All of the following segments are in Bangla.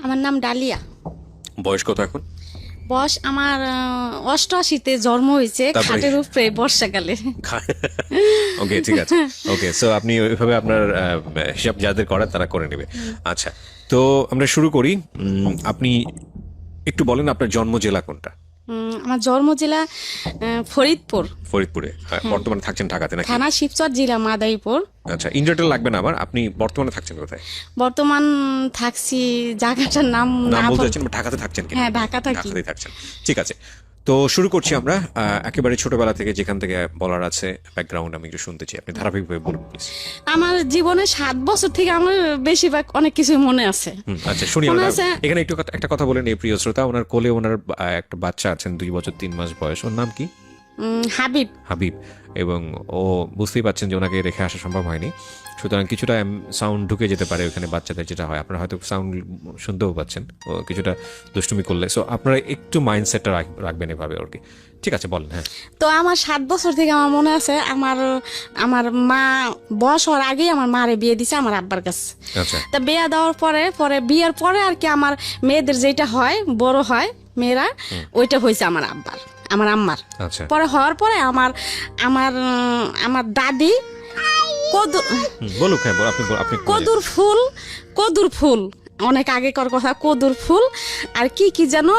আমার নাম ডালিয়া। বয়স কত এখন? বয়স আমার 88-তে জন্ম হয়েছে, খাটের উপরে বর্ষাকালে। ওকে, ঠিক আছে। ওকে, সো আপনি ওইভাবে আপনার হিসাব যাদের করার তারা করে নেবে। আচ্ছা, তো আমরা শুরু করি। আপনি একটু বলেন আপনার জন্ম জেলা কোনটা? আমার জন্ম জেলা ফরিদপুর। ফরিদপুরে। বর্তমানে থাকছেন ঢাকাতে নাকি? থানা শিবচর, জেলা মাদারীপুর। আচ্ছা, ইন্ডিয়াটা লাগবে না আমার। আপনি বর্তমানে থাকছেন কোথায়? বর্তমান থাকছি জায়গাটার নাম নাম বলতে চাচ্ছেন, ঢাকাতে থাকছেন কি? হ্যাঁ, ঢাকা থাকি। ঢাকাতেই থাকছেন, ঠিক আছে। তো শুরু করছি আমরা একেবারে ছোটবেলা থেকে, যেখান থেকে বলার আছে ব্যাকগ্রাউন্ড আমি একটু শুনতে চাই। আপনি ধারাবাহিকভাবে বলুন প্লিজ। আমার জীবনে 7 বছর থেকে আমার বেশিরভাগ অনেক কিছু মনে আছে। আচ্ছা, শুনি আমরা। এখানে একটু একটা কথা বলেন এই প্রিয় শ্রোতা, ওনার কোলে ওনার একটা বাচ্চা আছেন 2 বছর 3 মাস বয়স। ওর নাম কি? হাবিব। হাবিব। এবং ও বুঝতেই পারছেন যে ওনাকে রেখে আসা সম্ভব হয়নি, সুতরাং কিছুটা সাউন্ড ঢুকে যেতে পারে ওখানে বাচ্চাদের, যেটা হয় আপনারা হয়তো সাউন্ড শুনতেও পাচ্ছেন ও কিছুটা দুষ্টুমি করলে। সো আপনারা একটু মাইন্ডসেটটা রাখবেন এভাবে আর কি। ঠিক আছে, বলেন। হ্যাঁ, তো আমার 7 বছর থেকে আমার মনে আছে, আমার মা বয়স হওয়ার আগেই আমার মারে বিয়ে দিছে আমার আব্বার কাছে। আচ্ছা। তা বিয়ে দেওয়ার পরে বিয়ের পরে আর কি আমার মেয়েদের যেটা হয়, বড় হয় মেয়েরা, ওইটা হয়েছে আমার আম্মার। আচ্ছা। পরে হওয়ার পরে আমার দাদি বলুক। হ্যাঁ, আপনি কদুর ফুল অনেক আগেকার কথা, কদুর ফুল আর কি যেন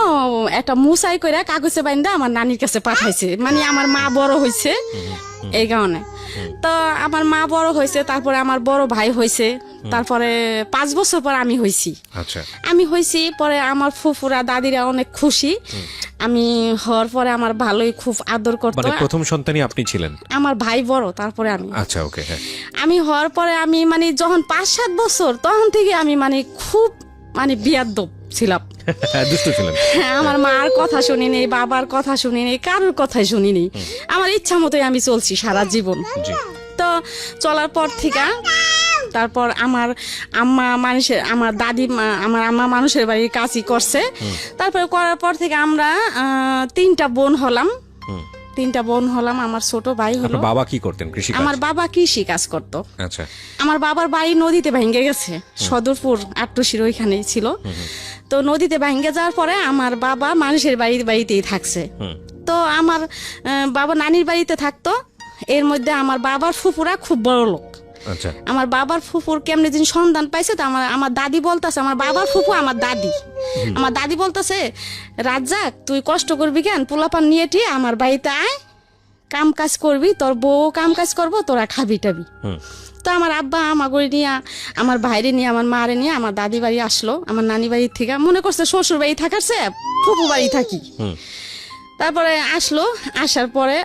একটা মুসাই করে কাগজে বাইন্দা আমার নানির কাছে পাঠাইছে। মানে আমার মা বড় হয়েছে এই কারণে। তো আমার মা বড় হয়েছে, তারপরে আমার বড় ভাই হয়েছে, তারপরে 5 বছর পর আমি হয়েছি। আচ্ছা। আমি হয়েছি পরে আমার ফুফুরা দাদিরা অনেক খুশি। আমি হওয়ার পরে আমার ভালোই খুব আদর করতো। মানে প্রথম সন্তানই আপনি ছিলেন? আমার ভাই বড়, তারপরে আমি। আচ্ছা, ওকে। হ্যাঁ, আমি হওয়ার পরে আমি মানে যখন 5-7 বছর, তখন থেকে আমি মানে খুব বিয়াদ্দপ ছিলাম। দুষ্টু ছিলেন। আমার মার কথা শুনি নেই, বাবার কথা শুনি নেই, কারোর কথাই শুনি নেই। আমার ইচ্ছা মতোই আমি চলছি সারা জীবন। তো চলার পর থেকে তারপর আমার আম্মা মানুষের বাড়ির কাজই করছে। তারপরে করার পর থেকে আমরা 3টা বোন হলাম। আমার ছোট ভাই হলো। বাবা কি করতেন? কৃষি? আমার বাবা কৃষি কাজ করতো। আচ্ছা। আমার বাবার বাড়ি নদীতে ভেঙে গেছে, সদরপুর আট্টুসির ওইখানেই ছিল। তো নদীতে ভেঙে যাওয়ার পরে আমার বাবা মানুষের বাড়িতেই থাকছে। তো আমার বাবা নানির বাড়িতে থাকতো। এর মধ্যে আমার বাবার ফুফুরা খুব বড় লোক। আচ্ছা। আমার বাবার ফুফুর কেমনে দিন সন্ধান পাইছে, তো আমার দাদি বলতেছে, আমার বাবার ফুফু আমার দাদি বলতেছে, রাজ্জাক তুই কষ্ট করবি কেন, পোলাপান নিয়ে টিয়ে আমার বাড়িতে আয়, কাম কাজ করবি, তোর বউ কাম কাজ করবো, তোরা খাবি টাবি। তো আমার আব্বা আমাকে নিয়ে, আমার ভাইরে নিয়ে, আমার মারে নিয়ে আমার দাদি বাড়ি আসলো। আমার নানি বাড়ির থেকে মনে করছে শ্বশুর বাড়ি থাকারছে ফুফু বাড়ি থাকি। তারপরে আসলো, আসার পরে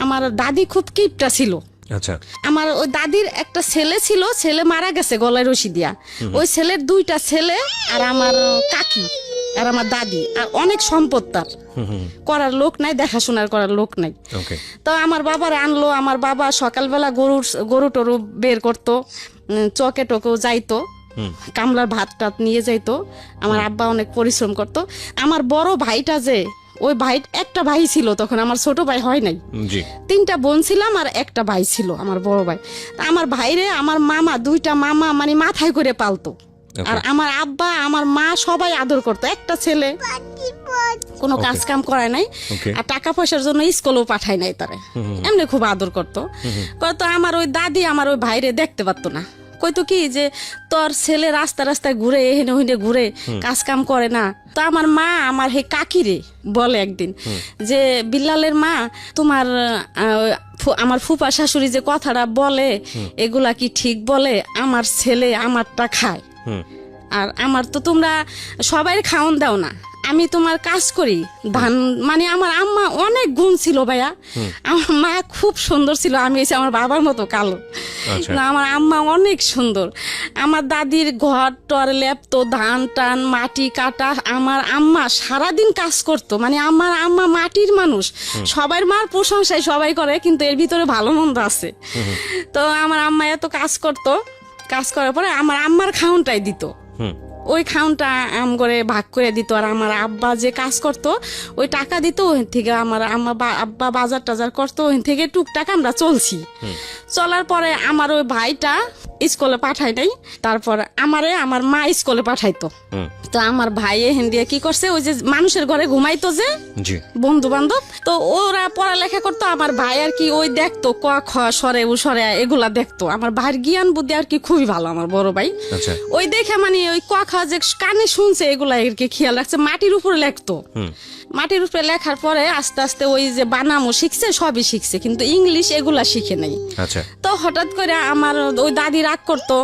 আমার দাদি খুব কিপটা ছিল। আচ্ছা। আমার ওই দাদির একটা ছেলে ছিল, ছেলে মারা গেছে গলায় রশি দিয়া। ওই ছেলের 2টা ছেলে আর আমার কাকি আর আমার দাদি, আর অনেক সম্পদ তার, করার লোক নাই, দেখাশোনার করার লোক নাই। তো আমার বাবার আনলো। আমার বাবা সকালবেলা গরু টরু বের করতো, চকে টকেও যাইতো, কামলার ভাত টাত নিয়ে যাইতো। আমার আব্বা অনেক পরিশ্রম করতো। আমার বড় ভাইটা যে, ওই ভাই একটা ভাই ছিল তখন, আমার ছোট ভাই হয় নাই। 3টা বোন ছিলাম আর একটা ভাই ছিল আমার বড় ভাই। আমার ভাইরে আমার মামা 2টা মামা মানে মাথায় করে পালতো। আর আমার আব্বা আমার মা সবাই আদর করতো। একটা ছেলে কোনো কাজ কাম করায় নাই, আর টাকা পয়সার জন্য স্কুলেও পাঠায় নাই তারে, এমনি খুব আদর করতো। আমার ওই দাদি আমার ওই ভাইরে দেখতে পারতো না, কইতো কি যে তোর ছেলে রাস্তায় ঘুরে, এহেনে ওহেনে ঘুরে, কাজ কাম করে না। তো আমার মা আমার হে কাকিরে বলে একদিন যে, বিল্লালের মা, তোমার আমার ফুপা শাশুড়ি যে কথাটা বলে এগুলা কি ঠিক বলে? আমার ছেলে আমারটা খায়, আর আমার তো তোমরা সবাই খাওন দাও না, আমি তোমার কাজ করি ধান। মানে আমার আম্মা অনেক গুণ ছিল ভাইয়া। আমার মা খুব সুন্দর ছিল, আমি এসে আমার বাবার মতো কালো। আমার আম্মা অনেক সুন্দর। আমার দাদির ঘর টর লেপতো, ধান টান মাটি কাটা। আমার আম্মা সারাদিন কাজ করতো। মানে আমার আম্মা মাটির মানুষ। সবার মার প্রশংসায় সবাই করে, কিন্তু এর ভিতরে ভালো মন্দ আছে। তো আমার আম্মা এত কাজ করতো, কাজ করার পরে আমার আম্মার খাউনটাই দিত। ওই খাউনটা আম করে ভাগ করে দিত। আর আমার আব্বা যে কাজ করতো ওই টাকা দিত, ওই থেকে আমার আব্বা বাজার টাজার করতো, ওই থেকে টুকটাক আমরা চলছি। চলার পরে আমার ওই ভাইটা স্কুলে পাঠাই নাই। তারপর আমার মা স্কুলে পাঠাইতো। তো আমার ভাই এহেন দিয়ে কি করছে, ওই যে মানুষের ঘরে ঘুমাইতো যে জি বন্ধু বান্ধব, তো ওরা পড়ালেখা করতো। আমার ভাই আর কি ওই দেখতো ক খ সরে উ সরে এগুলা দেখতো। আমার ভাইয়ের জ্ঞান বুদ্ধি আর কি খুবই ভালো, আমার বড় ভাই। আচ্ছা ওই দেখে মানে ওই ক খ যে কানে শুনছে এগুলা আর কি খেয়াল রাখছে। মাটির উপরে লেখতো, মাটির উপরে লেখার পরে আস্তে আস্তে ওই যে বানামও শিখছে, সবই শিখছে, কিন্তু ইংলিশ এগুলা শিখে নাই। আচ্ছা তো হঠাৎ করে আমার ওই দাদি রাগ করতো,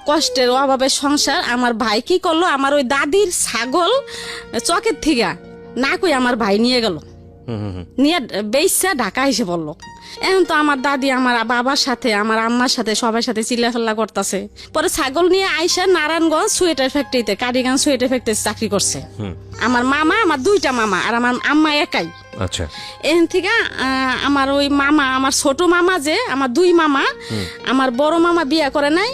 কষ্টের অভাবের সংসার। আমার ভাই কি করলো, আমার ওই দাদির ছাগল চকের থেকে না কই আমার ভাই নিয়ে গেল, নিয়ে বেইসা ঢাকা এসে বললো। এখন তো আমার দাদি আমার বাবার সাথে আমার আম্মার সাথে সবার সাথে চিল্লাফাল্লা করতেছে। পরে ছাগল নিয়ে আইসা নারায়ণগঞ্জ সোয়েটার ফ্যাক্টরিতে, কারিগঞ্জ সোয়েটার ফ্যাক্টরিতে চাকরি করছে। আমার মামা, আমার দুইটা মামা আর আমার আম্মা একাই। আচ্ছা এখান থেকে আমার ওই মামা, আমার ছোট মামা যে আমার দুই মামা, আমার বড় মামা বিয়ে করে নাই,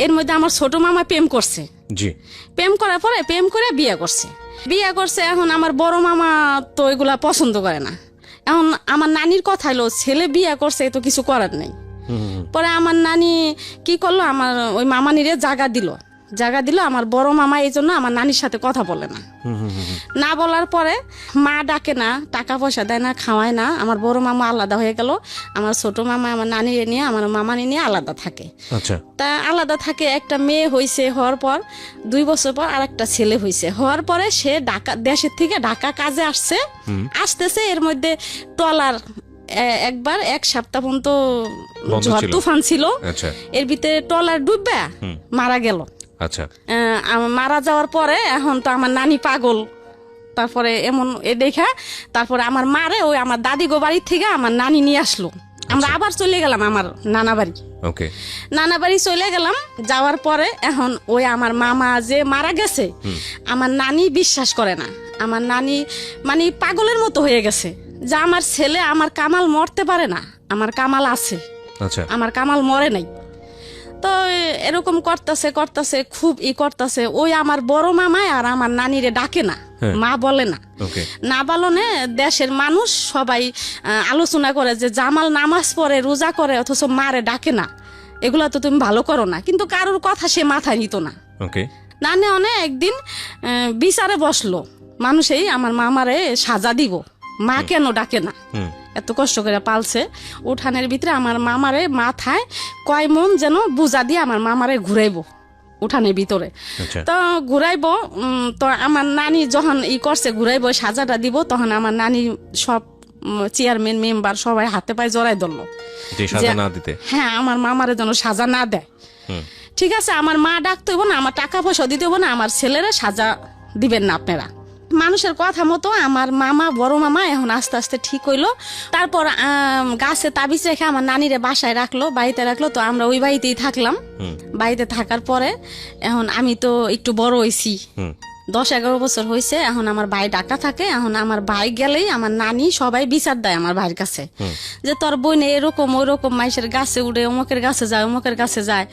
এর মধ্যে আমার ছোট মামা প্রেম করছে। জি প্রেম করার পরে প্রেম করে বিয়ে করছে। এখন আমার বড় মামা তো এগুলা পছন্দ করে না। এখন আমার নানির কথা হলো, ছেলে বিয়ে করছে তো কিছু করার নেই। পরে আমার নানি কি করলো, আমার ওই মামানিরে জায়গা দিল। আমার বড় মামা, এই জন্য আমার নানির সাথে কথা বলে না। না বলার পরে মা ডাকে না, টাকা পয়সা দেয় না, খাওয়ায় না। আমার বড় মামা আলাদা হয়ে গেল। আমার ছোট মামা আমার নানিরে নিয়ে, আমার মামানি নিয়ে আলাদা থাকে। আচ্ছা তা আলাদা থাকে। একটা মেয়ে হয়েছে, হওয়ার পর 2 বছর পর আর একটা ছেলে হয়েছে। হওয়ার পরে সে দেশের থেকে ঢাকা কাজে আসতেছে। এর মধ্যে ট্রলার একবার 1 সপ্তাহ পর্যন্ত ঝড় তুফান ছিল। আচ্ছা এর ভিতরে ট্রলার ডুববে মারা গেল। আচ্ছা মারা যাওয়ার পরে এখন তো আমার নানি পাগল। তারপরে এমন দেখা, তারপরে আমার মারে ওই আমার দাদি গো বাড়ির থেকে আমার নানি নিয়ে আসলো। আমরা আবার চলে গেলাম আমার নানা বাড়ি। ওকে নানা বাড়ি চলে গেলাম। যাওয়ার পরে এখন ওই আমার মামা যে মারা গেছে, আমার নানি বিশ্বাস করে না। আমার নানি মানে পাগলের মতো হয়ে গেছে যে আমার ছেলে, আমার কামাল মরতে পারে না, আমার কামাল আছে, আচ্ছা আমার কামাল মরে নাই। তো এরকম করতেছে খুব করতেছে। ওই আমার বড় মামায় আর আমার নানিরে ডাকে না, মা বলে না। না বলনে দেশের মানুষ সবাই আলোচনা করে যে জামাল নামাজ পড়ে, রোজা করে, অথচ মারে ডাকে না, এগুলা তো তুমি ভালো করো না। কিন্তু কারোর কথা সে মাথায় নিত না। না নেওয়া একদিন বিচারে বসলো, মানুষেই আমার মামারে সাজা দিব, মা কেন ডাকে না, এত কষ্ট করে পালছে। উঠানের ভিতরে আমার মামারে মাথায় কয় মন যেন বুঝা দিয়ে আমার মামারে ঘুরাইবো উঠানের ভিতরে। তো ঘুরাইবো, তো আমার নানি যখন করছে ঘুরাইবো, সাজাটা দিব, তখন আমার নানি সব চেয়ারম্যান মেম্বার সবাই হাতে পায়ে জড়াই ধরলো, হ্যাঁ আমার মামারে যেন সাজা না দেয়। ঠিক আছে, আমার মা ডাকতে হইব না, আমার টাকা পয়সা দিতে হইব না, আমার ছেলেরা সাজা দিবেন না আপনারা। মানুষের কথা মতো আমার মামা, বড় মামা এখন আস্তে আস্তে ঠিক হইলো। তারপর গাছে তাবিজ রেখে আমার নানিরে বাসায় রাখলো, বাড়িতে রাখলো। তো আমরা ওই বাড়িতেই থাকলাম। বাড়িতে থাকার পরে এখন আমি তো একটু বড় হয়েছি, 10-11 বছর হয়েছে। এখন আমার ভাই ঢাকা থাকে। এখন আমার ভাই গেলেই আমার নানি সবাই বিচার দেয় আমার ভাইয়ের কাছে, যে তোর বোন এরকম ওইরকম মাইসের গাছে উঠে, অমুকের গাছে যায়, অমুকের কাছে যায়,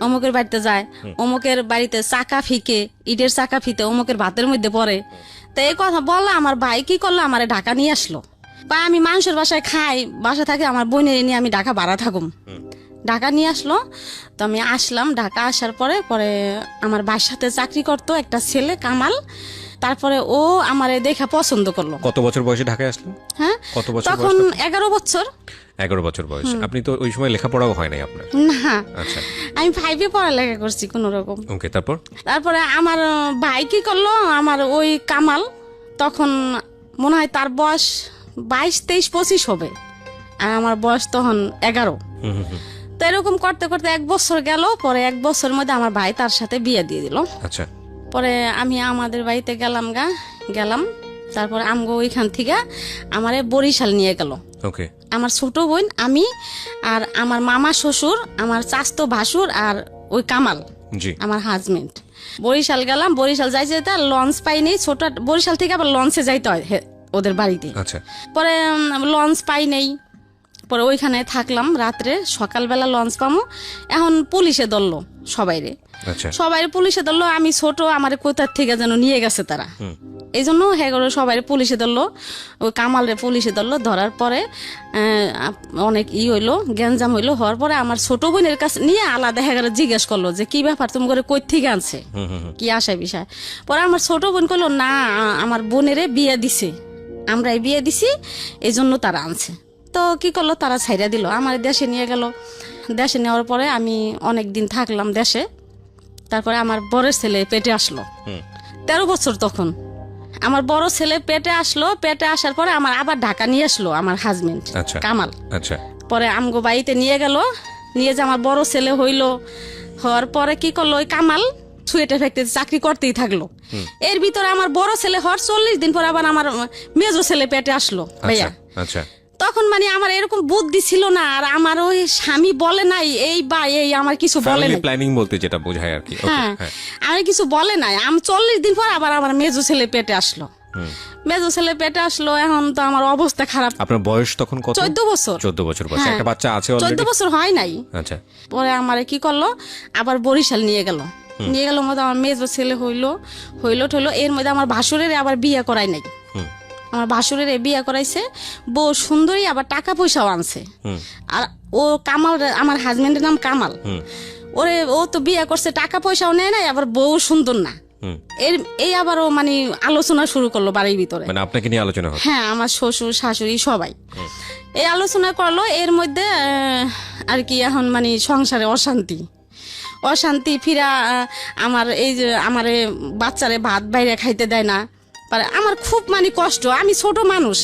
অমুকের বাড়িতে যায়, অমুকের বাড়িতে চাকা ফিকে, ইটের চাকা ফিতে অমুকের ভাতের মধ্যে পড়ে। তো এই কথা বললো। আমার ভাই কি করলো, আমার ঢাকা নিয়ে আসলো। বা আমি মানুষের বাসায় খাই, বাসা থাকে, আমার বোনের নিয়ে আমি ঢাকা ভাড়া থাকুম। ঢাকা নিয়ে আসলো। তো আমি আসলাম। ঢাকা আসার পরে আমার বাসার সাথে চাকরি করতো একটা ছেলে, কামাল। তারপরে ও আমারে দেখা পছন্দ করলো। কত বছর বয়সে ঢাকায় আসলো? হ্যাঁ, কত বছর? তখন 11 বছর। 11 বছর বয়স। আপনি তো ওই সময় লেখাপড়াও হয় নাই আপনার? না। আচ্ছা, আমি 5-এ পড়ালেখা করছি কোন রকম। ওকে। তারপরে আমার ভাই কি করলো, আমার ওই কামাল, তখন মনে হয় তার বয়স 22, 23, 25 হবে, আর আমার বয়স তখন 11। তো এরকম করতে করতে 1 বছর গেল। পরে 1 বছরের মধ্যে আমার ভাই তার সাথে বিয়ে দিয়ে দিল। আচ্ছা। পরে আমি আমাদের বাড়িতে গেলাম। তারপরে আমগো ওইখান থেকে আমারে বরিশাল নিয়ে গেল। ওকে। আমার ছোট বোন, আমি, আর আমার মামা শ্বশুর, আমার চাচতো ভাসুর, আর ওই কামাল আমার হাজবেন্ড। বরিশাল গেলাম। বরিশাল যাইতে লঞ্চ পাইনি। ছোট বরিশাল থেকে আবার লঞ্চে যাইতে হয় ওদের বাড়িতে। আচ্ছা। পরে লঞ্চ পাই নেই। পরে ওইখানে থাকলাম রাত্রে। সকালবেলা লঞ্চ পামো। এখন পুলিশে ধরলো সবাইরে। আচ্ছা। সবাই পুলিশে ধরলো। আমি ছোট, আমার কোথার থেকে যেন নিয়ে গেছে তারা। এই জন্য হেগরে সবাই পুলিশে ধরলো, ওই কামালরে পুলিশে ধরলো। ধরার পরে অনেক হইলো, গ্যাঞ্জাম হইলো। হওয়ার পরে আমার ছোট বোনের কাছে নিয়ে আলাদা হেগরে জিজ্ঞেস করলো যে কি ব্যাপার, তুমি করে কই থেকে আনছে, কি আশা বিষয়। পরে আমার ছোট বোন কইলো না, আমার বোনেরে বিয়ে দিছে, আমরাই বিয়ে দিছি, এই জন্য তারা আনছে। তো কি করলো, তারা ছাইরা দিল, আমার দেশে নিয়ে গেল। দেশে নেওয়ার পরে আমি অনেক দিন থাকলাম দেশে। তারপরে আমার বড় ছেলে পেটে আসলো, 13 বছর তখন। আমার বড় ছেলে পেটে আসলো, পেটে আসার পরে আমার আবার ঢাকা নিয়ে আসলো আমার হাজবেন্ড কামাল। আচ্ছা, পরে আমগো বাড়িতে নিয়ে গেল, নিয়ে যে আমার বড় ছেলে হইলো। হওয়ার পরে কি করলো, ওই কামাল ছুয়েটে ফ্যাক্টরিতে চাকরি করতেই থাকলো। এর ভিতরে আমার বড় ছেলে হওয়ার 40 দিন পর আবার আমার মেজো ছেলে পেটে আসলো ভাইয়া। আচ্ছা, তখন মানে আমার এরকম বুদ্ধি ছিল না, আর আমার ওই স্বামী বলে নাই এই বা এই, আমার কিছু বলে নাই, প্ল্যানিং বলতে যেটা বোঝায় আর কি। হ্যাঁ, আমি কিছু বলে নাই। আমি 40 দিন পর আবার আমার মেজো ছেলে পেটে আসলো। মেজো ছেলে পেটে আসলো, এখন তো আমার অবস্থা খারাপ। আপনার বয়স তখন কত? 14 বছর। 14 বছর বয়স, একটা বাচ্চা আছে অলরেডি? 14 বছর হয় নাই। আচ্ছা। পরে আমারে কি করলো, আবার বরিশাল নিয়ে গেল। নিয়ে গেল মধ্যে আমার মেজো ছেলে হইলো ঠইলো। এর মধ্যে আমার ভাসুরের আবার বিয়ে করাই নাই। আমার ভাসুরের বিয়ে করাইছে, বউ সুন্দরী, আবার টাকা পয়সাও আনছে। আর ও কামাল, আমার হাজবেন্ডের নাম কামাল। ওরে ও তো বিয়ে করছে, টাকা পয়সাও নেয় নাই, আবার বউ সুন্দর না। এই আবার ও মানে আলোচনা শুরু করলো বাড়ির ভিতরে, মানে আপনাকে নিয়ে আলোচনা হচ্ছে? হ্যাঁ, আমার শ্বশুর শাশুড়ি সবাই এই আলোচনা করলো। এর মধ্যে আর কি এখন মানে সংসারে অশান্তি ফিরা। আমার এই যে আমার বাচ্চারে ভাত বাইরে খাইতে দেয় না, আমার খুব মানে কষ্ট। আমি ছোট মানুষ,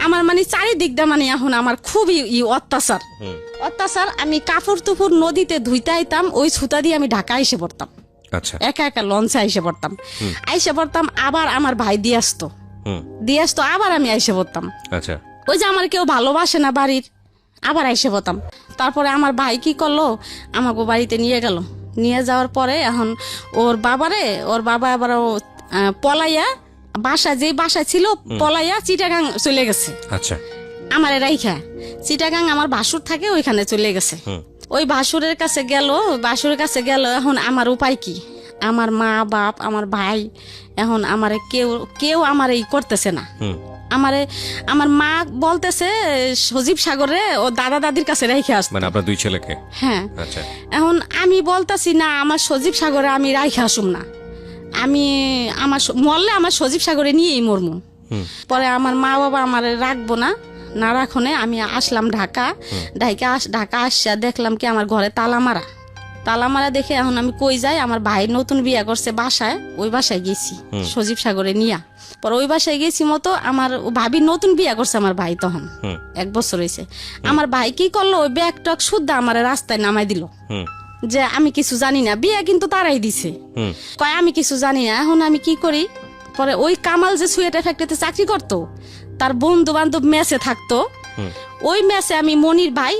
আমার মানে চারিদিক দিয়ে মানে এখন আমার খুবই অত্যাচার। আমি কাপড় তুপুর নদীতে ধুইতে আইতাম, ওই ছুতা দিয়ে আমি ঢাকা এসে পড়তাম। আচ্ছা। একা একা লঞ্চে আইসে পড়তাম। আবার আমার ভাই দিয়ে আসতো, আবার আমি আইসে পড়তাম। আচ্ছা। ওই যে আমার কেউ ভালোবাসে না বাড়ির, আবার আইসে পড়তাম। তারপরে আমার ভাই কি করলো, আমাকে বাড়িতে নিয়ে গেল। নিয়ে যাওয়ার পরে এখন ওর বাবা আবার পলাইয়া যে বাসা ছিল পলাইয়া চিটাগাং চলে গেছে। আচ্ছা। আমার রাইখা চিটাগাং আমার ভাসুর থাকে, ওইখানে চলে গেছে। ওই ভাসুরের কাছে গেল। এখন আমার উপায় কি, আমার মা বাপ আমার ভাই, এখন আমার কেউ আমার এই করতেছে না। আমার মা বলতেছে সজীব সাগরে ও দাদা দাদির কাছে রেখে আসতে, মানে আপনার 2 ছেলেকে? হ্যাঁ। আচ্ছা। এখন আমি বলতাছি না, আমার সজীব সাগরে আমি রাইখে আসুম না, আমি মরলে আমার সজীব সাগরে নিয়েই মরমু। পরে আমার মা বাবা আমার রাখবো না রাখনে আমি আসলাম ঢাকা আসা দেখলাম কি আমার ঘরে তালা মারা দেখে এখন আমি কই যাই, আমার ভাই নতুন বিয়ে করছে বাসায়, ওই বাসায় গেছি সজীব সাগরে নিয়া। পরে ওই বাসায় গেছি মতো, আমার ভাবি নতুন বিয়ে করছে আমার ভাই, তখন 1 বছর হয়েছে। আমার ভাই কি করলো, ওই ব্যাগ টক শুদ্ধ আমার রাস্তায় নামাই দিল যে আমি কিছু জানি না, বিয়ে কিন্তু তারাই দিছে। কয় আমি কিছু জানি না, এখন আমি কি করি। পরে ওই কামাল যে সুয়েটার ফ্যাক্টরিতে চাকরি করতো, তার বন্ধু বান্ধব মেসে থাকতো, ওই মেসে আমি মনির ভাই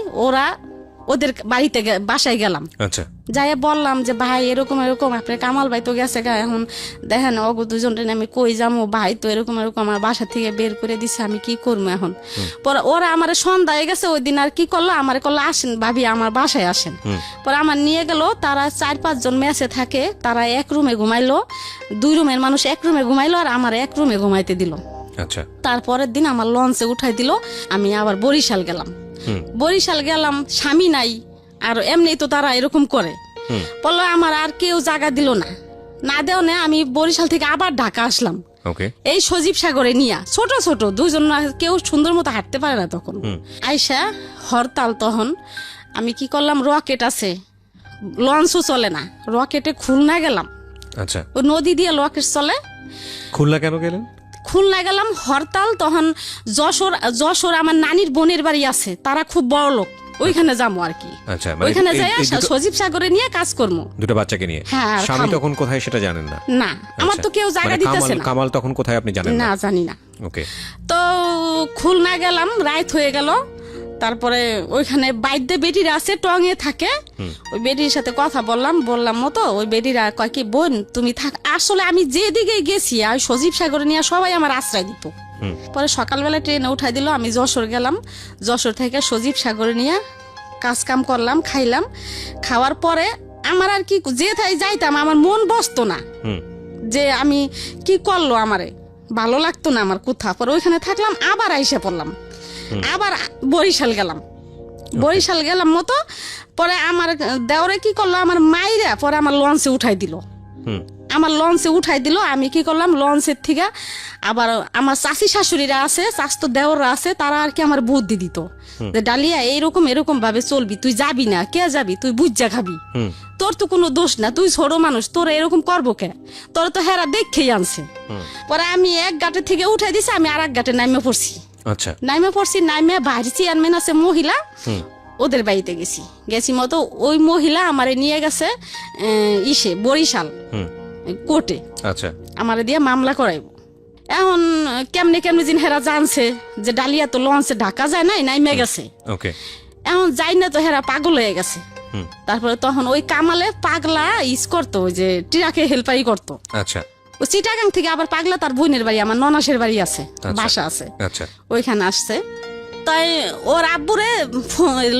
ওদের বাড়িতে বাসায় গেলাম। আচ্ছা। যাই বললাম যে ভাই এরকম আপনার কামাল ভাই তো গেছে গা, এখন দেখেন অগো দুজনটা আমি কই যাবো, ভাই তো এরকম আমার বাসা থেকে বের করে দিছে, আমি কি করবো এখন। পরে ওরা আমার সন্ধ্যায় গেছে ওই দিন, আর কি করলো, আমার করলো আসেন ভাবি আমার বাসায় আসেন। পরে আমার নিয়ে গেল, তারা 4-5 জন মেসে থাকে, তারা 1 রুমে ঘুমাইলো, 2 রুমের মানুষ 1 রুমে ঘুমাইলো, আর আমার 1 রুমে ঘুমাইতে দিল। আচ্ছা। তারপরের দিন আমার লঞ্চে উঠাই দিল, আমি আবার বরিশাল গেলাম, স্বামী নাই, আর এমনি তো তারা এরকম করে। বললো আমার আর কেউ জায়গা দিল না দেও না, আমি বরিশাল থেকে আবার ঢাকা আসলাম। এই সজীব সাগরে নিয়া ছোট 2 জন, কেউ সুন্দর মতো হাঁটতে পারে না তখন। আইসা হরতাল, তখন আমি কি করলাম, রকেট আছে, লঞ্চও চলে না, রকেটে খুলনা গেলাম। আচ্ছা। ওই নদী দিয়ে রকেট চলে। খুলনা কেন গেলেন? খুলনা গেলাম হরতাল, তখন যশোর আমার নানির বোনের বাড়ি আছে, তারা খুব বড় লোক, ওইখানে যাবো আর কি। আচ্ছা। ওইখানে যাই সজীব সাগরে নিয়ে কাজ করবো, 2টা বাচ্চাকে নিয়ে। হ্যাঁ। স্বামী তখন কোথায় সেটা জানেন না? না, আমার তো কেউ জায়গা দিতেছে না। কামাল তখন কোথায় আপনি জানেন না? জানি না। ওকে। তো খুলনা গেলাম, রাত হয়ে গেল। তারপরে ওইখানে বাইদ্যে বেটিরা আছে, টঙে থাকে, ওই বেটির সাথে কথা বললাম মতো, ওই বেটিরা কয় কি বোন তুমি থাক। আসলে আমি যেদিকে গেছি আর সজীব সাগরে নিয়ে সবাই আমার আশ্রয় দিত। পরে সকালবেলা ট্রেনে উঠাই দিল, আমি যশোর গেলাম, যশোর থেকে সজীব সাগরে নিয়ে কাজ কাম করলাম, খাইলাম। খাওয়ার পরে আমার আর কি যেথায় যাইতাম আমার মন বসতো না, যে আমি কি করলো, আমারে ভালো লাগতো না আমার কোথা। পরে ওইখানে থাকলাম, আবার আইসা পড়লাম, আবার বরিশাল গেলাম। বরিশাল গেলাম মতো, পরে আমার দেওরে কি করলো, আমার মাইরা পরে আমার লঞ্চে উঠাই দিল। আমার লঞ্চে উঠাই দিল, আমি কি করলাম, লঞ্চের থেকে আবার আমার চাচি শাশুড়িরা আছে, চাচতো দেওররা আছে, তারা আর কি আমার বুদ্ধি দিত যে ডালিয়া এরকম এরকম ভাবে চলবি, তুই যাবি না, কে যাবি, তুই বুঝা খাবি, তোর তো কোনো দোষ না, তুই ছোট মানুষ, তোর এরকম করবো কে, তোর তো হেরা দেখেই আনছে। পরে আমি এক ঘাটে থেকে উঠাই দিছি, আমি আর এক ঘাটে নামে পড়ছি। আচ্ছা, নামে পড়ছি, নামে বাইরে চেয়ারম্যান আছে মহিলা, ওদের বাড়িতে গেছি মতো ওই মহিলা আমারে নিয়ে গেছে ইসে বরিশাল কোর্টে। আচ্ছা, আমারে দিয়ে মামলা করাইব। এখন কেমনে কেমনে দিন হেরা জানছে যে ডালিয়া তো লঞ্চে ঢাকা যায় নাই, নাইমে গেছে। ওকে, এখন যাই না তো হেরা পাগল হয়ে গেছে। তারপরে তখন ওই কামালে পাগলা করতো, ওই যে ট্রাকে হেল্পারি করতো। আচ্ছা, ও চিটাগাং থেকে আবার পাগলা তার বোনের বাড়ি, আমার ননাসের বাড়ি আছে, বাসা আছে, আচ্ছা, ওইখানে আসছে। তাই ওর আব্বুরে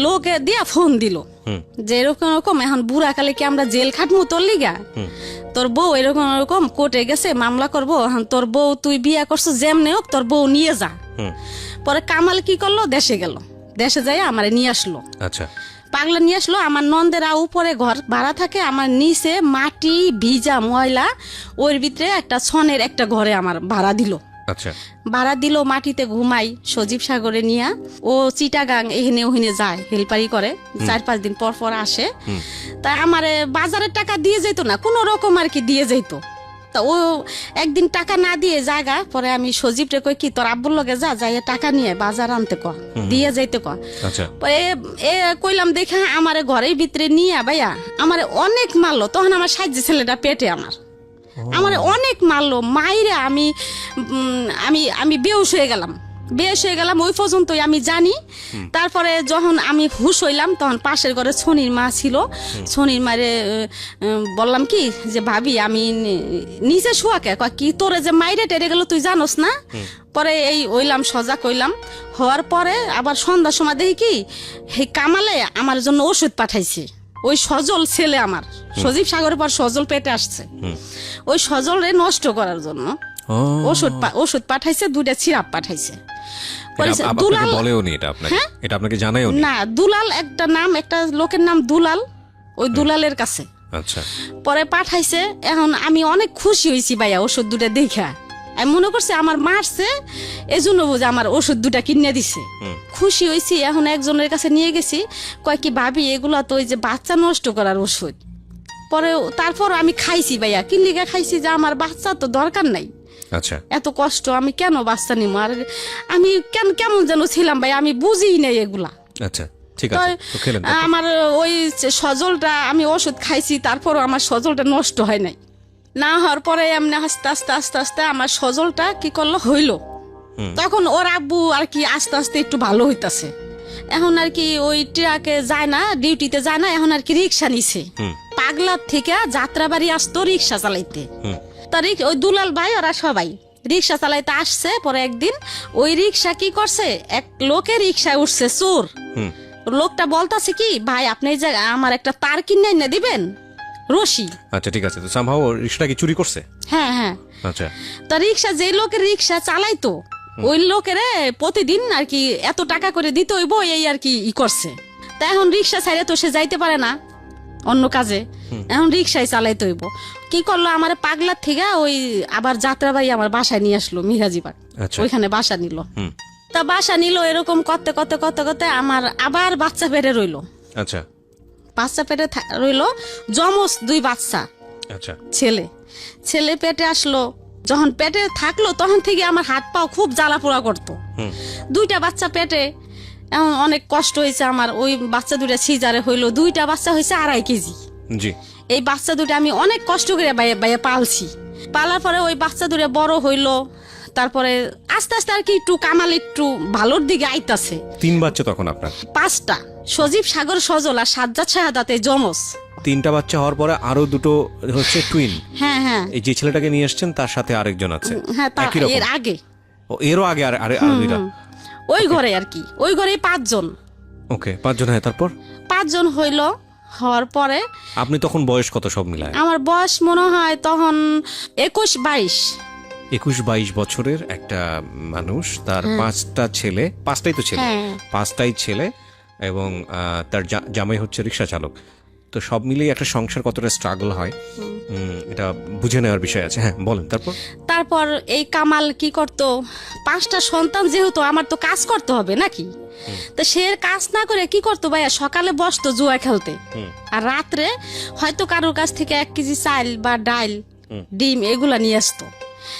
লোকে দিয়া ফোন দিল যে এরকম এরকম এখন বুড়াকালে কি আমরা জেল খাটমু তোর লিগা, তোর বউ এরকম এরকম কোর্টে গেছে, মামলা করবো, এখন তোর বউ তুই বিয়া করছো, যেমনে হোক তোর বউ নিয়ে যা। পরে কামাল কি করলো, দেশে গেল, দেশে যাই আমারে নিয়ে আসলো। আচ্ছা, পাগলা নিয়ে আসলো। আমার নন্দেরা উপরে ঘর ভাড়া থাকে, আমার নিচে মাটি ভিজা ময়লা, ওর ভিতরে একটা ছনের একটা ঘরে আমার ভাড়া দিল। আচ্ছা, ভাড়া দিল, মাটিতে ঘুমাই সজীব সাগরে নিয়া। ও চিটাগাং এখানে ওখানে যায়, হেল্পারি করে, 4-5 দিন পর পর আসে। তাই আমারে বাজারের টাকা দিয়ে যেত না, কোনো রকম আর কি দিয়ে যেত। তা ও একদিন টাকা না দিয়ে জায়গা, পরে আমি সজীব রে কই কি তোর আব্বুর লগে যা, যাই টাকা নিয়ে বাজার আনতে ক, দিয়ে যাইতে ক। আচ্ছা, এ কইলাম দেখা আমারে ঘরের ভিতরে নিয়ে ভাইয়া আমারে অনেক মারলো। তখন আমার সাহায্য ছেলেটা পেটে আমার অনেক মারলো, মাইরে আমি আমি আমি বেহুশ হয়ে গেলাম। ওই পর্যন্তই আমি জানি। তারপরে যখন আমি হুশ হইলাম, তখন পাশের ঘরে ছনির মা ছিল। ছনির মারে বললাম কি যে ভাবি আমি নিচে শোয়াকে, কি তোরে যে মাইরে টেরে গেল তুই জানোস না। পরে এই ওইলাম সজাগ হইলাম। হওয়ার পরে আবার সন্ধ্যার সময় দেখি কি হে কামালে আমার জন্য ওষুধ পাঠাইছে। ওই সজল ছেলে আমার, সজীব সাগরের পর সজল পেটে আসছে, ওই সজল রে নষ্ট করার জন্য ওষুধ পাঠাইছে, 2টা সিরাপ পাঠাইছে। দুলাল বলেওনি এটা আপনাকে, এটা আপনাকে জানায়ওনি না। দুলাল একটা নাম, একটা লোকের নাম দুলাল, ওই দুলালের কাছে। আচ্ছা, পরে পাঠাইছে। এখন আমি অনেক খুশি হয়েছি ভাইয়া ওষুধ 2টা দেখা। আমি মনে করছি আমার মারছে, এই জন্য বুঝে আমার ওষুধ 2টা কিনে দিছে। খুশি হয়েছি। এখন একজনের কাছে নিয়ে গেছি, কয় কি ভাবি এগুলা তো ওই যে বাচ্চা নষ্ট করার ওষুধ। পরে তারপর আমি খাইছি ভাইয়া, কি লিগা খাইছি যে আমার বাচ্চা তো দরকার নাই। আচ্ছা, এত কষ্ট আমি কেন বাচ্চা নিব, আর আমি কেমন যেন ছিলাম ভাই, আমি বুঝি নাই এগুলা। আচ্ছা, ঠিক আছে, তো খেলেন। আমার ওই সজলটা আমি ওষুধ খাইছি, তারপরও আমার সজলটা নষ্ট হয় নাই। না হওয়ার পরে এমনি আস্তে আস্তে আস্তে আস্তে আমার সজলটা কি করলো হইলো। তখন ওর আব্বু আর কি আস্তে আস্তে একটু ভালো হইতাছে। এখন আর কি ওই ট্রাকে যায় না, ডিউটিতে যায় না, এখন আর কি রিক্সা নিছে। পাগলার থেকে যাত্রাবাড়ি আসতো রিক্সা চালাইতে। তা ওই দুলাল ভাই ওরা সবাই রিক্সা চালাইতে আসছে। পরে একদিন ওই রিক্সা কি করছে, এক লোকের রিক্সায় উঠছে চোর। লোকটা বলতাছে কি ভাই আপনি যে আমার একটা তার কিনে এনে দিবেন, রশি। আচ্ছা, ঠিক আছে, তো সামহাও রিক্সাটা কি চুরি করছে? হ্যাঁ হ্যাঁ। আচ্ছা, তা রিক্সা যে লোকের রিক্সা চালাইতো ওই লোকের প্রতিদিন আর কি এত টাকা করে দিতে হইব, এই আর কি করছে। তা এখন রিক্সা ছাড়ে তো সে যাইতে পারে না অন্য কাজে, এখন রিক্সায় চালাইতে হইব। কি করলো, আমার পাগলার থেকে ওই আবার যাত্রাবাড়ি আমার বাসায় নিয়ে আসলো, মিরাজিবাগ, ওইখানে বাসা নিল। তা বাসা নিল, এরকম করতে করতে করতে করতে আমার আবার বাচ্চা পেটে রইলো। আচ্ছা, বাচ্চা পেটে রইলো, জমজ 2 বাচ্চা। আচ্ছা, ছেলে পেটে আসলো। যখন পেটে থাকলো তখন থেকে আমার হাত পাও খুব জ্বালা পোড়া করতো। 2টা বাচ্চা পেটে, এখন অনেক কষ্ট হয়েছে আমার। ওই বাচ্চা 2টা সিজারে হইলো, 2টা বাচ্চা হয়েছে 2.5 কেজি। জি, এই বাচ্চা 2টা আমি অনেক কষ্ট করে বাইয়ে পালছি। পালার পরে ওই বাচ্চা 2টা বড় হইলো। তারপরে আস্তে আস্তে আর কি একটু কামাল একটু ভালোর দিকে আইতাছে। 3 বাচ্চা তখন আপনার? 5টা, সজীব সাগর সজল আর সাজ্জাদ শাহাদাতে জমজ। 3টা বাচ্চা হওয়ার পরে আরো 2টো হচ্ছে টুইন। হ্যাঁ হ্যাঁ, এই যে ছেলেটাকে নিয়ে আসছেন তার সাথে আরেকজন আছে। হ্যাঁ, এর আগে, এরও আগে আর 2টা ওই ঘরে আর কি, ওই ঘরে 5 জন। ওকে, 5 জন। হ্যাঁ, তারপর 5 জন হইলো। হওয়ার পরে আপনি তখন বয়স কত সব মিলায়? আমার বয়স মনে হয় তখন 21-22। 21-22 বছরের একটা মানুষ, তার 5টা ছেলে, 5টাই তো ছেলে, হ্যাঁ। 5টাই ছেলে, এবং তার জামাই হচ্ছে রিক্সা চালক। তো সব মিলিয়ে একটা সংসার কতটা স্ট্রাগল হয় এটা বুঝে নেওয়ার বিষয় আছে। হ্যাঁ বলেন তারপর। তারপর এই কামাল কি করতো, 5টা সন্তান যেহেতু আমার তো কাজ করতে হবে নাকি, তো সে কাজ না করে কি করতো ভাইয়া, সকালে বসতো জুয়া খেলতে, আর রাত্রে হয়তো কারোর কাছ থেকে 1 কেজি চাল বা ডাল, ডিম এগুলা নিয়ে আসতো।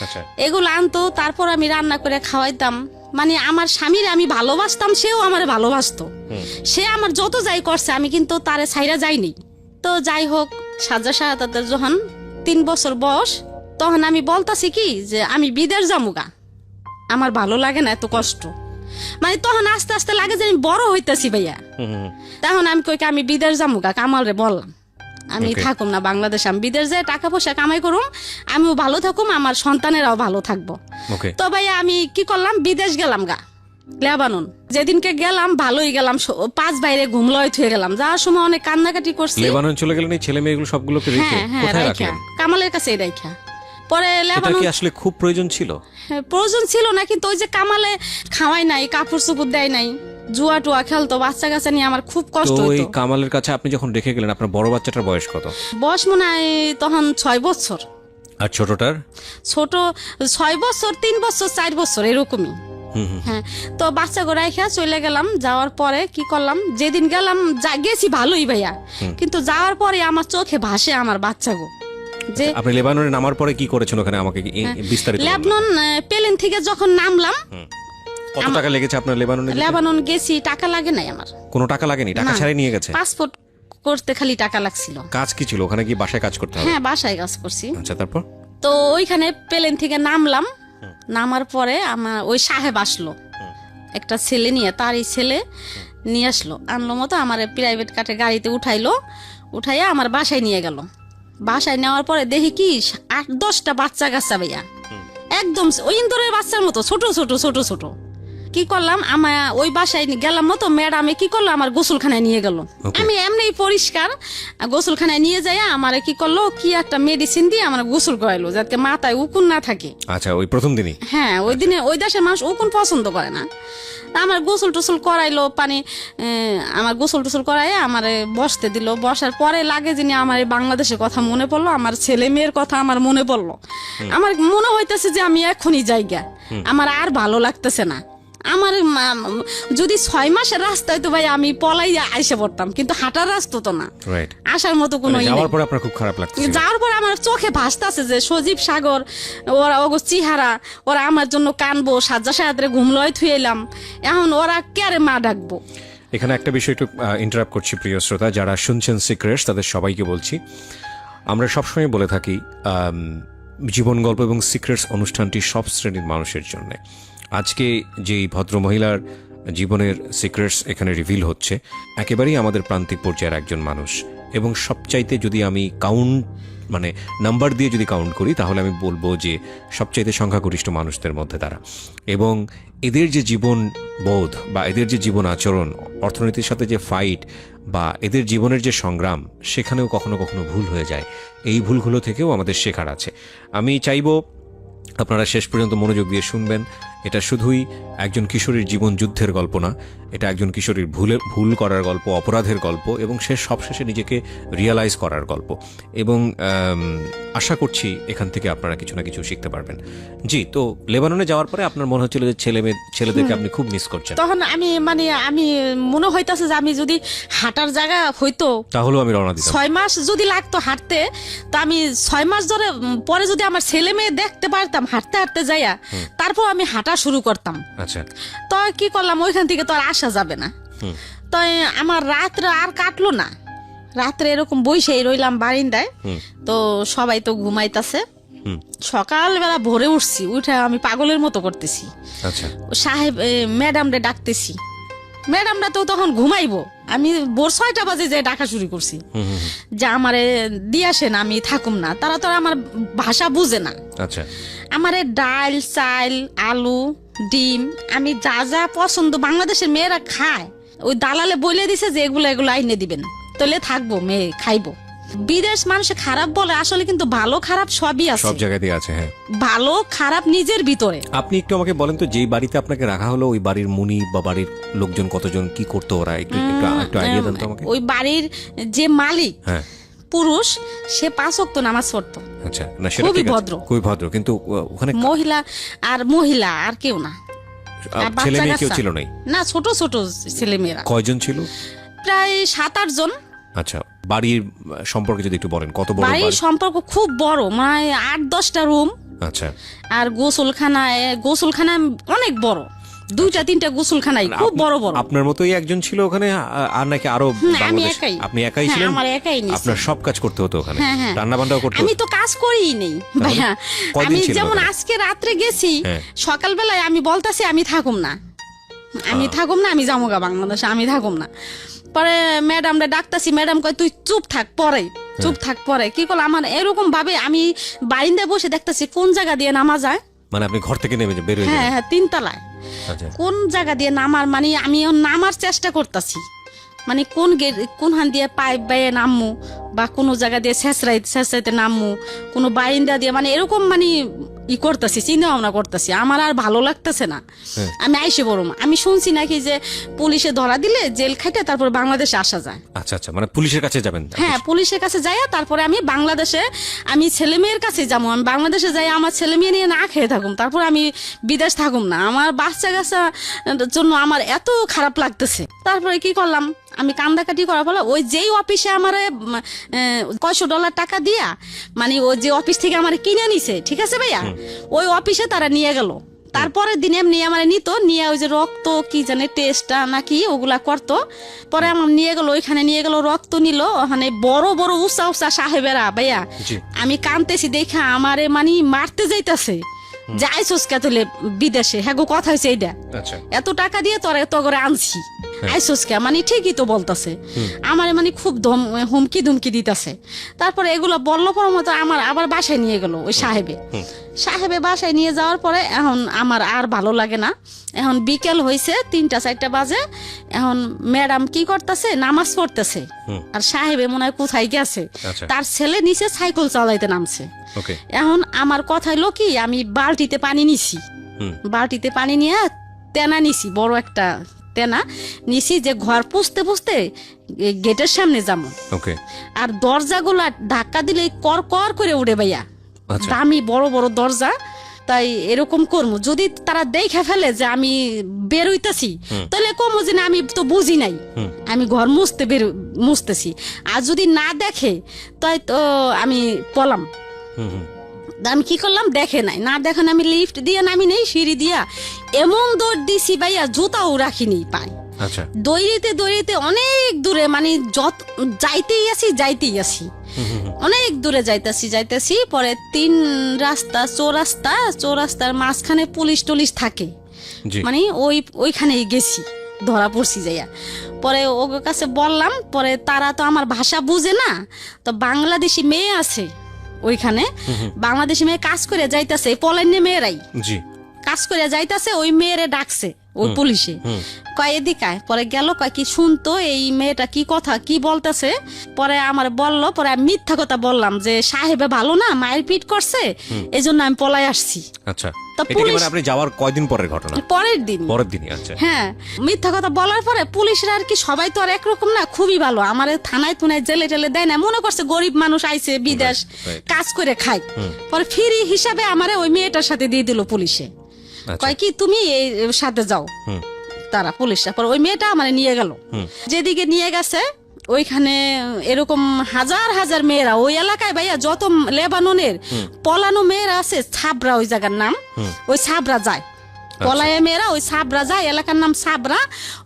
আচ্ছা, এগুলো আনতো, তারপর আমি রান্না করে খাওয়াইতাম। মানে আমার স্বামীর আমি ভালোবাসতাম, সেও আমার ভালোবাসতো। সে আমার যত যাই করছে আমি কিন্তু তারে ছাইরা যাইনি। তো যাই হোক, সাজা শাহাদাতের যখন 3 বছর বয়স, তখন আমি বলতাছি কি যে আমি বিদেশ যামুগা, আমার ভালো লাগে না এত কষ্ট। মানে তখন আস্তে আস্তে লাগে যে আমি বড় হইতেছি ভাইয়া। তখন আমি কই আমি বিদেশ যামুগা, কামাল রে বললাম আমি থাকুম না বাংলাদেশে, আমি বিদেশ যাই টাকা পয়সা কামাই করুম, আমিও ভালো থাকুম, আমার সন্তানেরাও ভালো থাকবো। তো ভাইয়া আমি কি করলাম, বিদেশ গেলাম গা, লেবানন। যেদিনকে গেলাম ভালোই গেলাম, 5 বাইরে ঘুমলয় থুয়ে গেলাম। যাওয়ার সময় অনেক কান্নাকাটি করছি। লেবানন চলে গেলেন এই ছেলে মেয়েগুলো সবগুলোকে রেখে? হ্যাঁ, কোথায় রাইখা রাখলেন? কামালের কাছে রাইখা। পরে এটা লেবানন কি আসলে খুব প্রয়োজন ছিল? প্রয়োজন ছিল না, কিন্তু ওই যে কামালে খাওয়াই নাই, কাপড় চোপড় দেয় নাই, জুয়া টুয়া খেলতো, বাচ্চা কাচ্চা নিয়ে আমার খুব কষ্ট তো এই হইতো। কামালের কাছে আপনি যখন রেখে গেলেন, আপনার বড় বাচ্চাটার বয়স কত? বয়স মনে হয় তখন 6 বছর। আর ছোটটার? ছোট 6 বছর, 3 বছর, 4 বছর এরকমই। হ্যাঁ, তো বাচ্চা গোড়ায় খেয়া চলে গেলাম। যাওয়ার পরে কি করলাম, যেদিন গেলাম গেছি ভালোই ভাইয়া, কিন্তু যাওয়ার পরে আমার চোখে ভাসে আমার বাচ্চা গো। যে আপনি লেবাননে নামার পরে কি করেছেন ওখানে, আমাকে বিস্তারিত বলুন। লেবানন প্লেন থেকে যখন নামলাম, কত টাকা লেগেছে আপনার লেবাননে? লেবানন গেছি, টাকা লাগে নাই আমার, কোনো টাকা লাগেনি, টাকা ছাড়াই নিয়ে গেছে? পাসপোর্ট করতে খালি টাকা লাগছিল। কাজ কি ছিল ওখানে, কি বাসায় কাজ করতে হবে? হ্যাঁ, বাসায় কাজ করছি। আচ্ছা, তারপর? তো ওইখানে প্লেন থেকে নামলাম, নামার পরে আমার ওই সাহেব আসলো একটা ছেলে নিয়ে, তারই ছেলে নিয়ে আসলো, আনলো মতো আমার প্রাইভেট কাটে গাড়িতে উঠাইলো, উঠাইয়া আমার বাসায় নিয়ে গেল। বাসায় নেওয়ার পরে দেখি কি 8-10টা বাচ্চা কাচ্চা ভাইয়া, একদম ওই ইন্দোরের বাচ্চার মতো ছোট ছোট ছোট ছোট। কি করলাম, আমার ওই বাসায় গেলাম মতো ম্যাডামে কি করলো, আমার গোসলখানায় নিয়ে গেল। আমি এমনি পরিষ্কার গোসলখানায় নিয়ে যাই, আমার কি করলো, কি একটা মেডিসিন দিয়ে আমার গোসল করাইলো যাতে মাথায় উকুন না থাকে। আচ্ছা, ওই প্রথম দিনই? হ্যাঁ, ওই দিনে ওই দেশের মানুষ উকুন পছন্দ করে না। আমার গোসল টোসল করাইলো, আমার গোসল টোসল করাই আমার বসতে দিল। বসার পরে লাগে যিনি আমার বাংলাদেশের কথা মনে পড়লো, আমার ছেলে মেয়ের কথা আমার মনে পড়লো। আমার মনে হইতেছে যে আমি এখনই জায়গা, আমার আর ভালো লাগতেছে না। আমার যদি 6 মাসের রাস্তা হইতো ভাই আমি পলাই আইসে পড়তাম, কিন্তু হাঁটার রাস্তা তো না, আসার মতো কোনো। যাওয়ার পরে আপনার খুব খারাপ লাগছে? যাওয়ার পরে আমার চোখে ভাসতেছে যে সজীব সাগর, ওরা ওগো চেহারা, ওরা আমার জন্য কানবো, সাজ্জা সাহায্যে ঘুমলয় থুয়ে এলাম, এখন ওরা কেরে মা ডাকবো। এখানে একটা বিষয় একটু ইন্টারাপ্ট করছি প্রিয় শ্রোতা, যারা শুনছেন সিক্রেটস তাদের সবাইকে বলছি, আমরা সবসময় বলে থাকি জীবন গল্প এবং সিক্রেটস অনুষ্ঠানটি সব শ্রেণীর মানুষের জন্য। আজকে যেই ভদ্রমহিলার জীবনের সিক্রেটস এখানে রিভিল হচ্ছে, একেবারেই আমাদের প্রান্তিক পর্যায়ের একজন মানুষ, এবং সবচাইতে যদি আমি নাম্বার দিয়ে যদি কাউন্ট করি, তাহলে আমি বলবো যে সবচাইতে সংখ্যাগরিষ্ঠ মানুষদের মধ্যে তারা। এবং এদের যে জীবন বোধ বা এদের যে জীবন আচরণ, অর্থনীতির সাথে যে ফাইট বা এদের জীবনের যে সংগ্রাম, সেখানেও কখনো কখনো ভুল হয়ে যায়। এই ভুলগুলো থেকেও আমাদের শেখার আছে। আমি চাইবো আপনারা শেষ পর্যন্ত মনোযোগ দিয়ে শুনবেন। এটা শুধুই একজন কিশোরীর জীবন যুদ্ধের গল্প না, এটা একজন কিশোরীর ভুল করার গল্প, অপরাধের গল্প, এবং সে সবশেষে নিজেকে রিয়ালাইজ করার গল্প। এবং আশা করছি এখান থেকে আপনারা কিছু না কিছু শিখতে পারবেন। জি, তো লেবাননে যাওয়ার পরে আপনার মনে হচ্ছিল যে ছেলেদেরকে আপনি খুব মিস করছেন? তখন আমি আমি মনে হইতাছে যে আমি যদি হাঁটার জায়গা হইতো তাহলেও আমি রওনা দিতাম। 6 মাস যদি লাগতো হাঁটতে, তো আমি 6 মাস ধরে পরে যদি আমার ছেলে মেয়ে দেখতে পারতাম হাঁটতে হাঁটতে যাইয়া, তারপর আমি হাঁটা শুরু করতাম। আচ্ছা, তো কি করলাম, ওইখান থেকে তো আর আসা যাবে না। তো আমার রাত্রে আর কাটলো না, রাত্রে এরকম বইসেই রইলাম বারিন্দায়। তো সবাই তো ঘুমাইতাছে, সকালবেলা ভোরে উঠছি, উঠে আমি পাগলের মতো করতেছি। আচ্ছা, সাহেব ম্যাডামরে ডাকতেছি, ম্যাডামরা তো তখন ঘুমাইবো, আমি ভোর 6টা বাজে যে ডাকা শুরু করছি যে আমারে দিয়ে আসেন, আমি থাকুম না। তারা তো আমার ভাষা বুঝে না। আচ্ছা, আমারে ডাল, চাল, আলু, ডিম, আমি যা যা পছন্দ বাংলাদেশের মেয়েরা খায়, ওই দালালে বলে দিছে যে এগুলো আইনে দিবেন। তাহলে থাকবো, মেয়ে খাইবো। বিদেশ মানুষে খারাপ বলে, আসলে কিন্তু ভালো খারাপ সবই আছে, সব জায়গাতেই আছে। হ্যাঁ, ভালো খারাপ নিজের ভিতরে। আপনি একটু আমাকে বলেন তো, যেই বাড়িতে আপনাকে রাখা হলো ওই বাড়ির মুনি বা বাড়ির লোকজন কতজন, কি করতো ওরা, একটু আইডিয়া দেন তো আমাকে। ওই বাড়ির যে মালিক হ্যাঁ, পুরুষ, সে 5 ওয়াক্ত নামাজ পড়তো। আচ্ছা, না সেটা খুবই ঠিক আছে, ভদ্র। খুবই ভদ্র, কিন্তু ওখানে মহিলা আর কেউ না, আর ছেলে বাচ্চা মেয়ে কেউ কাচ্চা। ছিল নাই? না, ছোট ছোট ছেলে মেয়েরা। কয়জন ছিল? প্রায় 7-8 জন। আচ্ছা, বাড়ির সম্পর্কে যদি একটু বলেন, কত বড় বাড়ির বাড়ি? সম্পর্ক খুব বড়, মানে 8-10টা রুম। আচ্ছা, আর গোসলখানা অনেক বড়, 2-3টা গোসলখানাই খুব বড় বড়। আপনার মতোই একজন ছিল ওখানে, আর নাকি আরো? আমি বাংলাদেশ? একাই। আপনি একাই হ্যাঁ, ছিলেন? আমার একাই নিছি। আপনার সব কাজ করতে হতো ওখানে? হ্যাঁ, হ্যাঁ। রান্না বান্নাও করতে আমি হতো? তো কাজ করিই নেই ভাইয়া। কয়দিন আমি ছিলেন যেমন ওখানে? আজকে রাত্রে গেছি, হ্যাঁ। সকালবেলায় আমি বলতাছি আমি থাকুম না, আমি যামুগা বাংলাদেশে, আমি থাকুম না। পরে ম্যাডামরা ডাকতাছি, ম্যাডাম কয় তুই চুপ থাক, পরে কি করলো, আমার এরকম ভাবে আমি বারিন্দায় বসে দেখতাছি কোন জায়গা দিয়ে নামা যায়। মানে আপনি ঘর থেকে নেমে বের হয়ে হ্যাঁ, যাবেন? হ্যাঁ, 3 তলায়। আচ্ছা, কোন জায়গা দিয়ে নামার, মানে আমি নামার চেষ্টা করতেছি, মানে কোন হান দিয়ে পাইপ বাইয়ে নামমু, বা কোনো জায়গা দিয়ে শেষরাইতে নামমু, কোনো বারিন্দা দিয়ে, মানে এরকম মানে করতেছি, চিন্তা ভাবনা করতেছি। আমার আর ভালো লাগতেছে না, হ্যাঁ। আমি আইসে বরম। আমি শুনছি নাকি যে পুলিশে ধরা দিলে জেল খাইতে তারপর বাংলাদেশে আসা যায়। আচ্ছা, আচ্ছা, মানে পুলিশের কাছে যাবেন? হ্যাঁ, পুলিশের কাছে যাইয়া তারপরে আমি বাংলাদেশে, আমি ছেলে মেয়ের কাছে যাবো। আমি বাংলাদেশে যাই আমার ছেলে মেয়ে নিয়ে না খেয়ে থাকুম, তারপর আমি বিদেশ থাকুম না। আমার বাচ্চা কাচ্চার জন্য আমার এত খারাপ লাগতেছে। তারপরে কি করলাম, আমি কান্দাকাটি করার ফলে ওই যেই অফিসে আমার $100 টাকা দিয়া, মানে ওই যে অফিস থেকে আমার কিনে নিছে, ঠিক আছে ভাইয়া, ওই অফিসে তারা নিয়ে গেল। তারপরের দিন এমনি আমার নিয়ে ওই যে রক্ত কি জানে টেস্টটা নাকি ওগুলা করতো। পরে আমার ওইখানে নিয়ে গেল, রক্ত নিল। ওখানে বড় বড় উঁচা সাহেবেরা ভাইয়া, জি। আমি কানতেছি দেখা আমারে মানে মারতে যাইতাছে, যাইছস কে তুলে বিদেশে, হ্যাঁ গো, কথা হয়েছে এইটা, আচ্ছা, এত টাকা দিয়ে তোরা এত করে আনছি, আইসস কে, মানে ঠিকই তো বলতাছে। আমার মানে খুব হুমকি ধুমকি দিতেছে। তারপরে এগুলো বললো পর মতো আমার আবার বাসায় নিয়ে গেল ওই সাহেবে বাসায় নিয়ে যাওয়ার পরে এখন আমার আর ভালো লাগে না। এখন বিকেল হয়েছে, 3-4 বাজে। এখন ম্যাডাম কি করতেছে, নামাজ পড়তেছে, আর সাহেবে মনে হয় কোথায় গেছে, আচ্ছা। তার ছেলে নিচে সাইকেল চালাইতে নামছে। ওকে। এখন আমার কথা হলো কি, আমি বালতিতে পানি নিছি, বালতিতে পানি নিয়ে তেনা নিছি, বড় একটা তেনা নিছি, যে ঘর পুষতে পুষতে গেটের সামনে যাবো। ওকে। আর দরজাগুলা ধাক্কা দিলে কর কর করে উড়ে ভাইয়া, আচ্ছা। দামি বড় বড় দরজা। তাই এরকম করবো, যদি তারা দেখে ফেলে যে আমি বেরোইতেছি, তাহলে কমো যে না আমি তো বুঝি নাই, আমি ঘর মুছতেছি। আর যদি না দেখে তাই তো আমি পলাম। আমি কি করলাম, দেখে নাই, না দেখেন আমি লিফট দিয়ে নামি নেই, সিঁড়ি দিয়া এমন দৌড় দিছি ভাইয়া, জুতাও রাখিনি পাই। আচ্ছা। দৌড়িতে অনেক দূরে, মানে যাইতেই আছি অনেক দূরে যাইতেছি। পরে 3 রাস্তা চৌরাস্তার মাঝখানে পুলিশ টুলিশ থাকে, মানে ওইখানেই গেছি, ধরা পড়ছি যাইয়া। পরে ওর কাছে বললাম, পরে তারা তো আমার ভাষা বুঝে না, তো বাংলাদেশি মেয়ে আছে ওইখানে, বাংলাদেশি মেয়ে কাজ করে যাইতেছে, পলাইনে মেয়েরাই কাজ করে যাইতেছে, ওই মেয়েরে ডাকছে ওই পুলিশে, কয় এদিকায়। পরে গেল, কয় কি শুনতো এই মেয়েটা কি কথা কি বলতেছে। পরে আমার বললো, পরে আমি মিথ্যা কথা বললাম যে সাহেবে ভালো না, মায়ের পিট করছে, এই জন্য আমি পলাই আসছি। আচ্ছা, তো এটা কি মানে আপনি যাওয়ার কয়দিন পরের ঘটনা? পরের দিনই। আচ্ছা। হ্যাঁ, মিথ্যা কথা বলার পরে পুলিশরা আর কি, সবাই তো আর একরকম না, খুবই ভালো। আমার থানায় জেলে টেলে দেয় না, মনে করছে গরিব মানুষ আইছে বিদেশ কাজ করে খায়। পরে ফ্রি হিসাবে আমারে ওই মেয়েটার সাথে দিয়ে দিল পুলিশে, কয় কি তুমি এই সাথে যাও, তারা পুলিশরা। পরে ওই মেয়েটা আমার নিয়ে গেল, যেদিকে নিয়ে গেছে ওইখানে এরকম হাজার হাজার মেয়েরা ওই এলাকায় ভাইয়া, যত লেবাননের পলানো মেয়েরা আছে, ছাবরা ওই জায়গার নাম, ওই ছাবরা যায়, পলায়ে মেয়েরা ওই ছাবরা যায়, এলাকার নাম ছাবরা।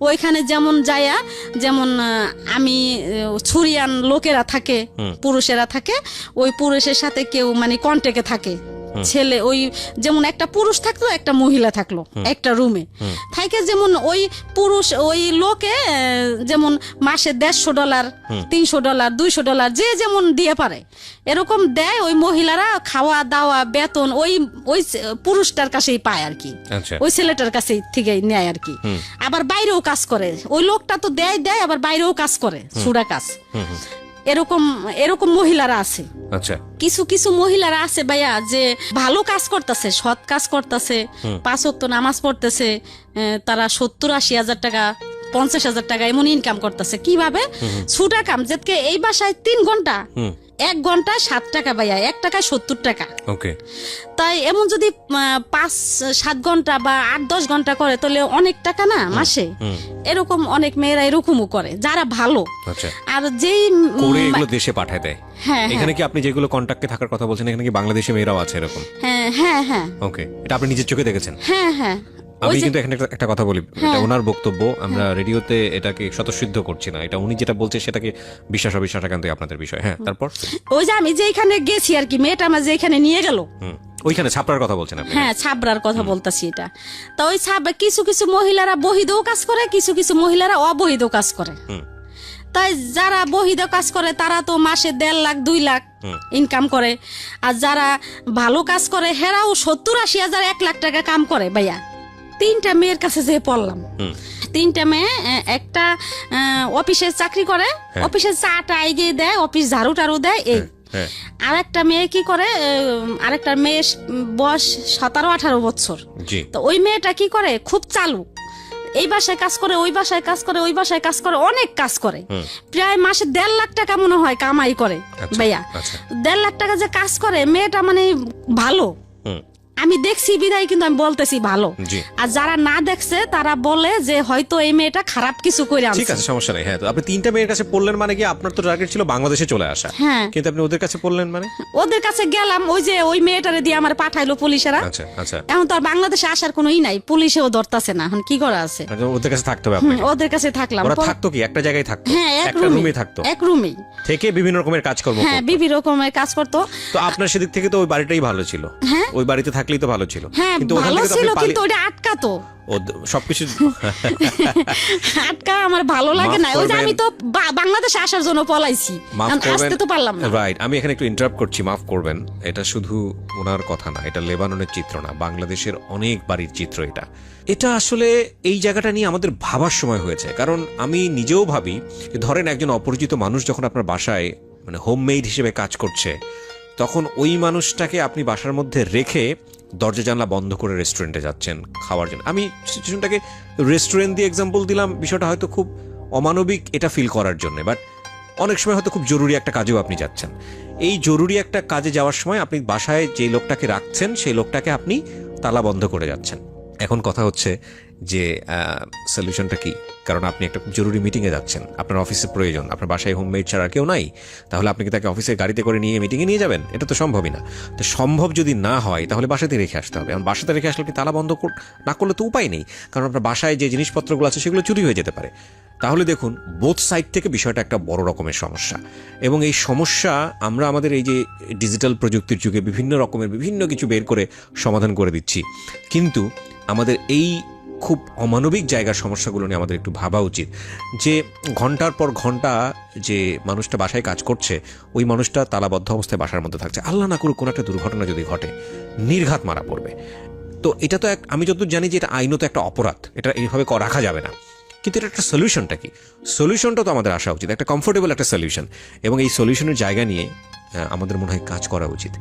ওইখানে যেমন আমি ছুরিয়ান লোকেরা থাকে, পুরুষেরা থাকে, ওই পুরুষের সাথে কেউ মানে কন্টেকে থাকে, ছেলে ওই যেমন একটা পুরুষ থাকলো একটা মহিলা থাকলো একটা রুমে থাকে, যেমন ওই পুরুষ ওই লোকে যেমন মাসে $150, $300, $200 যে যেমন দিয়ে পারে এরকম দেয়। ওই মহিলারা খাওয়া দাওয়া বেতন ওই ওই পুরুষটার কাছেই পায় আর কি, আচ্ছা ওই ছেলেটার কাছে থেকে নেয় আর কি। আবার বাইরেও কাজ করে ওই লোকটা, তো দেয় আবার বাইরেও কাজ করে, সুরা কাজ। এরকম এরকম মহিলারা আছে। আচ্ছা কিছু কিছু মহিলারা আছে ভাইয়া যে ভালো কাজ করতেছে, সৎ কাজ করতেছে, 5 ওয়াক্ত নামাজ পড়তেছে, তারা 70-80 হাজার টাকা 50,000 টাকা এমন ইনকাম করতেছে। কিভাবে? ছুটা কাম, যেতে এই বাসায় 3 ঘন্টা, 1 ঘন্টায় 7 টাকা ভাইয়া, 1 টাকায় 70 টাকা। ওকে, তাই এমন যদি 5-7 ঘন্টা বা 8-10 ঘন্টা করে তাহলে অনেক টাকা না মাসে। এরকম অনেক মেয়েরা এরকমও করে যারা ভালো। আচ্ছা, আর যেই করে এগুলো দেশে পাঠায় দেয়। হ্যাঁ, এখানে কি আপনি যেগুলো কন্টাক্টে থাকার কথা বলছেন, এখানে কি বাংলাদেশি মেয়েরাও আছে এরকম? হ্যাঁ হ্যাঁ হ্যাঁ ওকে, এটা আপনি নিজের চোখে দেখেছেন? হ্যাঁ হ্যাঁ। আমি কিন্তু এখানে একটা কথা বলি, এটা ওনার বক্তব্য, আমরা রেডিওতে এটাকে স্বতঃসিদ্ধ করছি না, এটা উনি যেটা বলছে সেটাকে বিশ্বাস অবিশ্বাস একান্তই আপনাদের বিষয়। হ্যাঁ, তারপর ওই যে আমি যেখানে গেছি আর কি, মেয়েটা আমার যেখানে নিয়ে গেল, ওইখানে ছাপড়ার কথা বলছেন আপনি? হ্যাঁ, ছাবড়ার কথা বলতেছি এটা। তো ওই কিছু কিছু মহিলারা বহিদেও কাজ করে, কিছু কিছু মহিলারা অবহিদেও কাজ করে। তাই যারা বহিদে কাজ করে তারা তো মাসে 1.5 লাখ 2 লাখ ইনকাম করে, আর যারা ভালো কাজ করে হেরাও 70-80 হাজার 1 লাখ টাকা কাম করে ভাইয়া। 3টা মেয়ের কাছে যে পড়লাম, 3টা মেয়ে, একটা অফিসে চাকরি করে, অফিসে চাটা এগিয়ে দেয়, অফিস ঝাড়ু টাড়ু দেয় এই। আর একটা মেয়ে কি করে, আরেকটা মেয়ে বয়স 17-18 বছর। তো ওই মেয়েটা কি করে, খুব চালু, এই বাসায় কাজ করে, ওই বাসায় কাজ করে, ওই বাসায় কাজ করে, অনেক কাজ করে, প্রায় মাসে 1.5 লাখ টাকা মনে হয় কামাই করে ভাইয়া। 1.5 লাখ টাকা যে কাজ করে মেয়েটা, মানে ভালো। আমি দেখছি বিধায় কিন্তু আমি বলতেছি ভালো। আর যারা না দেখছে তারা বলে যে হয়তো এই মেয়েটা খারাপ কিছু করে আনছে। ঠিক আছে, সমস্যা নেই। হ্যাঁ, তো আপনি 3টা মেয়ের কাছে পড়লেন মানে কি আপনার তো টার্গেট ছিল বাংলাদেশে চলে আসা, কিন্তু আপনি ওদের কাছে পড়লেন মানে? ওদের কাছে গেলাম, ওই যে ওই মেয়েটারে দিয়ে আমার পাঠাইলো পুলিশেরা। আচ্ছা আচ্ছা, এখন তো আর বাংলাদেশে আসার কোনো নাই, পুলিশেও ধরতাছে না, এখন কি করা আছে? ওদের কাছে থাকতে হবে আপনাকে? ওদের কাছে থাকলাম। ওরা থাকতো কি একটা জায়গায় থাকতো? হ্যাঁ, একটা রুমে থাকতো, এক রুমেই থেকে বিভিন্ন রকমের কাজকর্ম করতো। হ্যাঁ, বিভিন্ন রকমের কাজ করতো। তো আপনার সেদিক থেকে তো ওই বাড়িটাই ভালো ছিল, ওই বাড়িতে থাকলেই তো ভালো ছিল। কিন্তু ওখান থেকে তো আপনি কিন্তু ওটা আটকাতো সবকিছু আটকা আমার ভালো লাগে না। ওই যে আমি তো বাংলাদেশে আসার জন্য পলাইছি, আসতে তো পারলাম না। রাইট, আমি এখানে একটু ইন্টারাপ্ট করছি, মাফ করবেন। এটা শুধু ওনার কথা না, এটা লেবাননের চিত্র না, বাংলাদেশের অনেক বাড়ির চিত্র এটা। এটা আসলে এই জায়গাটা নিয়ে আমাদের ভাবার সময় হয়েছে, কারণ আমি নিজেও ভাবি, ধরেন একজন অপরিচিত মানুষ যখন আপনার বাসায় মানে হোমমেড হিসেবে কাজ করছে, তখন ওই মানুষটাকে আপনি বাসার মধ্যে রেখে দরজা জানলা বন্ধ করে রেস্টুরেন্টে যাচ্ছেন খাওয়ার জন্য। আমি সিচুয়েশনটাকে রেস্টুরেন্ট দিয়ে এক্সাম্পল দিলাম, বিষয়টা হয়তো খুব অমানবিক এটা ফিল করার জন্য, বাট অনেক সময় হয়তো খুব জরুরি একটা কাজেও আপনি যাচ্ছেন। এই জরুরি একটা কাজে যাওয়ার সময় আপনি বাসায় যে লোকটাকে রাখছেন সেই লোকটাকে আপনি তালা বন্ধ করে যাচ্ছেন। এখন কথা হচ্ছে যে সলিউশনটা কি? কারণ আপনি একটা খুব জরুরি মিটিংয়ে যাচ্ছেন, আপনার অফিসে প্রয়োজন, আপনার বাসায় হোমমেড ছাড়া কেউ নাই, তাহলে আপনি কি তাকে অফিসে গাড়িতে করে নিয়ে মিটিংয়ে নিয়ে যাবেন? এটা তো সম্ভবই না। তো সম্ভব যদি না হয় তাহলে বাসাতে রেখে আসতে হবে। এখন বাসাতে রেখে আসলে আপনি তালা বন্ধ না করলে তো উপায় নেই, কারণ আপনার বাসায় যে জিনিসপত্রগুলো আছে সেগুলো চুরি হয়ে যেতে পারে। তাহলে দেখুন, বোথ সাইড থেকে বিষয়টা একটা বড় রকমের সমস্যা, এবং এই সমস্যা আমরা আমাদের এই যে ডিজিটাল প্রযুক্তির যুগে বিভিন্ন রকমের বিভিন্ন কিছু বের করে সমাধান করে দিচ্ছি, কিন্তু আমাদের এই খুব অমানবিক জায়গার সমস্যাগুলো নিয়ে আমাদের একটু ভাবা উচিত। যে ঘন্টার পর ঘন্টা যে মানুষটা বাসায় কাজ করছে, ওই মানুষটা তালাবদ্ধ অবস্থায় বাসার মধ্যে থাকছে, আল্লাহ না করুক কোনো একটা দুর্ঘটনা যদি ঘটে, নির্ঘাত মারা পড়বে। তো এটা তো আমি যতদূর জানি যে এটা আইনত একটা অপরাধ, এটা এইভাবে রাখা যাবে না। কিন্তু এটা একটা সলিউশনটা কি? সলিউশনটা তো আমাদের আসা উচিত, একটা কমফোর্টেবল একটা সলিউশন, এবং এই সলিউশনের জায়গা নিয়ে আমাদের মনে হয় কাজ করা উচিত।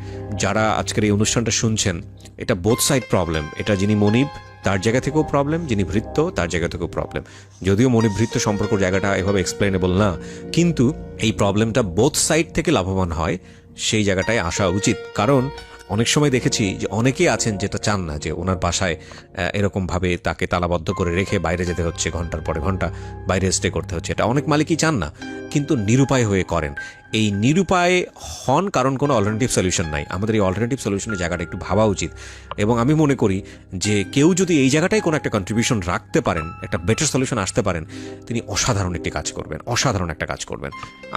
যারা আজকের এই অনুষ্ঠানটা শুনছেন, এটা বোথ সাইড প্রবলেম। এটা যিনি মনিব তার জায়গা থেকেও প্রবলেম, যিনি ভৃত্য তার জায়গা থেকেও প্রবলেম। যদিও মনিব ভৃত্য সম্পর্ক জায়গাটা এভাবে এক্সপ্লেনেবল না, কিন্তু এই প্রবলেমটা বোথ সাইড থেকে লাভবান হয় সেই জায়গাটায় আসা উচিত। কারণ অনেক সময় দেখেছি যে অনেকেই আছেন যেটা চান না যে ওনার বাসায় এরকমভাবে তাকে তালাবদ্ধ করে রেখে বাইরে যেতে হচ্ছে, ঘন্টার পরে ঘন্টা বাইরে স্টে করতে হচ্ছে, এটা অনেক মালিকই চান না। কিন্তু নিরুপায় হয়ে করেন। এই নিরুপায় হন কারণ কোনো অল্টারনেটিভ সলিউশন নাই। আমাদের এই অল্টারনেটিভ সলিউশনের জায়গাটা একটু ভাবা উচিত, এবং আমি মনে করি যে কেউ যদি এই জায়গাটায় কোনো একটা কন্ট্রিবিউশন রাখতে পারেন, একটা বেটার সলিউশন আসতে পারেন, তিনি অসাধারণ একটি কাজ করবেন, অসাধারণ একটা কাজ করবেন।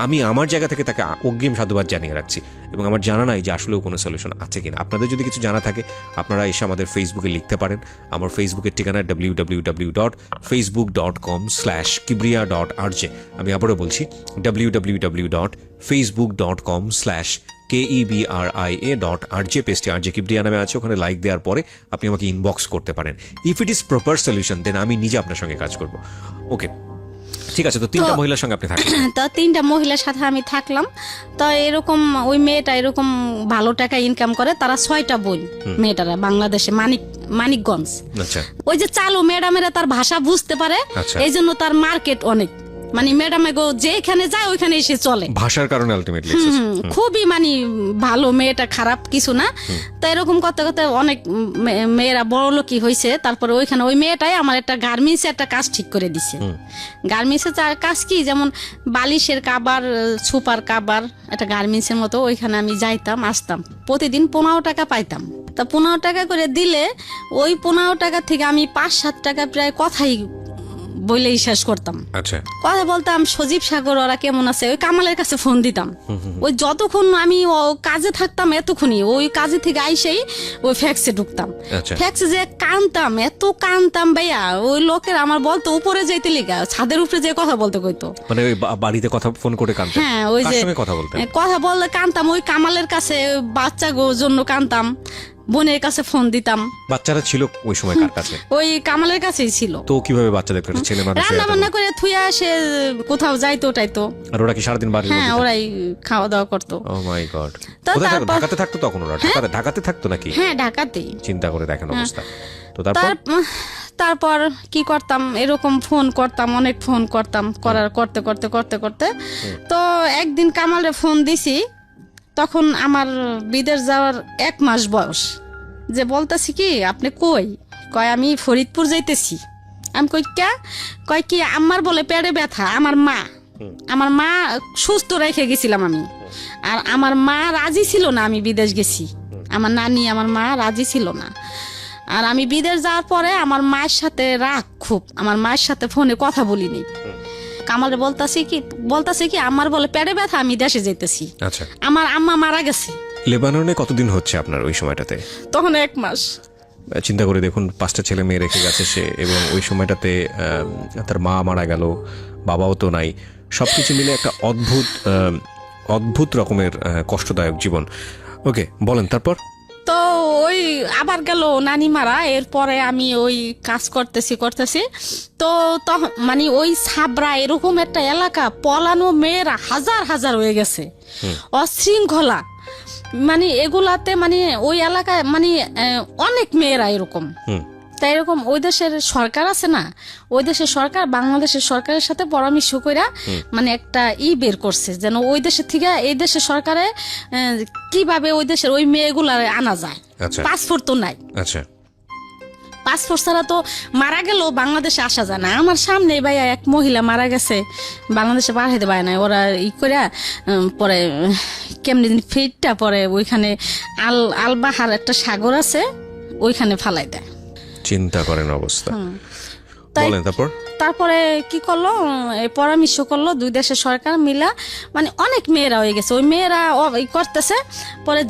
আমি আমার জায়গা থেকে তাকে অগ্রিম সাধুবাদ জানিয়ে রাখছি, এবং আমার জানা নাই যে আসলেও কোনো সলিউশন আছে কিনা। আপনাদের যদি কিছু জানা থাকে আপনারা এসে আমাদের ফেসবুকে লিখতে পারেন। আমার ফেসবুকের ঠিকানা www.facebook.com/kibriya.rj। আমি আবারও বলছি www.facebook.com/KEBRIA.RJ। পেজটি RJ কিবরিয়া নামে আছে, ওখানে লাইক দেওয়ার পরে আপনি আমাকে ইনবক্স করতে পারেন। If it is proper solution then আমি নিজে আপনার সঙ্গে কাজ করব। ওকে, ঠিক আছে। তো 3টা মহিলার সঙ্গে আপনি থাকেন। তো 3টা মহিলার সাথে আমি থাকলাম। তো এরকম ওই মেয়েটা এরকম ভালো টাকা ইনকাম করে, তারা 6টা বোন মেয়েটারা বাংলাদেশে মানিকগঞ্জ। আচ্ছা, ওই যে চালু ম্যাডামেরা তার ভাষা বুঝতে পারে, আচ্ছা। এই জন্য তার মার্কেট অনেক, মানে ম্যাডামে গো যেখানে যায় ওইখানে এসে চলে। ভাষার কারণে আলটিমেটলি খুবই মানে ভালো, মেয়েটা খারাপ কিছু না। তো এরকম করতে করতে অনেক মেয়েরা বড় লোকই হয়েছে। তারপরে ওইখানে ওই মেয়েটাই আমার একটা গার্মেন্টসে একটা কাজ ঠিক করে দিছে। গার্মেন্টসের কাজ কি, যেমন বালিশের কাবার, সুপার কাবার, একটা গার্মেন্টসের মতো। ওইখানে আমি যাইতাম আসতাম, প্রতিদিন 15 টাকা পাইতাম। তা 15 টাকা করে দিলে ওই 15 টাকা থেকে আমি 5-7 টাকা প্রায় কথাই বলেই শেষ করতাম। আচ্ছা, কথা বলতাম, সজীব সাগর ওরা কেমন আছে, ওই কামালের কাছে ফোন দিতাম। ওই যতক্ষণ আমি কাজে থাকতাম এতক্ষণই ওই কাজে থেকে আইসেই ওই ফ্যাক্সে ঢুকতাম। আচ্ছা। ফ্যাক্সে যে কানতাম, এত কানতাম ভাইয়া, ওই লোকের আমার বলতো উপরে যাইতে লিগা, ছাদের উপরে যে কথা বলতে কইতো, মানে ওই বাড়িতে কথা ফোন করে কানতেন? হ্যাঁ, ওই যে কথা বলতেন, কথা বললে কানতাম। ওই কামালের কাছে বাচ্চা জন্য কানতাম, বোনের কাছে ফোন দিতাম। বাচ্চারা ছিল ওই সময় কার কাছে? ওই কামালের কাছেই ছিল। তো কিভাবে বাচ্চাদের কাছে ছেলে মানুষ রান্না বান্না করে থুয়া সে কোথাও যাইতো টাইতো। আর ওরা কি সারাদিন বাড়ির হ্যাঁ, মধ্যে? ওরাই খাওয়া দাওয়া করতো। ও মাই গড। তো ঢাকাতে থাকতো তখন ওরা? ঢাকাতে থাকতো নাকি? হ্যাঁ, ঢাকাতেই। চিন্তা করে দেখেন অবস্থা। তো তারপর কি করতাম, এরকম ফোন করতাম, অনেক ফোন করতাম, করতে করতে করতে করতে তো একদিন কামালে ফোন দিছি, তখন আমার বিদেশ যাওয়ার 1 মাস বয়স। যে বলতেছি কি, আপনি কই? কয় আমি ফরিদপুর যাইতেছি। আমি কই কে? কয় কি আমার বলে পেটে ব্যথা, আমার মা সুস্থ রেখে গেছিলাম আমি, আর আমার মা রাজি ছিল না আমি বিদেশ গেছি। আমার নানি, আমার মা রাজি ছিল না। আর আমি বিদেশ যাওয়ার পরে আমার মায়ের সাথে রাগ খুব, আমার মায়ের সাথে ফোনে কথা বলিনি। কামালে বলতাছি কি আমার বলে পেটে ব্যথা, আমি দেশে যাইতেছি। আচ্ছা, আমার আম্মা মারা গেছে। লেবাননে কতদিন হচ্ছে আপনার ওই সময়টাতে? তখন 1 মাস। চিন্তা করে দেখুন, 5টা ছেলে মেয়ে রেখে গেছে সে, এবং ওই সময়টাতে তার মা মারা গেল, বাবাও তো নাই। সবকিছু মিলে একটা অদ্ভুত রকমের কষ্টদায়ক জীবন। ওকে, বলেন তারপর। তো ওই আবার গেল নানি মারা, এরপরে আমি ওই কাজ করতেছি তো মানে ওই সাবরা এরকম একটা এলাকা, পলানো মেয়েরা হাজার হাজার হয়ে গেছে, অশৃঙ্খলা, মানে এগুলাতে, মানে ওই এলাকায় মানে অনেক মেয়েরা এরকম। তাই এরকম ওই দেশের সরকার আছে না, ওই দেশের সরকার বাংলাদেশের সরকারের সাথে পরামর্শ কইরা মানে একটা বের করছে, যেন ওই দেশের থেকে এই দেশের সরকারে কিভাবে ওই দেশের ওই মেয়েগুলা আনা যায়। পাসপোর্ট তো নাই। আচ্ছা, পাসপোর্ট ছাড়া তো মারা গেলেও বাংলাদেশে আসা যায় না। আমার সামনে ভাইয়া এক মহিলা মারা গেছে, বাংলাদেশে পাঠাইতে পারে না ওরা, করে পরে কেমনি ফিটটা পরে ওইখানে আলবাহার একটা সাগর আছে, ওইখানে ফালাই দেয়। চিন্তা করেন অবস্থা। বলেন তারপরে কি করলো, পরামর্শ করলো 2 দেশের সরকার মিলা, মানে অনেক মেয়েরা হয়ে গেছে। ওই মেয়েরা করতেছে, পরে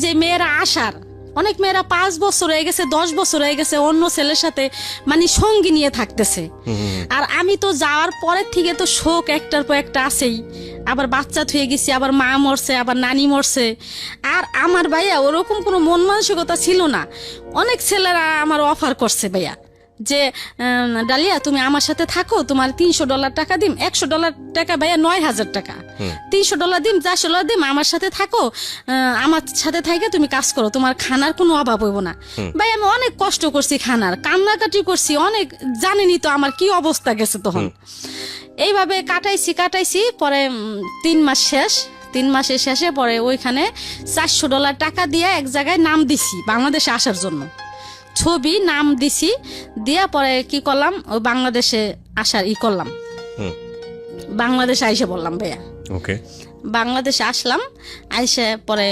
যে মেয়েরা আসার, অনেক মেয়েরা 5 বছর হয়ে গেছে, 10 বছর হয়ে গেছে অন্য ছেলের সাথে মানে সঙ্গী নিয়ে থাকতেছে। আর আমি তো যাওয়ার পরের থেকে তো শোক একটার পর একটা আছেই, আবার বাচ্চা থুয়ে গেছি, আবার মা মরছে, আবার নানি মরছে। আর আমার ভাইয়া ওরকম কোনো মন মানসিকতা ছিল না। অনেক ছেলেরা আমার অফার করছে ভাইয়া, যে ডালিয়া তুমি আমার সাথে থাকো, তোমার $300 টাকা দিম। $100 টাকা ভাইয়া 9,000 টাকা। $300 দিম, $400 দিম, আমার সাথে থাকো, আমার সাথে থাকে তুমি কাজ করো, তোমার খানার কোনো অভাব হইব না। ভাই আমি অনেক কষ্ট করছি, খানার কান্নাকাটি করছি অনেক, জানেনি তো আমার কি অবস্থা গেছে তখন। এইভাবে কাটাইছি। পরে 3 মাস শেষ, 3 মাসের শেষে পরে ওইখানে $400 টাকা দিয়ে এক জায়গায় নাম দিছি বাংলাদেশে আসার জন্য, ছবি নাম দিছি, দিয়া পরে কি করলাম, ওই বাংলাদেশে আসার করলাম। বাংলাদেশে আইসা বললাম ভাইয়া। ওকে। বাংলাদেশে আসলাম, আইসা পরে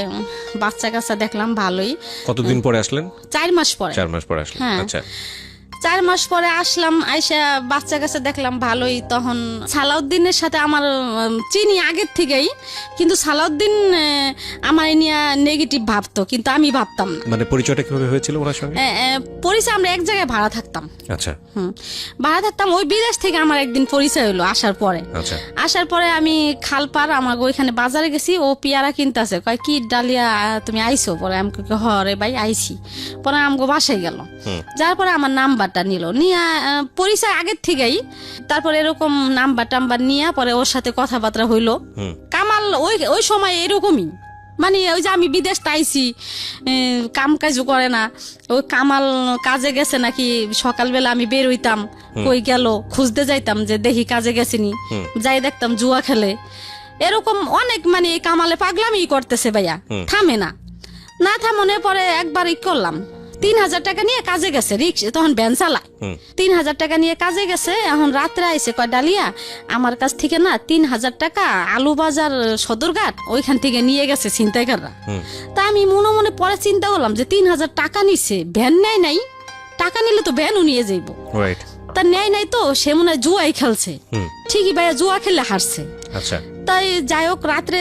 বাচ্চা কাচ্চা দেখলাম ভালোই। কতদিন পরে আসলেন? 4 মাস পরে। 4 মাস পরে আসলেন। হ্যাঁ। আচ্ছা। 4 মাস পরে আসলাম, আইসা বাচ্চা কাছে দেখলাম ভালোই। তখন সালাউদ্দিনের সাথে আমার চিনি আগের থেকেই, কিন্তু সালাউদ্দিন আমার নিয়ে নেগেটিভ ভাবতো, কিন্তু আমি ভাবতাম না। মানে পরিচয়টা কিভাবে হয়েছিল ওনার সঙ্গে? পরিচয় আমরা এক জায়গায় ভাড়া থাকতাম। আচ্ছা। ভাড়া থাকতাম, ওই বিদেশ থেকে আমার একদিন পরিচয় হলো আসার পরে। আচ্ছা। আসার পরে আমি খালপার আমার ওইখানে বাজারে গেছি, ও পেয়ারা কিনতেছে, কয় কি ডালিয়া তুমি আইসো? পরে আমি কই হরে ভাই আইছি। পরে আমগো বাসায় গেল, যার পরে আমার নাম্বারটা নিল, নিয়ে পরিচয় আগের থেকেই। তারপরে এরকম নাম্বার টাম্বার নিয়ে পরে ওর সাথে কথাবার্তা হইলো। কামাল ওই সময় এরকমই, মানে ওই যে আমি বিদেশ আইছি, কাম কাজও করে না। ওই কামাল কাজে গেছে নাকি, সকালবেলা আমি বের হইতাম, কই গেল খুঁজতে যাইতাম যে দেখি কাজে গেছিনি, যাই দেখতাম জুয়া খেলে। এরকম অনেক, মানে কামালে পাগলামি করতেছে ভাইয়া, থামে না। না থামনে পরে একবার করলাম, 3,000 টাকা নিয়ে কাজে গেছে, রিক্সা তখন ভ্যান চালায়। 3,000 টাকা নিয়ে কাজে গেছে, এখন রাত্রে আইসে কয় ডালিয়া আমার কাছ থেকে না 3,000 টাকা আলু বাজার সদরঘাট ওইখান থেকে নিয়ে গেছে ছিনতাইকাররা। তা আমি মনে মনে পরে চিন্তা করলাম যে 3,000 টাকা নিছে, ভ্যান নেয় নাই, টাকা নিলে তো ভ্যানও নিয়ে যাইব, তা নেয় নাই তো সে মনে হয় জুয়াই খেলছে। ঠিকই ভাইয়া, জুয়া খেলে হারছে। আচ্ছা। তাই যাই হোক, রাত্রে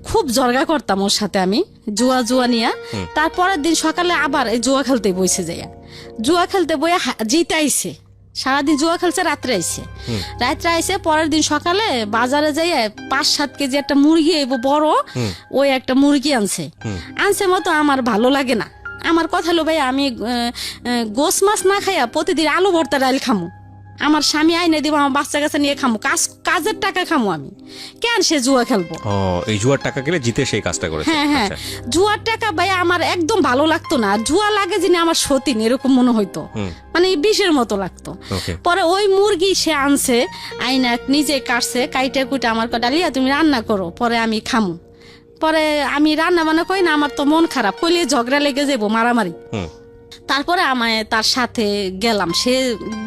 খুব জর্গা করতাম ওর সাথে আমি, জুয়া নিয়ে। তারপরের দিন সকালে আবার এই জুয়া খেলতে বসে যাইয়া, জুয়া খেলতে বইয়া জিতে আইছে, সারাদিন জুয়া খেলছে, রাত্রে আইছে। পরের দিন সকালে বাজারে যাইয়া 5-7 কেজি একটা মুরগি বড়, ওই একটা মুরগি আনছে মতো আমার ভালো লাগে না। আমার কথা হলো ভাইয়া, আমি গোস মাছ না খাইয়া প্রতিদিন আলু ভর্তা ডাল খামু, আমার স্বামী আইনে দিব, আমার বাচ্চা কাছে নিয়ে খামু, কাজের টাকা খামু, আমি কেন সে জুয়া খেলবো? এই জুয়ার টাকা গেলে জিতে সেই কাজটা করেছে। হ্যাঁ, জুয়ার টাকা ভাই আমার একদম ভালো লাগতো না। জুয়া লাগে যিনি আমার সতীন এরকম মনে হইতো, মানে বিষের মতো লাগতো। পরে ওই মুরগি সে আনছে, আইনা নিজে কাটছে, কাইটা কুইটা আমার ডালিয়া তুমি রান্না করো, পরে আমি খামু। পরে আমি রান্না বান্না করি না, আমার তো মন খারাপ, কইলে ঝগড়া লেগে যাবো, মারামারি। তারপরে আমায় তার সাথে গেলাম, সে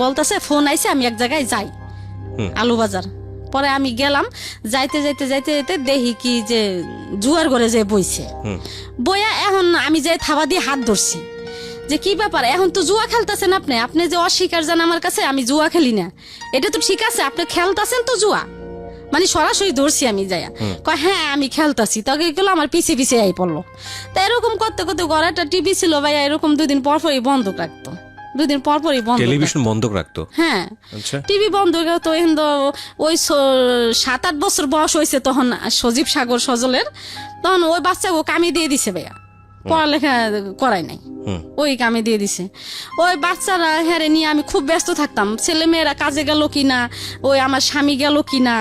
বলতেছে ফোন আইছে আমি এক জায়গায় যাই, আলু বাজার। পরে আমি গেলাম, যাইতে দেখি কি যে জুয়ার ঘরে যে বইছে, বইয়া এখন আমি যে থাবা দিয়ে হাত ধরছি যে কি ব্যাপার, এখন তো জুয়া খেলতেছেন আপনি যে অস্বীকার জান আমার কাছে আমি জুয়া খেলি না, এটা তো ঠিক আছে, আপনি খেলতেছেন তো জুয়া, মানে সরাসরি ধরছি আমি যাইয়া। কয় হ্যাঁ আমি খেলতাছি। তবে এগুলো আমার পিছে আই পড়লো। তা এরকম করতে ঘরে একটা টিভি ছিল ভাইয়া, এরকম 2 দিন পরপরই বন্ধ রাখতো, 2 দিন পরপরই টেলিভিশন বন্ধ রাখতো। হ্যাঁ, টিভি বন্ধ রাখতো। ওই 7-8 বছর বয়স হয়েছে তখন সজীব সাগর সজলের, তখন ওই বাচ্চাকে কামি দিয়ে দিছে ভাইয়া, পড়ালেখা করাই নাই, ওই কামে দিয়ে দিছে। ওই বাচ্চারা হেরে নিয়ে আমি খুব ব্যস্ত থাকতাম, ছেলে মেয়েরা কাজে গেল কিনা, ওই আমার স্বামী গেল কিনা,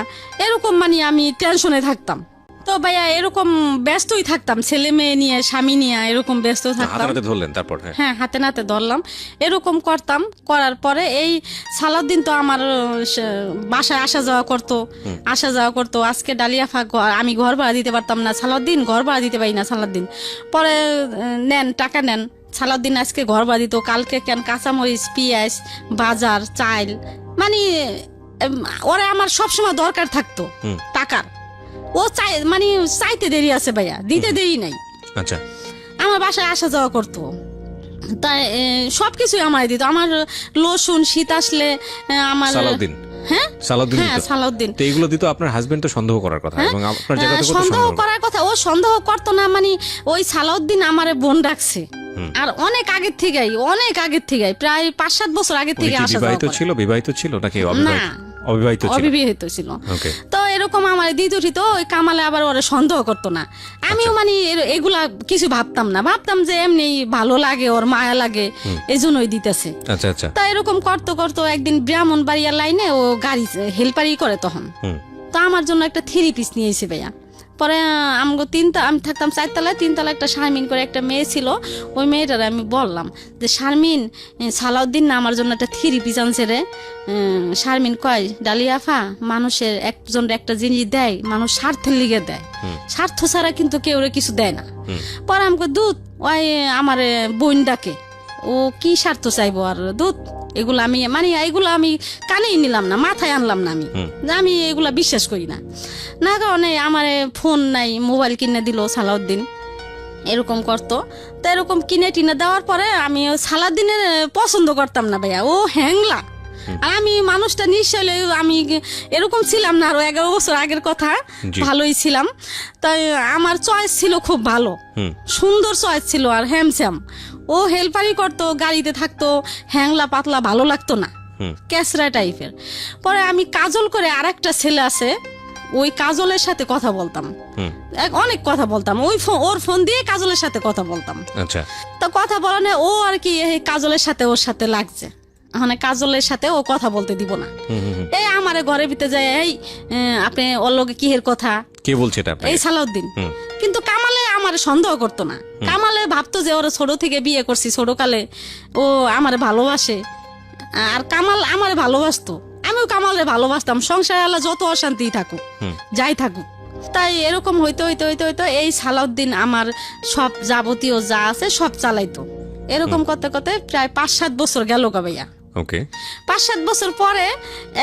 এরকম মানে আমি টেনশনে থাকতাম। তো ভাইয়া এরকম ব্যস্তই থাকতাম, ছেলে মেয়ে নিয়ে স্বামী নিয়ে এরকম ব্যস্ত থাকতাম। ধরলেন তারপর? হ্যাঁ, হাতে নাতে ধরলাম, এরকম করতাম। করার পরে এই সালাউদ্দিন তো আমার বাসায় আসা যাওয়া করতো। আজকে ডালিয়া আমি ঘর ভাড়া দিতে পারতাম না, সালাউদ্দিন ঘর ভাড়া দিতে পারি না। সালাউদ্দিন পরে টাকা নেন, সালাউদ্দিন আজকে ঘর ভাড়া দিত, কালকে কেন কাঁচামরিচ, পেঁয়াজ, বাজার, চাল, মানে ওরা আমার সবসময় দরকার থাকতো টাকার। ও মানে চাইতে দেরি আছে ভাইয়া, দিতে দেরি নাই। আচ্ছা। আমার বাসায় আসা যাওয়া করতো, তাই সবকিছুই আমার দিত। আমার লসুন শীত আসলে আমার সালাউদ্দিন। হ্যাঁ, সালাউদ্দিন। তো এগুলো দিত আপনার হাজবেন্ড তো সন্দেহ করার কথা, এবং আপনার জায়গাতে সন্দেহ করার কথা, ও সন্দেহ করতো না, মানে ওই সালাউদ্দিন আমারে বোন ডাকছে, আর অনেক আগের থেকে প্রায় 5-7 বছর আগের থেকে আসা যাওয়া করে। বিবাহিত ছিল নাকি অবিবাহিত ছিল? তো এরকম আমার দিদি তো ওই কামালে আবার ওরা সন্দেহ করতো না। আমিও মানে এগুলা কিছু ভাবতাম না, ভাবতাম যে এমনি ভালো লাগে, ওর মায়া লাগে, এই জন্যই দিতেছে। তা এরকম করতো একদিন ব্রাহ্মণবাড়িয়া লাইনে ও গাড়ি হেল্পারি করে, তখন তো আমার জন্য একটা 3 পিস নিয়ে এসে ভাইয়া। পরে আমি থাকতাম 4 তলায়, 3 তলায় একটা শারমিন করে একটা মেয়ে ছিল। ওই মেয়েটারে আমি বললাম যে শারমিন, সালাউদ্দিন না আমার জন্য একটা 3 পিস আনছে রে। শারমিন কয় ডালিয়াফা, মানুষের একজন একটা জিনিস দেয় মানুষ স্বার্থের লিগে দেয়, স্বার্থ ছাড়া কিন্তু কেউ কিছু দেয় না। পরে আমাকে দুধ ওই আমার বোন ডাকে, ও কি স্বার্থ চাইবো আর দুধ, এগুলো আমি মানে এগুলো আমি কানেই নিলাম না, মাথায় আনলাম না, আমি এগুলা বিশ্বাস করি না। না কারণে আমার ফোন নাই, মোবাইল কিনে দিল সালাউদ্দিন, এরকম করতো। তো এরকম কিনে টিনে দেওয়ার পরে আমি সালাউদ্দিনের পছন্দ করতাম না ভাইয়া, ও হ্যাংলা। আর আমি মানুষটা নিশ্চয় আমি এরকম ছিলাম না, আরো 11 বছর আগের কথা, ভালোই ছিলাম। তাই আমার চয়েস ছিল খুব ভালো, সুন্দর চয়েস ছিল আর হ্যামস্যাম। ও হেল্পারি করতো, গাড়িতে থাকতো, হ্যাংলা পাতলা ভালো লাগতো না, ক্যাসরা টাইপের। পরে আমি কাজল করে আরেকটা ছেলে আছে, ওই কাজলের সাথে কথা বলতাম, অনেক কথা বলতাম, ওর ফোন দিয়ে কাজলের সাথে কথা বলতাম। আচ্ছা, তো কথা বলানো ও আর কি কাজলের সাথে ওর সাথে লাগছে, মানে কাজলের সাথে ও কথা বলতে দিব না। এই আমারে ঘরের ভিতরে যায়, এই আপনি ওর লগে কিহের কথা, কে বলছে এটা? এই সালাউদ্দিন। কিন্তু কামালে আমার সন্দেহ করতো না, কামালে ভাবতো যে ওরা ছোট থেকে বিয়ে করছি, ছোটকালে ও আমারে ভালোবাসে, আর কামাল আমারে ভালোবাসতো, আমিও কামালে ভালোবাসতাম। সংসার আলা যত অশান্তি থাকুক, যাই থাকুক। তাই এরকম হইতে হইতে হইতে হইতে এই সালাউদ্দিন আমার সব যাবতীয় যা আছে সব চালাইতো। এরকম করতে করতে প্রায় 5-7 বছর গেল ভাইয়া। ওকে, 5-7 বছর পরে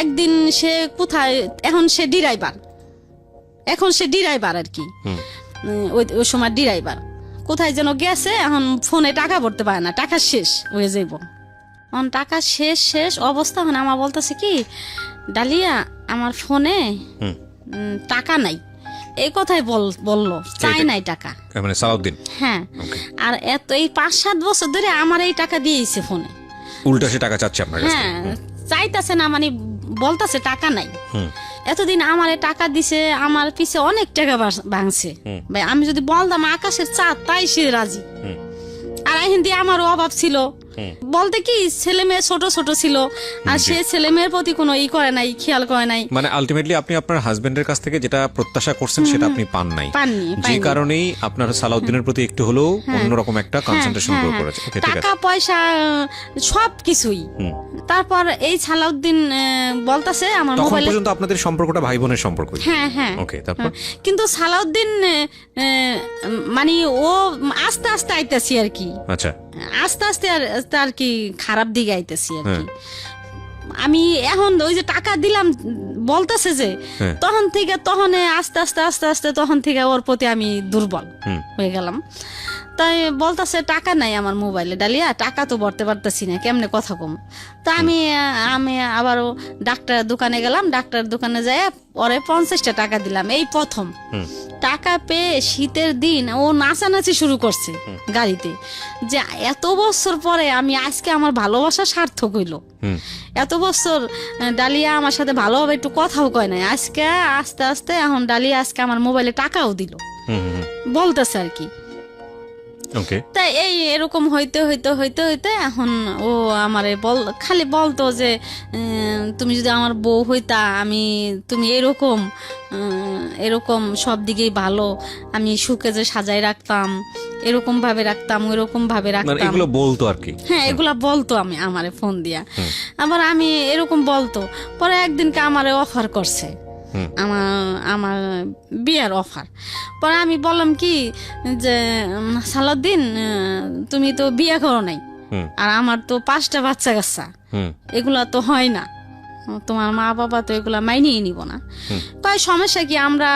একদিন সে কোথায়, এখন সে ডিরাইভার আর কি, ওই সময় ডিরাইভার কোথায় যেন গেছে, এখন ফোনে টাকা ভরতে পারে না, টাকা শেষ হয়ে যাইব। এখন টাকা শেষ অবস্থা, এখন আমার বলতেছে কি, ডালিয়া আমার ফোনে টাকা নাই, এই কথাই বললো, চাই নাই টাকা, মানে সালাউদ্দিন। হ্যাঁ, আর এত এই 5-7 বছর ধরে আমার এই টাকা দিয়েছে ফোনে, উল্টা সে টাকা চাচ্ছে আপনার কাছে। হ্যাঁ, চাইতাছে না, মানে বলতাছে টাকা নাই। এতদিন আমারে টাকা দিছে, আমার পিছে অনেক টাকা ভাঙছে ভাই, আমি যদি বলতাম আকাশের চাঁদ তাই সে রাজি। আর এখন দিয়ে আমারও অভাব ছিল, বলতে কি ছেলে মেয়ে ছোট ছোট ছিল, আর সে ছেলে মেয়ের প্রতি কোনো করে নাই, খেয়াল করে নাই। মানে আলটিমেটলি আপনি আপনার হাজবেন্ডের কাছ থেকে যেটা প্রত্যাশা করছেন সেটা আপনি পাননি, যে কারণেই আপনার সালাউদ্দিনের প্রতি একটু হলেও অন্যরকম একটা কনসেন্ট্রেশন গ্রো করেছে। টাকা পয়সা সব কিছুই। তারপর এই সালাউদ্দিন বলতাছে আমার মোবাইলে, পর্যন্ত আপনাদের সম্পর্কটা ভাই বোনের সম্পর্ক। হ্যাঁ হ্যাঁ, ওকে। তারপর কিন্তু সালাউদ্দিন মানে ও আস্তে আস্তে আইতাছি আর কি, আচ্ছা, আস্তে আস্তে আর কি খারাপ দিকে আইতেছি আর কি। আমি এখন ওই যে টাকা দিলাম বলতেছে যে, তখন থেকে আস্তে আস্তে আস্তে আস্তে তখন থেকে ওর প্রতি আমি দুর্বল হয়ে গেলাম। তাই বলতেছে টাকা নাই আমার মোবাইলে, ডালিয়া টাকা তো ভরতে পারতেছি না, কেমনে কথা কম। তা আমি আবারও ডাক্তার দোকানে গেলাম, ডাক্তার দোকানে যাই পরে 50টা টাকা দিলাম। এই প্রথম টাকা পেয়ে শীতের দিন ও নাচানাচি শুরু করছে গাড়িতে, যে এত বছর পরে আমি আজকে আমার ভালোবাসা সার্থক হইলো। এত বছর ডালিয়া আমার সাথে ভালোভাবে একটু কথাও কয় নাই, আজকে আস্তে আস্তে এখন ডালিয়া আজকে আমার মোবাইলে টাকাও দিল বলতেছে আর কি। তাই এই এরকম হইতে হইতে হইতে হইতে এখন ও আমারে খালি বলতো যে তুমি যদি আমার বউ হইতা, তুমি এরকম সব দিকেই ভালো, আমি সুখে যে সাজাই রাখতাম, এরকম ভাবে রাখতাম, ওইরকম ভাবে রাখতাম, এগুলো বলতো আর কি। হ্যাঁ, এগুলা বলতো আমারে ফোন দিয়া। আবার আমি এরকম বলতো। পরে একদিনকে আমারে অফার করছে, আমার বিয়ের অফার। পরে আমি বললাম কি যে সালাউদ্দিন তুমি তো বিয়ে করো নাই, আর আমার তো 5টা বাচ্চা কাচ্চা, এগুলা তো হয় না, তোমার মা বাবা তো এগুলা মাইনেই নিব না। কয় সমস্যা কি, আমরা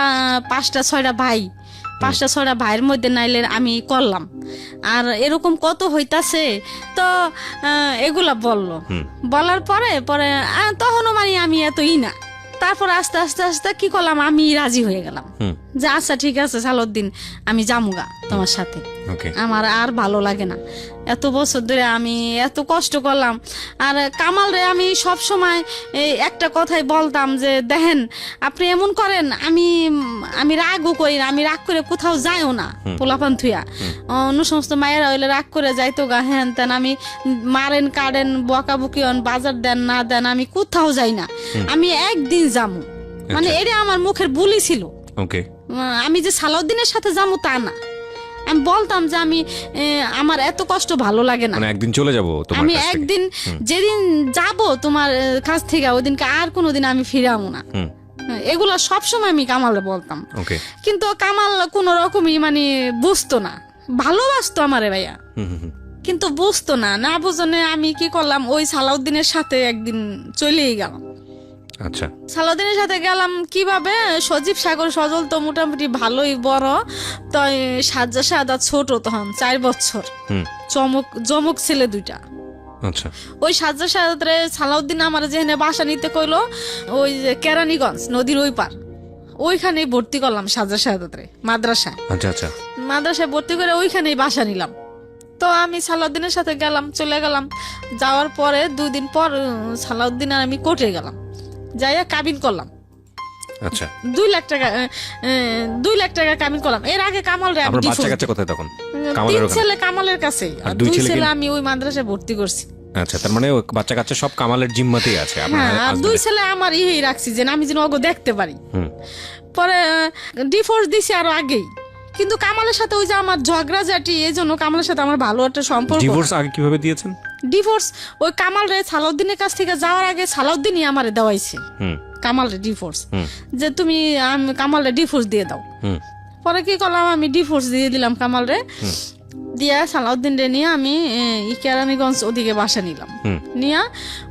5টা-6টা ভাই, 5টা-6টা ভাইয়ের মধ্যে নাইলে আমি করলাম, আর এরকম কত হইতাছে। তো এগুলা বলার পরে তখনও মানে আমি এতই না। তারপর আস্তে আস্তে আস্তে কি করলাম, আমি রাজি হয়ে গেলাম যে আচ্ছা ঠিক আছে সালাউদ্দিন, আমি যামুগা তোমার সাথে, আমার আর ভালো লাগে না, এত বছর ধরে আমি এত কষ্ট করলাম। আর কামাল রে আমি সব সময় একটা কথাই বলতাম যে দেখেন আপনি এমন করেন, আমি রাগও করি না, আমি রাগ করে কোথাও যাইও না, পোলাপান থুয়া অন্য সমস্ত মায়েরা হইলে রাগ করে যাইতো গা, হ্যান তেন আমি মারেন কাড়েন বকাবকি বাজার দেন না দেন, আমি কোথাও যাই না, আমি একদিন যামু, মানে এটা আমার মুখের বুলি ছিল। আমি যে সালাউদ্দিনের সাথে যাবো তা না, আমি বলতাম যে আমার এত কষ্ট ভালো লাগে না, একদিন চলে যাবো, আমি একদিন যেদিন যাব তোমার কাছ থেকে ওই দিনকে আর কোনোদিন আমি ফিরাবো না। এগুলো সবসময় আমি কামালে বলতাম, কিন্তু কামাল কোন রকমই মানে বুঝতো না, ভালোবাসতো আমারে ভাইয়া, কিন্তু বুঝতো না, না বুঝনে আমি কি করলাম, ওই সালাউদ্দিনের সাথে একদিন চলেই গেলাম। আচ্ছা, সালাউদ্দিনের সাথে গেলাম কিভাবে, সজীব সাগর সজল তো মোটামুটি ভালোই বড়, তো সাজ্জা সাদা ছোট তখন 4 বছর, জমক ছেলে 2টা। আচ্ছা, ওই সাজ্জা সাদারে সালাউদ্দিন আমার যেখানে বাসা নিতে কইলো, ওই যে কেরানীগঞ্জ নদীর ওই পার, ওইখানেই ভর্তি করলাম সাজ্জা সাদারে মাদ্রাসায়। আচ্ছা, আচ্ছা, মাদ্রাসায় ভর্তি করে ওইখানেই বাসা নিলাম। তো আমি সালাউদ্দিনের সাথে গেলাম, চলে গেলাম। যাওয়ার পরে 2 দিন পর সালাউদ্দিন আর আমি কোর্টে গেলাম, যাইয়া কাবিন করলাম। আচ্ছা, 2 লাখ টাকা 2 লাখ টাকা কাবিন করলাম। এর আগে কামাল রে আমি আপনার বাচ্চা ডিভোর্স কাচ্চা কোথায় তখন? 3 ছেলে কামালের কাছে, আর 2 ছেলে ছেলে আমি ওই মাদ্রাসায় ভর্তি করছি। আচ্ছা, তার মানে ওই বাচ্চা কাচ্চা সব কামালের জিম্মাতেই আছে আপনার হ্যাঁ, আর 2 ছেলে আমার ইহেই রাখছি যে আমি যেন ওগো দেখতে পারি। পরে ডিভোর্স দিছি আরো আগেই, কিন্তু কামালের সাথে ওই যে আমার ঝগড়াঝাটি, এই জন্য কামালের সাথে আমার ভালো একটা সম্পর্ক। ডিভোর্স আগে কিভাবে দিয়েছেন? ডিভোর্স ওই কামাল রে সালাউদ্দিনের কাছ থেকে যাওয়ার আগে সালাউদ্দিনই আমারে দেওয়াইছে কামাল রে ডিভোর্স, যে তুমি কামাল রে ডিভোর্স দিয়ে দাও। পরে কি করলাম, আমি ডিভোর্স দিয়ে দিলাম কামাল রে, দিয়া সালাউদ্দিন রে নিয়ে আমি কেরানীগঞ্জ ওদিকে বাসা নিলাম। নিয়া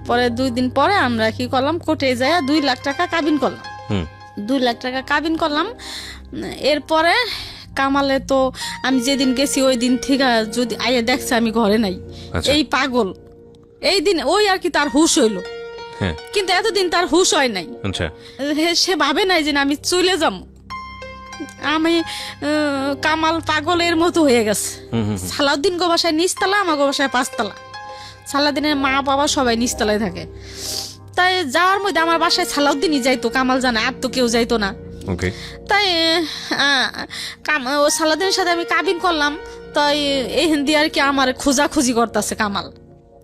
পরে 2 দিন পরে আমরা কি করলাম, কোর্টে যাইয়া 2 লাখ টাকা কাবিন করলাম। 2 লাখ টাকা কাবিন করলাম। এরপরে কামালে তো আমি যেদিন গেছি ওই দিন থেকে যদি আইয়া দেখছে আমি ঘরে নাই, এই পাগল, এই দিন ওই আর কি তার হুশ হইলো, কিন্তু এতদিন তার হুশ হয় নাই। সে ভাবে নাই যে আমি চলে যাব, আমি কামাল পাগলের মতো হয়ে গেছে। সালাউদ্দিন গো বাসায় নিচতলা, আমার গো বাসায় 5 তলা। সালাউদ্দিনের মা বাবা সবাই নিচতলায় থাকে। তাই যাওয়ার মধ্যে আমার বাসায় সালাউদ্দিনই যাইতো, কামাল জানে, আর তো কেউ যাইতো না। তাই ও সালাউদ্দিনের সাথে আমি কাবিন করলাম। তাই এই হিন্দি আর কি আমার খোঁজাখুঁজি করতেছে কামাল,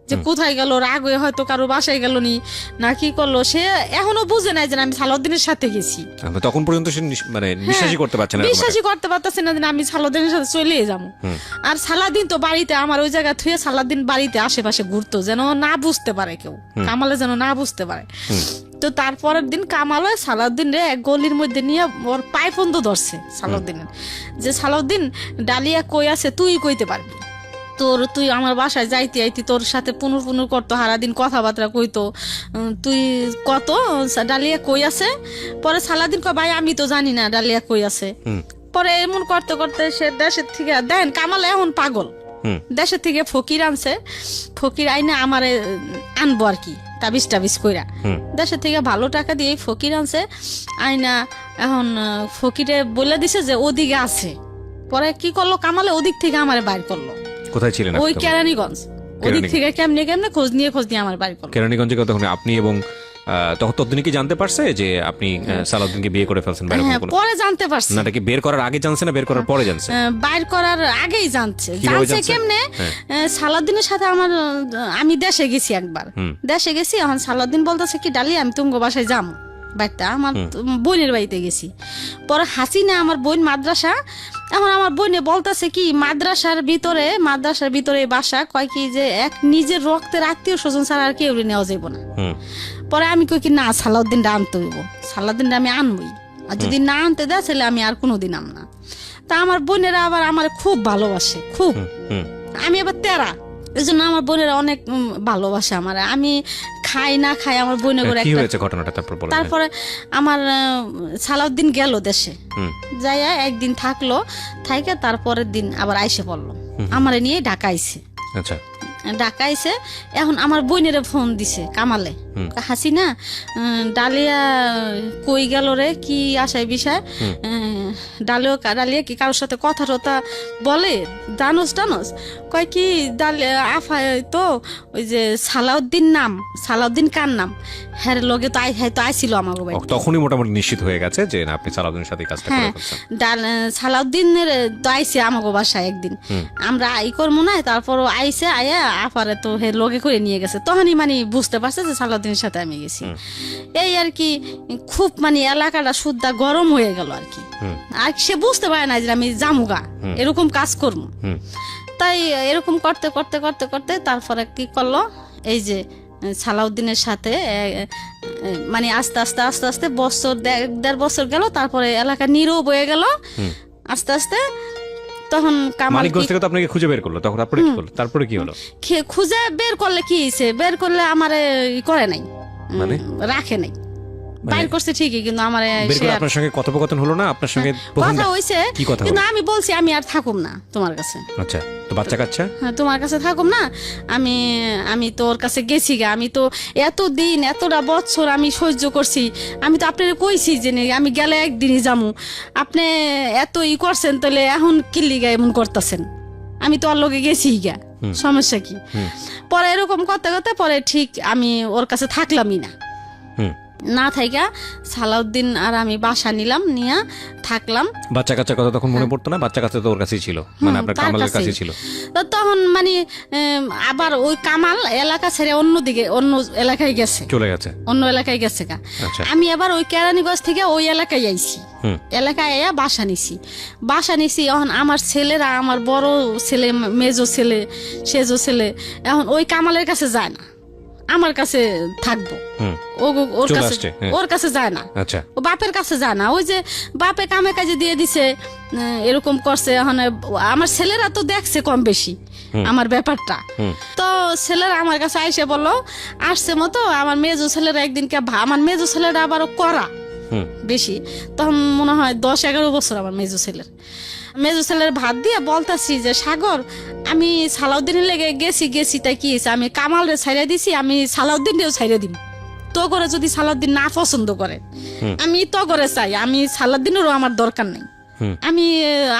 যে কোথায় গেল, রাগ হয়ে হয়তো কারো বাসায় গেল নি না কি করলো, সে এখনো বুঝে নাই যে আমি সালাউদ্দিনের সাথে গেছি। তখন পর্যন্ত সে মানে বিশ্বাসই করতে পারছে না, বিশ্বাসই করতে পারতেছে না যে আমি সালাউদ্দিনের সাথে চলে যাবো। আর সালাউদ্দিন তো বাড়িতে, আমার ওই জায়গা থুয়ে সালাউদ্দিন বাড়িতে আশেপাশে ঘুরতো, যেন না বুঝতে পারে কেউ, কামালে যেন না বুঝতে পারে। তো তারপরের দিন কামাল সালাউদ্দিন রে এক গলির মধ্যে নিয়ে ওর পায়ে ফন্দ ধরছে সালাউদ্দিনের, যে সালাউদ্দিন ডালিয়া কই আছে তুই কইতে পারবি, তুই আমার বাসায় যাইতে আইতি, তোর সাথে পুনর করতো, সারাদিন কথাবার্তা কইতো, তুই কত ডালিয়া কই আছে। পরে সালাউদ্দিন কয় ভাই আমি তো জানি না ডালিয়া কই আছে। পরে এমন করতে করতে সে দেশের থেকে, দেখেন কামাল এখন পাগল, দেশের থেকে ফকির আনছে, ফকির আইনে আমারে আনবো আর কি টাবিস কইরা, দেশের থেকে ভালো টাকা দিয়ে ফকির আনছে আইনা। এখন ফকিরে বলে দিছে যে ওদিকে আছে। পরে কি করলো কামালে, ওদিক থেকে আমারে বাইর করলো। কোথায় ছিলেন? ওই কেরানীগঞ্জ, ওদিক থেকে কেমনে খোঁজ নিয়ে আমার বাড়ি করলো। কেরানীগঞ্জে তখন আপনি এবং ততদিন কি জানতে পারছে যে আপনি সালাউদ্দিনকে বিয়ে করে ফেলছেন? পরে জানতে পারছে। না, কি বের করার আগে জানছে না বের করার পরে জানছে? বাইর করার আগেই জানছে কেমনে, সালাউদ্দিনের সাথে আমি দেশে গেছি একবার, দেশে গেছি, এখন সালাউদ্দিন বলতেছে কি ডালি আমি তুমি বাসায় যাবো, বাড়িতে আমার বোনের বাড়িতে গেছি। পরে হাসিনা আমার বোন মাদ্রাসা, এখন আমার বোনে বলতেছে কি মাদ্রাসার ভিতরে বাসা, কয় কি যে এক নিজের রক্তের আত্মীয় স্বজন ছাড়া আর কেউ নেওয়া যাইব না। পরে আমি কই কি না, সালাউদ্দিনটা আনতে হইব, সালাউদ্দিনটা আমি আনবই, আর যদি না আনতে দেয় তাহলে আমি আর কোনোদিন আন না। তা আমার বোনেরা আবার আমার খুব ভালোবাসে, খুব, আমি আবার তেরা, এই জন্য আমার বোনেরা অনেক ভালোবাসে আমার। আমি খাই না খাই আমার বোনের ঘটনাটা। তারপরে আমার সালাউদ্দিন গেল দেশে, যাইয়া একদিন থাকলো, থাইকে তারপরের দিন আবার আইসে পড়লো, আমারে নিয়ে ঢাকা আইছে। আচ্ছা, ঢাকা আইসে, এখন আমার বোনেরে ফোন দিছে কামালে, হাসিনা ডালিয়া কই গেল রে, কি আসায় বিষয়, ডালিয়া কি কারোর সাথে কথা টথা বলে, জানোস কয় কি আফায় তো ওই যে সালাউদ্দিন কার নাম, হ্যাঁ লগে তো আইছিল আমার বাড়ি। তখনই মোটামুটি নিশ্চিত হয়ে গেছে যে আপনি সালাউদ্দিনের সাথে কাজটা করে ফেলছেন। সালাউদ্দিনের তো আইছে আমাকে বাসায় একদিন, আমরা আই করবো না, তারপর আইছে আয়া আফারে তো হে লগে করে নিয়ে গেছে, তখনই মানে বুঝতে পারছে যে সালাউদ্দিনের সাথে আমি গেছি। এই আর কি, খুব মানে এলাকাটা সুদ্ধা গরম হয়ে গেল আর কি, আর সে বুঝতে পারে না যে আমি জামুগা এরকম কাজ করবো। তাই এরকম করতে করতে করতে করতে তারপরে কি করলো, এই যে সালাউদ্দিনের সাথে মানে আস্তে আস্তে আস্তে আস্তে বছর 1.5 বছর গেল, তারপরে এলাকা নীরব হয়ে গেল আস্তে আস্তে। তখন কামাল মানিকগঞ্জ থেকে তো আপনাকে খুঁজে বের করলো, তখন তারপরে কি হলো? খুঁজে বের করলে কি হয়েছে, বের করলে আমারে করে নাই, মানে রাখে নাই, বাইর করছে ঠিকই, কিন্তু আমার বের করে আপনার সঙ্গে কথোপকথন হলো না? আপনার সঙ্গে কথা হয়েছে, কি কথা কিন্তু হলো? আমি বলছি আমি আর থাকুম না তোমার কাছে। আচ্ছা, তো বাচ্চা কাচ্চা? হ্যাঁ, তোমার কাছে থাকুম না, আমি তোর কাছে গেছি গা, আমি তো এতদিন এতটা বছর আমি সহ্য করছি, আমি তো আপনার কইছি যে আমি গেলে একদিনই যামু, আপনি এত করছেন, তাহলে এখন কিল্লি গা এমন করতেছেন, আমি তো ওর লগে গেছি গা, সমস্যা কি? পরে এরকম করতে করতে পরে ঠিক আমি ওর কাছে থাকলামই না থাইকা সালাউদ্দিন আর আমি বাসা নিলাম, নিয়ে থাকলাম। বাচ্চা কাচ্চার কথা তখন মনে পড়তো না? বাচ্চা কাচ্চা তো ওর কাছেই ছিল, মানে আপনার কামালের কাছেই ছিল। তখন মানে আবার ওই কামাল এলাকা ছেড়ে অন্যদিকে অন্য এলাকায় গেছে, চলে গেছে, অন্য এলাকায় গেছে গা। আমি আবার ওই কেরানীগঞ্জ থেকে ওই এলাকায় আইছি, এলাকায় আইয়া বাসা নিছি। এখন আমার ছেলেরা, আমার বড় ছেলে, মেজো ছেলে, সেজো ছেলে, এখন ওই কামালের কাছে যায় না, আমার কাছে থাকবো, ওর কাছে যায় না, ও বাপের কাছে যায় না। ওই যে বাপে কামে কাজে দিয়ে দিছে, এরকম করছে। এখন আমার ছেলেরা তো দেখছে কম বেশি আমার ব্যাপারটা, তো ছেলেরা আমার কাছে আইসে বললো, আসছে মতো আমার মেজো ছেলেরা একদিনকে, আমার মেজো ছেলেরা আবারও করা বেশি, তখন মনে হয় 10-11 বছর আমার মেজো ছেলের ভাত দিয়ে বলতাছি যে সাগর, আমি সালাউদ্দিনের লেগে গেছি তাই কি হয়েছে, আমি কামাল রে ছাইড়া দিছি, আমি সালাউদ্দিন রেও ছাইড়া দিব, তো করে যদি সালাউদ্দিন না পছন্দ করে, আমি তো করে চাই, আমি সালাউদ্দিনেরও আমার দরকার নেই,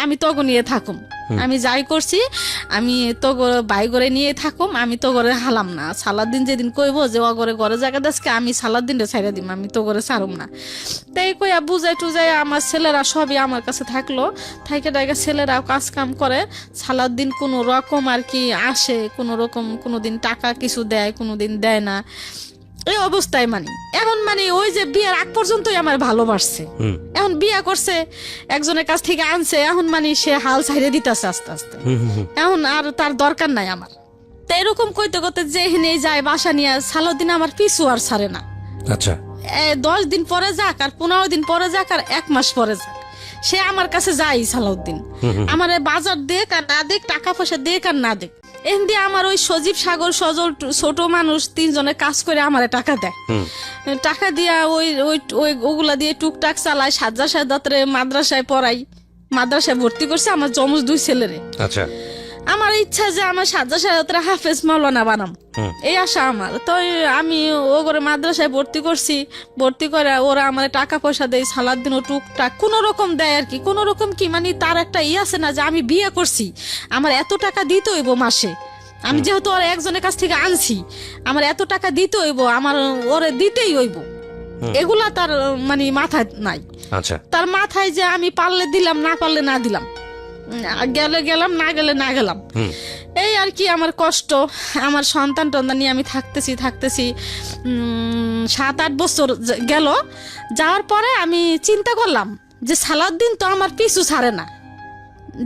আমি তো নিয়ে থাকুম, আমি যাই করছি আমি তো বাই করে নিয়ে থাকুম, আমি তো করে হালাম না। সালাউদ্দিন যেদিন কইব যে ও ঘরে জায়গা দেশকে, আমি সালাউদ্দিন রে ছাইড়া দিম, আমি তো করে ছাড়ুম না। তাই কইয়া বুঝাই টুজাই আমার ছেলেরা সবই আমার কাছে থাকলো, থাইকে টাইকে ছেলেরাও কাজ কাম করে। সালাউদ্দিন কোনো রকম আর কি আসে, কোনো রকম কোনোদিন টাকা কিছু দেয়, কোনোদিন দেয় না, এই অবস্থায় মানে এখন মানে ওই যে বিয়ের আগ পর্যন্তই আমার ভালোবাসছে, এখন বিয়া করছে, একজনের কাছ থেকে আনছে, এখন মানে সে হাল ছাইড়ে দিতেছে আস্তে আস্তে, এখন আর তার দরকার নাই আমার। তো এরকম কইতে কইতে যে হেনে যায় বাসা নিয়ে, সালাউদ্দিন আমার পিছু আর ছাড়ে না। আচ্ছা, 10 দিন পরে যাক আর 15 দিন পরে যাক আর 1 মাস পরে যাক, সে আমার কাছে যাই সালাউদ্দিন, আমার বাজার দেখ আর না দেখ, টাকা পয়সা দেখ আর না দেখ, এন দিয়ে আমার ওই সজীব, সাগর, সজল, ছোট মানুষ 3 জনে কাজ করে আমারে টাকা দেয়, টাকা দিয়া ওগুলা দিয়ে টুকটাক চালায়, সাজ্জাদরে মাদ্রাসায় পড়াই, মাদ্রাসায় ভর্তি করছে আমার জমজ 2 ছেলেরে। আচ্ছা, আমার ইচ্ছা যে আমার সাজ্জাদরে হাফেজ মাওলানা বানাম, এই আশা আমার। তো আমি ও করে মাদ্রাসায় ভর্তি করছি, ভর্তি করে ওরা আমার টাকা পয়সা দেয়, সালাউদ্দিনও টুকটাক কোন রকম দেয় আর কি, কোন রকম কি মানে তার একটা আছে না যে আমি বিয়ে করছি, আমার এত টাকা দিতে হইব মাসে, আমি যেহেতু ওরা একজনের কাছ থেকে আনছি, আমার এত টাকা দিতে হইব, আমার ওরে দিতেই হইব, এগুলা তার মানে মাথায় নাই। আচ্ছা, তার মাথায় যে আমি পারলে দিলাম, না পারলে না দিলাম, গেলে গেলাম, না গেলে না গেলাম, এই আর কি আমার কষ্ট। আমার সন্তান টন্তান নিয়ে আমি থাকতেছি 7-8 বছর গেল, যাওয়ার পরে আমি চিন্তা করলাম যে সালাউদ্দিন তো আমার পিছু ছাড়ে না,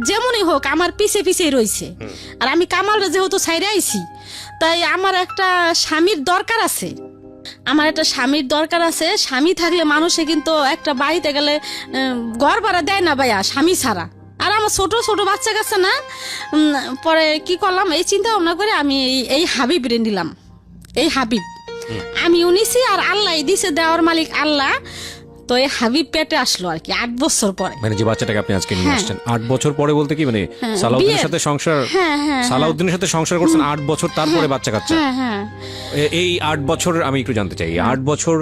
যেমনই হোক আমার পিছে পিছেই রয়েছে, আর আমি কামাল যেহেতু ছাইরে আইছি, তাই আমার একটা স্বামীর দরকার আছে, স্বামী থাকলে মানুষে কিন্তু একটা বাড়িতে গেলে ঘর ভাড়া দেয় না ভাইয়া স্বামী ছাড়া। আর আমার ছোট ছোট বাচ্চা কাছে না, পরে কি করলাম, এই চিন্তা ভাবনা করে আমি এই হাবিব রে নিলাম, এই হাবিব আমি উনিছি, আর আল্লাহ দিছে, দেওয়ার মালিক আল্লাহ। তো এই হাবিব পেটে আসলো আর কি 8 বছর পরে, মানে যে বাচ্চাটাকে আপনি আজকে নিয়ে আসছেন 8 বছর পরে, বলতে কি মানে সালাউদ্দিনের সাথে সংসার, সালাউদ্দিনের সাথে সংসার করছেন 8 বছর, তারপরে বাচ্চা কাচ্চা। এই 8 বছর আমি একটু জানতে চাই, 8 বছর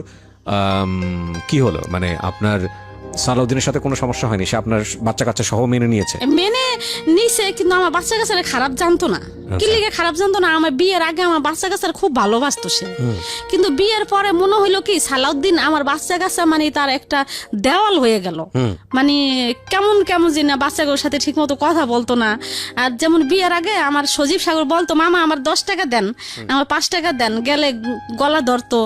কি হলো, মানে আপনার সালাউদ্দিনের সাথে কোনো সমস্যা হয়নি, সে আপনার বাচ্চা কাচ্চা সহ মেনে নিয়েছে? কিন্তু আমার বাচ্চা কাচ্চারা খারাপ জানতো না, কি লিগে খারাপ জানতো না, আমার বিয়ের আগে আমার বাচ্চা কাচ্চারা খুব ভালোবাসতো সে, কিন্তু বিয়ের পরে মনে হইলো কি সালাউদ্দিন আমার বাচ্চা কাচ্চা মানে তার একটা দেওয়াল হয়ে গেল, মানে কেমন কেমন যে না বাচ্চাগুলোর সাথে ঠিক মতো কথা বলতো না। আর যেমন বিয়ের আগে আমার সজীব সাগর বলতো, মামা আমার 10 টাকা দেন, আমার 5 টাকা দেন, গেলে গলা ধরতো,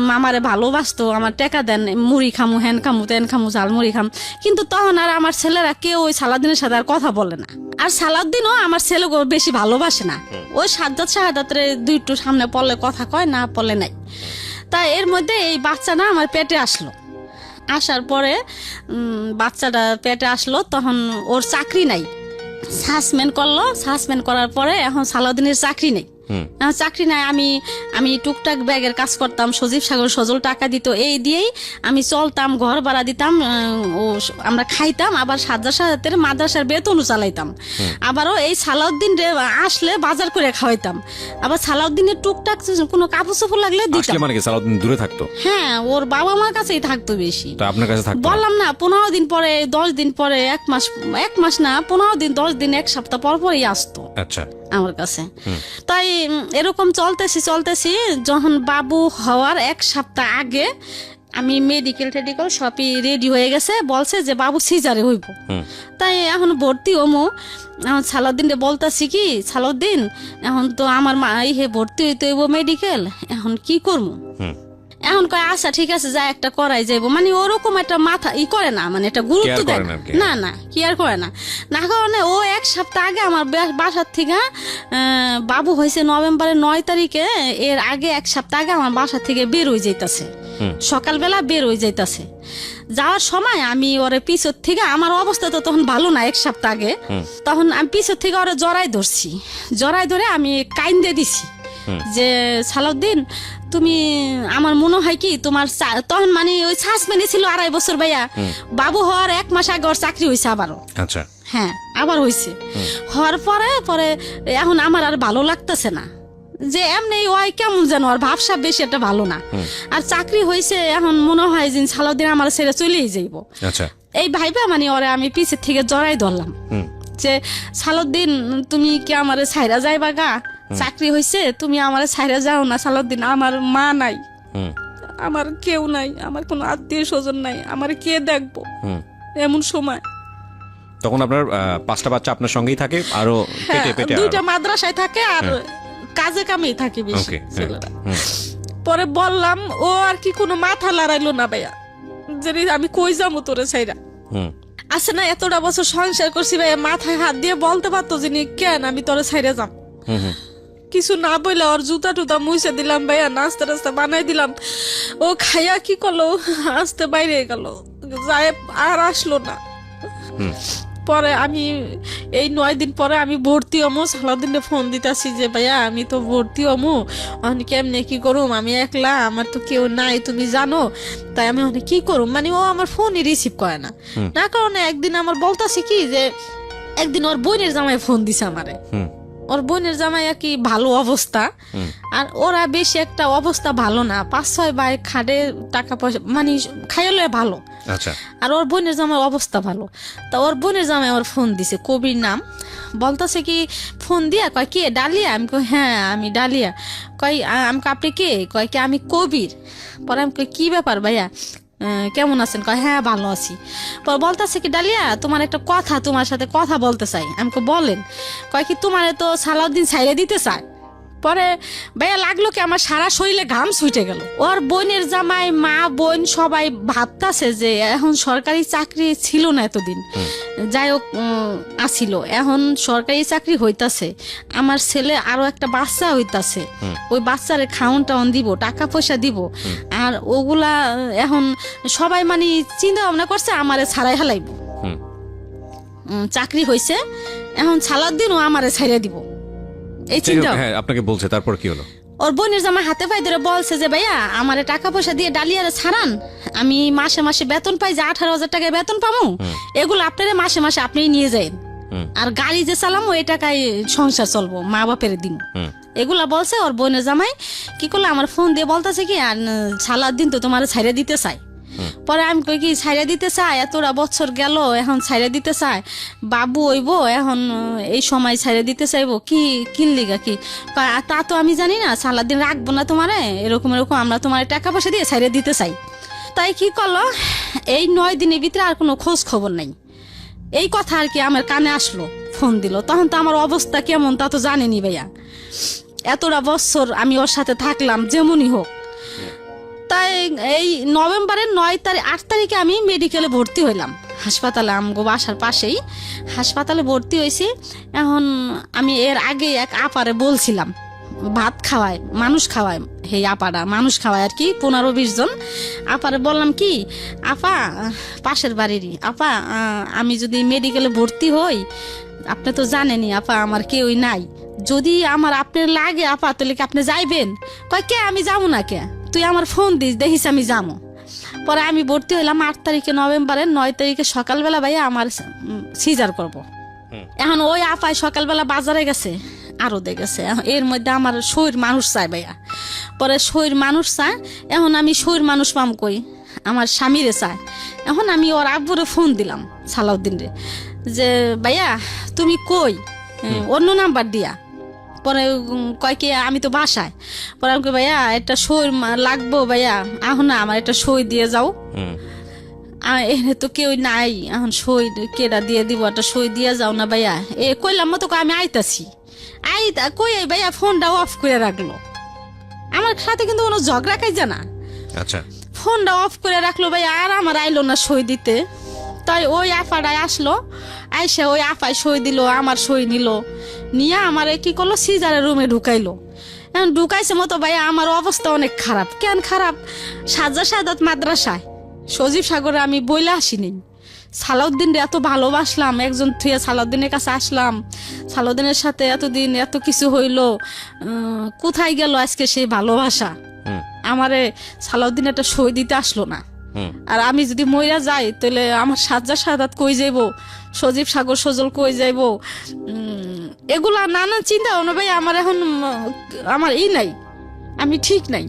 মামারে ভালোবাসতো, আমার টাকা দেন, মুড়ি খামু, হ্যান খামু, তেন খামু, ঝাল মুড়ি খাম। কিন্তু তখন আর আমার ছেলেরা কেউ ওই সালাউদ্দিনের সাথে আর কথা বলে না, আর সালাউদ্দিনও আমার ছেলেগুলো বেশি ভালোবাসে না, ওই সাজ্জাদ শাহাদাতের 2 সামনে পড়লে কথা কয়, না পড়লে নাই। তাই এর মধ্যে এই বাচ্চা না আমার পেটে আসলো, আসার পরে বাচ্চাটা পেটে আসলো, তখন ওর চাকরি নাই, সাসপেন্ড করলো, সাসপেন্ড করার পরে এখন সালাউদ্দিনের চাকরি নেই। চাকরি নাই, আমি টুকটাক ব্যাগের কাজ করতাম, সজীব সাগর সজল টাকা দিত, এই দিয়েই আমি চলতাম, ঘর ভাড়া দিতাম, আমরা খাইতাম, আবার সাজার মাদ্রাসার বেতনও চালাইতাম। আবারও এই সালাউদ্দিন আসলে বাজার করে খাওয়াইতাম, আবার সালাউদ্দিনের টুকটাক কোনো কাপড় চোপড় লাগলে দিতাম। মানে কি সালাউদ্দিন দূরে থাকতো? হ্যাঁ, ওর বাবা মার কাছেই থাকতো বেশি। তো আপনার কাছে থাকতো? বললাম না, 15 দিন পরে, 10 দিন পরে, এক মাস না, 15 দিন, 10 দিন, এক সপ্তাহ পর পরই আসতো আচ্ছা আমার কাছে। তাই এরকম চলতেছি যখন বাবু হওয়ার এক সপ্তাহ আগে আমি মেডিকেল সবই রেডি হয়ে গেছে, বলছে যে বাবু সিজারে হইব। তাই এখন ভর্তি হমু। এখন সালাউদ্দিনকে বলতেছি কি, সালাউদ্দিন এখন তো আমার মা ভর্তি হইতে হইব মেডিকেল, এখন কি করবো? এখন কয় আচ্ছা ঠিক আছে, যা একটা করাই যাইব। মানে ওরকম একটা মাথা করে না, মানে একটা গুরুত্ব দেয় না, না কি আর করে না। না কারণে ও এক সপ্তাহ আগে আমার বাসার থেকে, বাবু হয়েছে নভেম্বরের 9 তারিখে, এর আগে এক সপ্তাহ আগে আমার বাসা থেকে বের হয়ে যাইতাছে, সকালবেলা বের হয়ে যাইতাছে। যাওয়ার সময় আমি ওরে পিছর থেকে, আমার অবস্থা তো তখন ভালো না এক সপ্তাহ আগে, তখন আমি পিছর থেকে ওরে জড়াই ধরছি, জড়াই ধরে আমি কাইন্দে দিছি যে সালাউদ্দিন তুমি, আমার মনে হয় কি তোমার তখন মানে ওই সাসপেন্ডে ছিল 2.5 বছর ভাইয়া, বাবু হওয়ার 1 মাস আগে ওর চাকরি হয়েছে আবারও। আচ্ছা, হ্যাঁ আবার হয়েছে। হওয়ার পরে এখন আমার আর ভালো লাগতেছে না, যে এমনি ওই কেমন যেন ওর ভাবসাব বেশি একটা ভালো না। আর চাকরি হয়েছে, এখন মনে হয় যে সালাউদ্দিন আমার ছেড়ে চলেই যাইব। আচ্ছা, এই ভাইবা মানে ওরে আমি পিছের থেকে জড়াই ধরলাম যে সালাউদ্দিন তুমি কি আমারে ছাইরা যাইবা গা, চাকরি হয়েছে, তুমি আমার ছাইরা যাও না সালাউদ্দিন, আমার মা নাই, আমার কেউ নাই, আমার কোনো আত্মীয় স্বজন নাই, আমার কে দেখবো এমন সময়। তখন আপনার 5টা বাচ্চা আপনার সঙ্গেই থাকে, আরো পেটে 2টা মাদ্রাসায় থাকে, আর কাজে কামেই থাকে বেশি ছেলেরা। পরে বললাম, ও আর কি কোনো মাথা লড়াইলো না ভাইয়া, যে আমি কই যাবো তোরে ছাইরা। আছে না এতটা বছর সংসার করছি ভাইয়া, মাথায় হাত দিয়ে বলতে পারতো যে কেন আমি তোরে ছাইরা যাম। কিছু না বললে ওর জুতা টুতা মুছে দিলাম ভাইয়া, নাস্তা টাস্তা বানাই দিলাম, ও খাইয়া কি করলো, আসতে বাইরে গেল, যায় আর আসলো না। পরে আমি এই 9 দিন পরে আমি ভর্তি হমু, সালাউদ্দিনে ফোন দিতেছি যে ভাইয়া আমি তো ভর্তি হমু, আমি কেমনে কি করুম, আমি একলা, আমার তো কেউ নাই তুমি জানো, তাই আমি কি করুম। মানে ও আমার ফোনই রিসিভ করে না। না কারণে একদিন আমার বলতাছি কি যে, একদিন ওর বোনের জামাই ফোন দিছে আমারে, ওর বোনের জামাই আর কি ভালো অবস্থা, আর ওরা বেশি একটা অবস্থা ভালো না, 5-6 ভাই খাটে, টাকা পয়সা মানে খাইলে ভালো। আচ্ছা, আর ওর বোনের জামাই অবস্থা ভালো। তা ওর বোনের জামাই ওর ফোন দিছে, কবির নাম, বলতেছে কি ফোন দিয়া, কয় কে ডালিয়া? আমি কই হ্যাঁ আমি ডালিয়া। কয় আমাকে আপনি কে? কয় কি আমি কবির। পরে আমি কই কি ব্যাপার ভাইয়া, কেমন আছেন? কয় হ্যাঁ ভালো আছি। পরে বলতেছে কি ডালিয়া তোমার একটা কথা, তোমার সাথে কথা বলতে চাই। আমাকে বলেন। কয় কি তোমার তো সালাউদ্দিন ছাইরে দিতে চায়। পরে ভাইয়া লাগলো কি আমার সারা শরীরে ঘাম ছুটে গেল। ওর বোনের জামাই, মা বোন সবাই ভাবতাছে যে এখন সরকারি চাকরি ছিল না এতদিন, যাই হোক আসিল, এখন সরকারি চাকরি হইতাছে, আমার ছেলে আরো একটা বাচ্চা হইতাছে, ওই বাচ্চারে খাওন টাউন দিব, টাকা পয়সা দিব, আর ওগুলা এখন সবাই মানে চিন্তা ভাবনা করছে আমারে ছাড়াই হালাইব। চাকরি হয়েছে, এখন সালাউদ্দিনও আমারে ছাইরে দিব, এই চিন্তা। আপনাকে বলছে, তারপর কি হলো? ওর বোনের জামা হাতে পায়ে ধরে বলছে যে ভাইয়া আমারে টাকা পয়সা দিয়ে ডালিয়ারে ছাড়ান, আমি মাসে মাসে বেতন পাই, যে 18,000 টাকা বেতন পাবো, এগুলো আপনারা মাসে মাসে আপনি নিয়ে যান, আর গাড়ি যে চালামো এই টাকায় সংসার চলবো, মা বাপের দিন। এগুলা বলছে। ওর বোনের জামাই কি করলো, আমার ফোন দিয়ে বলতেছে কি সালাউদ্দিন তো তোমার ছাইরে দিতে চাই। পরে আমি কই কি ছাইরা দিতে চাই, এতটা বছর গেল, এখন ছাইরা দিতে চাই, বাবু হইব, এখন এই সময় ছাইরা দিতে চাইবো, কি কিনলিগা কি? তা তো আমি জানি না, সালাউদ্দিন রাখবো না তোমারে, এরকম এরকম আমরা তোমার টাকা পয়সা দিয়ে ছাইরা দিতে চাই। তাই কি করলো, এই 9 দিনের ভিতরে আর কোনো খোঁজ খবর নাই। এই কথা আর কি আমার কানে আসলো, ফোন দিল, তখন তো আমার অবস্থা কেমন তা তো জানেনি ভাইয়া, এতটা বছর আমি ওর সাথে থাকলাম যেমনই হোক। তাই এই নভেম্বরের 8 তারিখে আমি মেডিকেলে ভর্তি হইলাম, হাসপাতালে, আমগো বাসার পাশেই হাসপাতালে ভর্তি হয়েছি। এখন আমি এর আগে এক আপারে বলছিলাম ভাত খাওয়ায়, মানুষ খাওয়ায়, হে আপারা মানুষ খাওয়ায় আর কি, 15-20 জন। আপারে বললাম কি, আপা পাশের বাড়িরই আপা, আমি যদি মেডিকেলে ভর্তি হই আপনি তো জানেনই আপা আমার কেউই নাই, যদি আমার আপনার লাগে আপা তাহলে কি আপনি যাইবেন? কয় কে আমি যাবো না কে, তুই আমার ফোন দিস দেখিস আমি যাবো। পরে আমি ভর্তি হইলাম 8 তারিখে নভেম্বরের, 9 তারিখে সকালবেলা ভাইয়া আমার সিজার করব। এখন ওই আপায় সকালবেলা বাজারে গেছে, আরো দেখেছে, এর মধ্যে আমার শরীর মানুষ চায় ভাইয়া। পরে শরীর মানুষ চায়, এখন আমি শরীর মানুষ পাম কই, আমার স্বামীরে চায়। এখন আমি ওর আব্বুরে ফোন দিলাম সালাউদ্দিন রে, যে ভাইয়া তুমি কই, অন্য নাম্বার দিয়া। পরে কয় কি আমি তো বাসায়। পরে আমি কই ভাইয়া একটা সই লাগবো ভাইয়া, এখন না আমার একটা সই দিয়ে যাও। এখানে তো কেউ নাই, এখন সই কেডা দিয়ে দিব, একটা সই দিয়ে যাও না ভাইয়া। কইলাম মতো আমি আইতাছি, কই ভাইয়া ফোনটা অফ করে রাখলো। আমার সাথে কিন্তু কোনো ঝগড়া খাইছে না, আচ্ছা ফোনটা অফ করে রাখলো ভাইয়া। আর আমার আইলো না সই দিতে, তাই ওই আফাটাই আসলো, আইসা ওই আফায় সই দিল, আমার সই নিল, নিয়ে আমার কি করলো সিজারের রুমে ঢুকাইলো। এখন ঢুকাইছে মতো ভাইয়া আমার অবস্থা অনেক খারাপ। কেন খারাপ? সাজা সাদাত মাদ্রাসায় সজীব সাগরে আমি বইলে আসিনি, সালাউদ্দিন এত ভালোবাসলাম, একজন থুয়ে সালাউদ্দিনের কাছে আসলাম, সালাউদ্দিনের সাথে এতদিন এত কিছু হইলো, কোথায় গেল আজকে সেই ভালোবাসা? আমারে সালাউদ্দিন একটা সই দিতে আসলো না। আর আমি যদি মইরা যাই তাহলে আমার সাজা সাদাত কই যাইব, সজীব সাগর সজল কই যাইব, এগুলা নানা চিন্তা ভাই আমার এখন আমার নাই, আমি ঠিক নাই।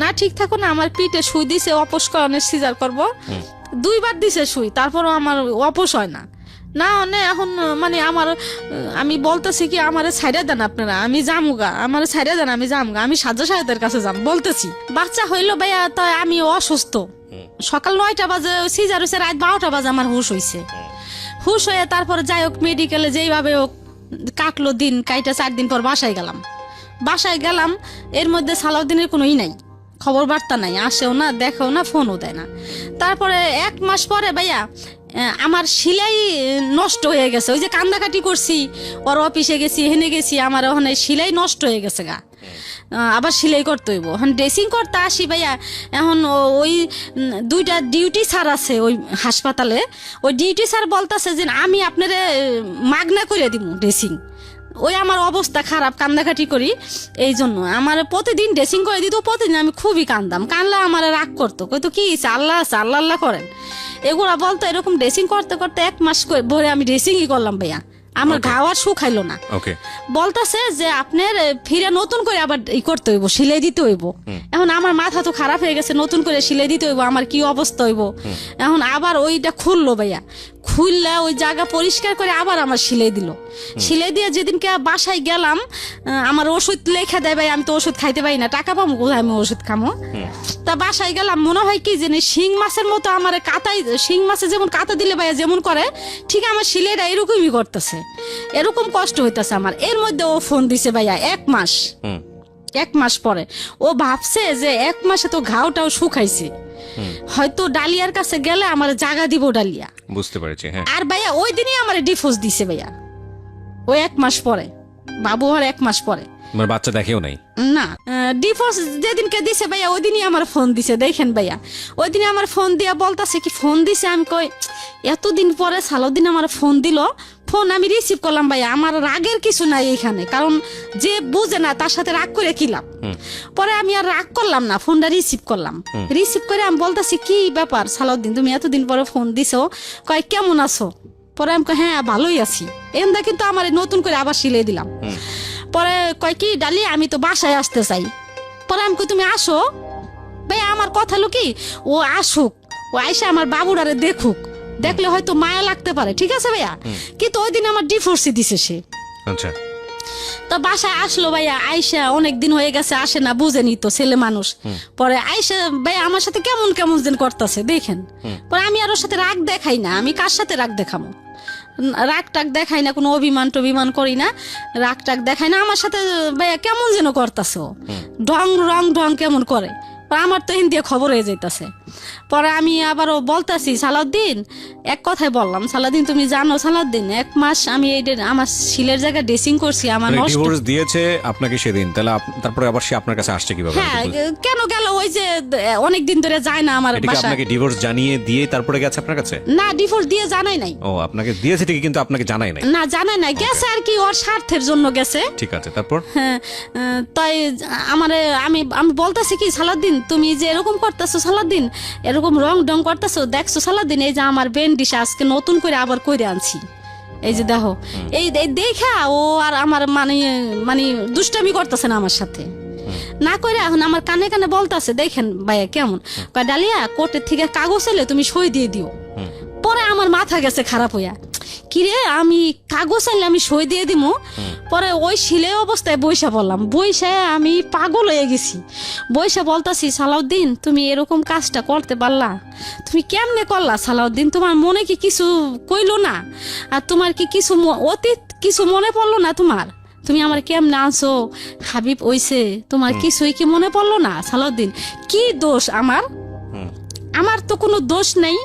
না ঠিক থাকো না, আমার পিঠে সুই দিছে অপস্করণের সিজার করব, 2 বার দিছে সুই, তারপরও আমার অপস হয় না। না এখন মানে আমার আমি বলতেছি কি আমারে ছাইড়া দেন আপনারা, আমি যামুগা, আমার ছাইড়া দেন, আমি যামুগা, আমি সাজা সাহেবের কাছে যাম বলতেছি। বাচ্চা হইলো ভাইয়া, তো আমি অসুস্থ, সকাল 9টা বাজে সিজার হয়েছে, রাত 12টা বাজে আমার হুশ হয়েছে। হুশ হয়ে তারপরে যাই হোক মেডিকেলে যেইভাবে হোক কাটলো দিন, কাইটা 4 দিন পর বাসায় গেলাম। এর মধ্যে সালাউদ্দিনের কোনোই নাই, খবর বার্তা নাই, আসেও না, দেখেও না, ফোনও দেয় না। তারপরে 1 মাস পরে ভাইয়া আমার সেলাই নষ্ট হয়ে গেছে, ওই যে কান্দাকাটি করছি, ওর অফিসে গেছি, হেনে গেছি, আমার ওখানে সেলাই নষ্ট হয়ে গেছে গা, আবার সেলাই করতে হইব। এখন ড্রেসিং করতে আসি ভাইয়া, এখন ওই 2টা ডিউটি স্যার আছে ওই হাসপাতালে, ওই ডিউটি স্যার বলতেছে যে আমি আপনারে মাগনা করে দিব ড্রেসিং। ওই আমার অবস্থা খারাপ, কান্দাকাটি করি, এই জন্য আমার প্রতিদিন ড্রেসিং করে দিত। প্রতিদিন আমি খুবই কানলে আমার রাগ করতো, কইতো কি আল্লাহ আছে, আল্লাহ আল্লাহ করেন, এগুলা বলতো। এরকম ড্রেসিং করতে করতে 1 মাস ভরে আমি ড্রেসিংই করলাম ভাইয়া, আমার ঘাও আর শুকাইলো না। বলতেছে যে আপনার ফিরে নতুন করে আবার করতে হইব, সিলাই দিতে হইব। এখন আমার মাথা তো খারাপ হয়ে গেছে, নতুন করে সিলাই দিতে হইব, আমার কি অবস্থা হইব। এখন আবার ওইটা খুললো ভাইয়া, খুললে ওই জায়গা পরিষ্কার করে আবার আমার সিলাই দিল। সিলাই দিয়ে যেদিনকে বাসায় গেলাম, আমার ওষুধ লেখা দেয় ভাই, আমি তো ওষুধ খাইতে পারি না, টাকা পাবো কোথায় আমি ওষুধ খামো। তা বাসায় গেলাম, মনে হয় কি যে শিং মাছের মতো আমার কাতাই, শিং মাছে যেমন কাতা দিলে ভাইয়া যেমন করে, ঠিক আমার সিলাইটা এরকমই করতেছে, এরকম কষ্ট হইতেছে আমার। এর মধ্যে ও ফোন দিছে ভাইয়া 1 মাস পরে। ও ভাবছে যে 1 মাসে তো ঘাওটাও শুকাইছে, হয়তো ডালিয়ার কাছে গেলে আমার জায়গা দিব ডালিয়া, বুঝতে পেরেছি। হ্যাঁ, আর ভাইয়া ওই দিনই আমার ডিভোর্স দিছে ভাইয়া, ওই 1 মাস পরে, বাবু হওয়ার 1 মাস পরে। আমার বাচ্চা দেখেও নাই না, ডিভোর্স যেদিনকে দিছে ভাইয়া ওই দিনই আমার ফোন দিছে। দেখেন ভাইয়া, ওই দিনে আমার ফোন দিয়া বলতাছে কি ফোন দিছে, আমি কই এতদিন পরে সালাউদ্দিন আমার ফোন দিল, ফোন আমি রিসিভ করলাম ভাইয়া। আমার রাগের কিছু নাই এখানে, কারণ যে বুঝে না তার সাথে রাগ করে কি লাভ। পরে আমি আর রাগ করলাম না, ফোনটা রিসিভ করলাম। রিসিভ করে আমি বলতাছি কি ব্যাপার সালাউদ্দিন, তুমি এতদিন পরে ফোন দিছো, কয় কেমন আছো? পরে আমি কই হ্যাঁ ভালোই আছি। এমদা কিন্তু আমার নতুন করে আবার সিলাই দিলাম। পরে কয় কি ডালি আমি তো বাসায় আসতে চাই। পরে আমি কই তুমি আসো ভাইয়া, আমার কথা হলো কি ও আসুক, ও আইসা আমার বাবুরারে দেখুক, দেখলে হয়তো মায়া লাগতে পারে, ঠিক আছে ভাইয়া। কিন্তু ওই দিন আমার ডিভোর্সই দিছে সে। আচ্ছা, তো বাসায় আসলো ভাইয়া, আইসা অনেক দিন হয়ে গেছে আসে না, বুঝেনি তো ছেলে মানুষ। পরে আইসা ভাইয়া আমার সাথে কেমন কেমন দিন করতেছে দেখেন। পরে আমি আর ওর সাথে রাগ দেখাই না, আমি কার সাথে রাগ দেখাবো, রাগ টাগ দেখাই না, কোনো অভিমান টভিমান করি না, রাগ টাগ দেখাই না। আমার সাথে ভাইয়া কেমন যেন করতেছে, ঢং রং ঢং কেমন করে, আমার তো হিন্দি খবর হয়ে যাইতাছে। পরে আমি আবারও বলতাছি সালাউদ্দিন, এক কথাই বললাম, সালাউদ্দিন তুমি জানো সালাউদ্দিন 1 মাস আমি এই আমার শিলের জায়গায় ড্রেসিং করছি, আমার নষ্ট। ডিভোর্স দিয়েছে আপনাকে সেদিন, তাহলে তারপরে আবার সে আপনার কাছে আসছে কিভাবে? হ্যাঁ, কেন গেল? ওই যে অনেক দিন ধরে যায় না আমার এটা কি বাসায়। আপনাকে ডিভোর্স জানিয়ে দিয়ে তারপরে গেছে আপনার কাছে? না, ডিভোর্স দিয়ে জানাই নাই। ও, আপনাকে দিয়েছে ঠিকই, কিন্তু আপনাকে জানাই নাই। না, জানাই নাই, গেছে আর কি, ওর স্বার্থের জন্য গেছে। ঠিক আছে, তারপর? হ্যাঁ, তাই আমারে আমি বলতেছি কি, সালাউদ্দিন তুমি যে এরকম করতেছো, সালাউদ্দিন এরকম রং ডং করতেছো, দেখছো সালাউদ্দিন এই যে আমার বেন্ডিশ আজকে নতুন করে আবার কইরে আনছি, এই যে দেখো, এই দেখা ও আর আমার মানে মানে দুষ্টামি করতেছে না আমার সাথে, না করে এখন আমার কানে কানে বলতেছে, দেখেন ভাইয়া কেমন, কয় ডালিয়া কোর্টের থেকে কাগজ এলে তুমি সই দিয়ে দিও। পরে আমার মাথা গেছে খারাপ হইয়া, কিরে আমি কাগজ আনলে আমি সই দিয়ে দিমু? পরে ওই শিলে অবস্থায় বইসা বললাম, বইসা আমি পাগল হয়ে গেছি, বইসা বলতাছি সালাউদ্দিন তুমি এরকম কাজটা করতে পারলা, তুমি কেমনে করলা সালাউদ্দিন, তোমার মনে কি কিছু কইলো না? আর তোমার কি কিছু অতীত কিছু মনে পড়লো না তোমার? তুমি আমার কেমনে আনছো, হাবিব ওইছে, তোমার কিছুই কি মনে পড়লো না সালাউদ্দিন? কি দোষ আমার? আমার তো কোনো দোষ নেই,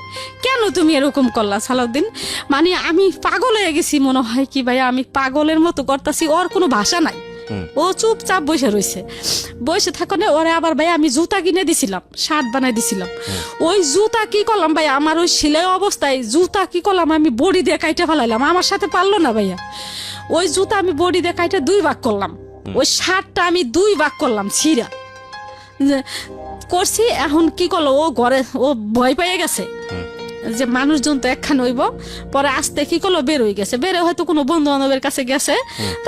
কেন তুমি এরকম করলা সালাউদ্দিন? মানে আমি পাগল হয়ে গেছি, মনে হয় কি ভাইয়া আমি পাগলের মতো করতেছি, ওর কোনো ভাষা নাই, ও চুপচাপ বসে রয়েছে। বসে থাকলে ওরে আবার ভাই আমি জুতা কিনে দিছিলাম, শার্ট বানাই দিছিলাম, ওই জুতা কি করলাম ভাই, আমার ওই সেলাই অবস্থায় জুতা কি করলাম, আমি বডি দিয়ে কাইটে ফেলাইলাম, আমার সাথে পারলো না ভাইয়া, ওই জুতা আমি বডি দিয়ে কাইটে 2 ভাগ করলাম, ওই শার্টটা আমি 2 ভাগ করলাম ছিঁড়া করছি। এখন কি করলো, ও ঘরে ও ভয় পেয়ে গেছে যে মানুষজন তো একখান হইব, পরে আসতে কি করলো বের হয়ে গেছে, বেরো হয়তো কোনো বন্ধু বান্ধবের কাছে গেছে।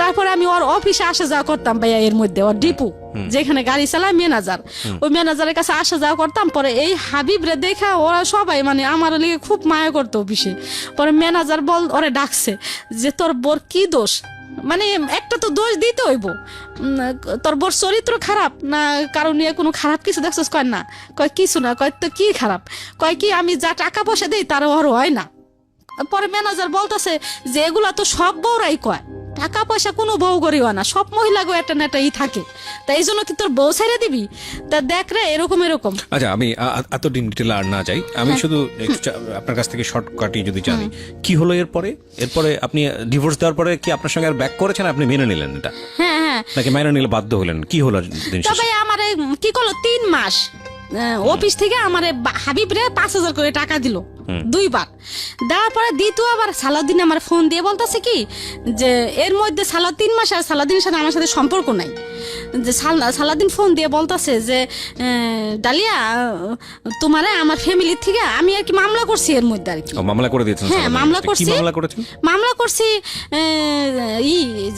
তারপরে আমি ওর অফিসে আসা যাওয়া করতাম ভাইয়া, এর মধ্যে ওর ডিপু যেখানে গাড়ি চালায় ম্যানেজার, ওই ম্যানেজারের কাছে আসা যাওয়া করতাম। পরে এই হাবিব রে দেখা ওরা সবাই মানে আমার লিগে খুব মায়া করতো অফিসে। পরে ম্যানেজার ওরে ডাকছে যে তোর বোর কি দোষ, মানে একটা তো দোষ দিতে হইব, তোর বোর চরিত্র খারাপ না কারণ নিয়ে কোনো খারাপ কিছু দেখছিস? কয় না, কয় কিছু না, কয় তো কি খারাপ, কয় কি আমি যা টাকা পয়সা দিই তার ওর হয় না। পরে ম্যানেজার বলতেছে যে এগুলা তো সব বউরাই কয়, টাকা পয়সা কোনো বউ করিও না, সব মহিলাগো একটা না একটা থাকে, তা এই জন্য কি তোর বউ ছেড়ে দিবি? তা দেখ রে এরকম এরকম। আচ্ছা, আমি এত ডিটেল আর না যাই, আমি শুধু আপনার কাছ থেকে শর্টকাটই যদি জানি কি হলো এরপরে আপনি ডিভোর্স দেওয়ার পরে কি আপনার সঙ্গে আর ব্যাক করেছেন, আপনি মেনে নিলেন এটা? হ্যাঁ হ্যাঁ, নাকি মেনে নিলে বাধ্য হলেন, কি হলো দিন শেষে? তবে আমার কি করলো 3 মাস অফিস থেকে আমার হাবিব রে 5,000 করে টাকা দিল 2 বার, দেওয়ার পরে দ্বিতীয়বার সালাউদ্দিন আমার ফোন দিয়ে বলতেছে কি যে এর মধ্যে 3 মাস আর সালাউদ্দিনের সাথে আমার সাথে সম্পর্ক নাই, যে সালাউদ্দিন ফোন দিয়ে বলতেছে যে ডালিয়া তোমারে আমার ফ্যামিলি থেকে আমি আর কি মামলা করছি এর মধ্যে আর কি। মামলা করে দিয়েছেন? হ্যাঁ মামলা করছি। কি মামলা করেছেন? মামলা করছি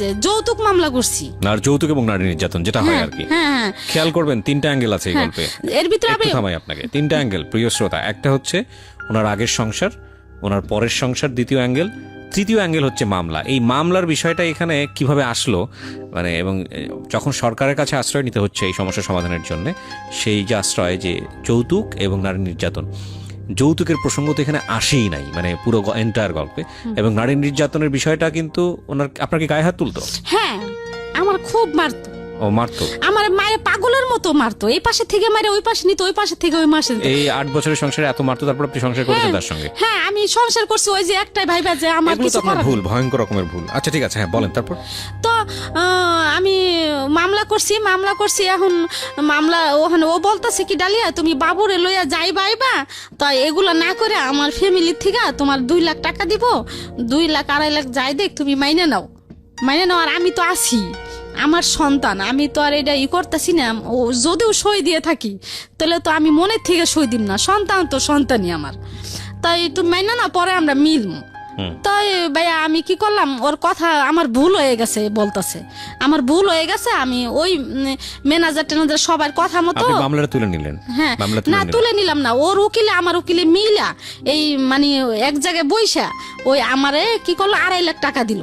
যে যৌতুক মামলা করছি, আর যৌতুক এবং নারী নির্যাতন যেটা হয় আর কি। হ্যাঁ, খেয়াল করবেন 3টা অ্যাঙ্গেল আছে এই গল্পে, এর ভিতরে আমি থামাই আপনাকে। 3টা অ্যাঙ্গেল প্রিয় শ্রোতা, একটা হচ্ছে ওনার আগের সংসার, ওনার পরের সংসার দ্বিতীয় অ্যাঙ্গেল, তৃতীয় অ্যাঙ্গেল হচ্ছে মামলা। এই মামলার বিষয়টা এখানে কিভাবে আসলো, মানে এবং যখন সরকারের কাছে আশ্রয় নিতে হচ্ছে এই সমস্যা সমাধানের জন্য, সেই যে আশ্রয় যে যৌতুক এবং নারী নির্যাতন, যৌতুকের প্রসঙ্গ তো এখানে আসেই নাই, মানে পুরো এন্টায়ার গল্পে। এবং নারী নির্যাতনের বিষয়টা কিন্তু আপনার কি গায়ে হাত তুলতো? হ্যাঁ, আমার খুব মারতো। ও মারতো? আমার মায়ের পাগলের মতো মারতো, এই পাশে থেকে মারে ওই পাশে নিত, ওই পাশে থেকে ওই মাসে। এই 8 বছরের সংসারে এত মারতো, তারপর আপনি সংসার করেছেন তার সঙ্গে? হ্যাঁ, আমি সংসার করছি, ওই যে একটাই ভাইবা যে আমার কিছু আপনার ভুল, ভয়ঙ্কর রকমের ভুল। আচ্ছা ঠিক আছে, হ্যাঁ বলেন তারপর। তো আমি মামলা করছি। এখন মামলা ওখানে ও বলতেছে কি ডালিয়া তুমি বাবুরে লইয়া যাইবা আইবা, তো এগুলা না করে আমার ফ্যামিলির থেকে তোমার 2 লাখ টাকা দিব, 2 লাখ 2.5 লাখ যাই দেখ তুমি মাইনে নাও। আর আমি তো আছি, আমার সন্তান, আমি তো আর এটা করতেছি না, ও যদিও সই দিয়ে থাকি তাহলে তো আমি মনের থেকে সই দিব না, সন্তান তো সন্তানই আমার, তাই তুমি মাইনে না, পরে আমরা মিলবো। তাই ভাইয়া আমি কি করলাম, ওর কথা আমার ভুল হয়ে গেছে বলতেছে, আমার ভুল হয়ে গেছে, আমি ওই ম্যানেজার টেনাজার সবার কথা মতো মামলাটা তুলে নিলেন? হ্যাঁ, না তুলে নিলাম না, ওর উকিলে আমার উকিলে মিলা এই মানে এক জায়গায় বইসা ওই আমারে কি করলো 2.5 লাখ টাকা দিল।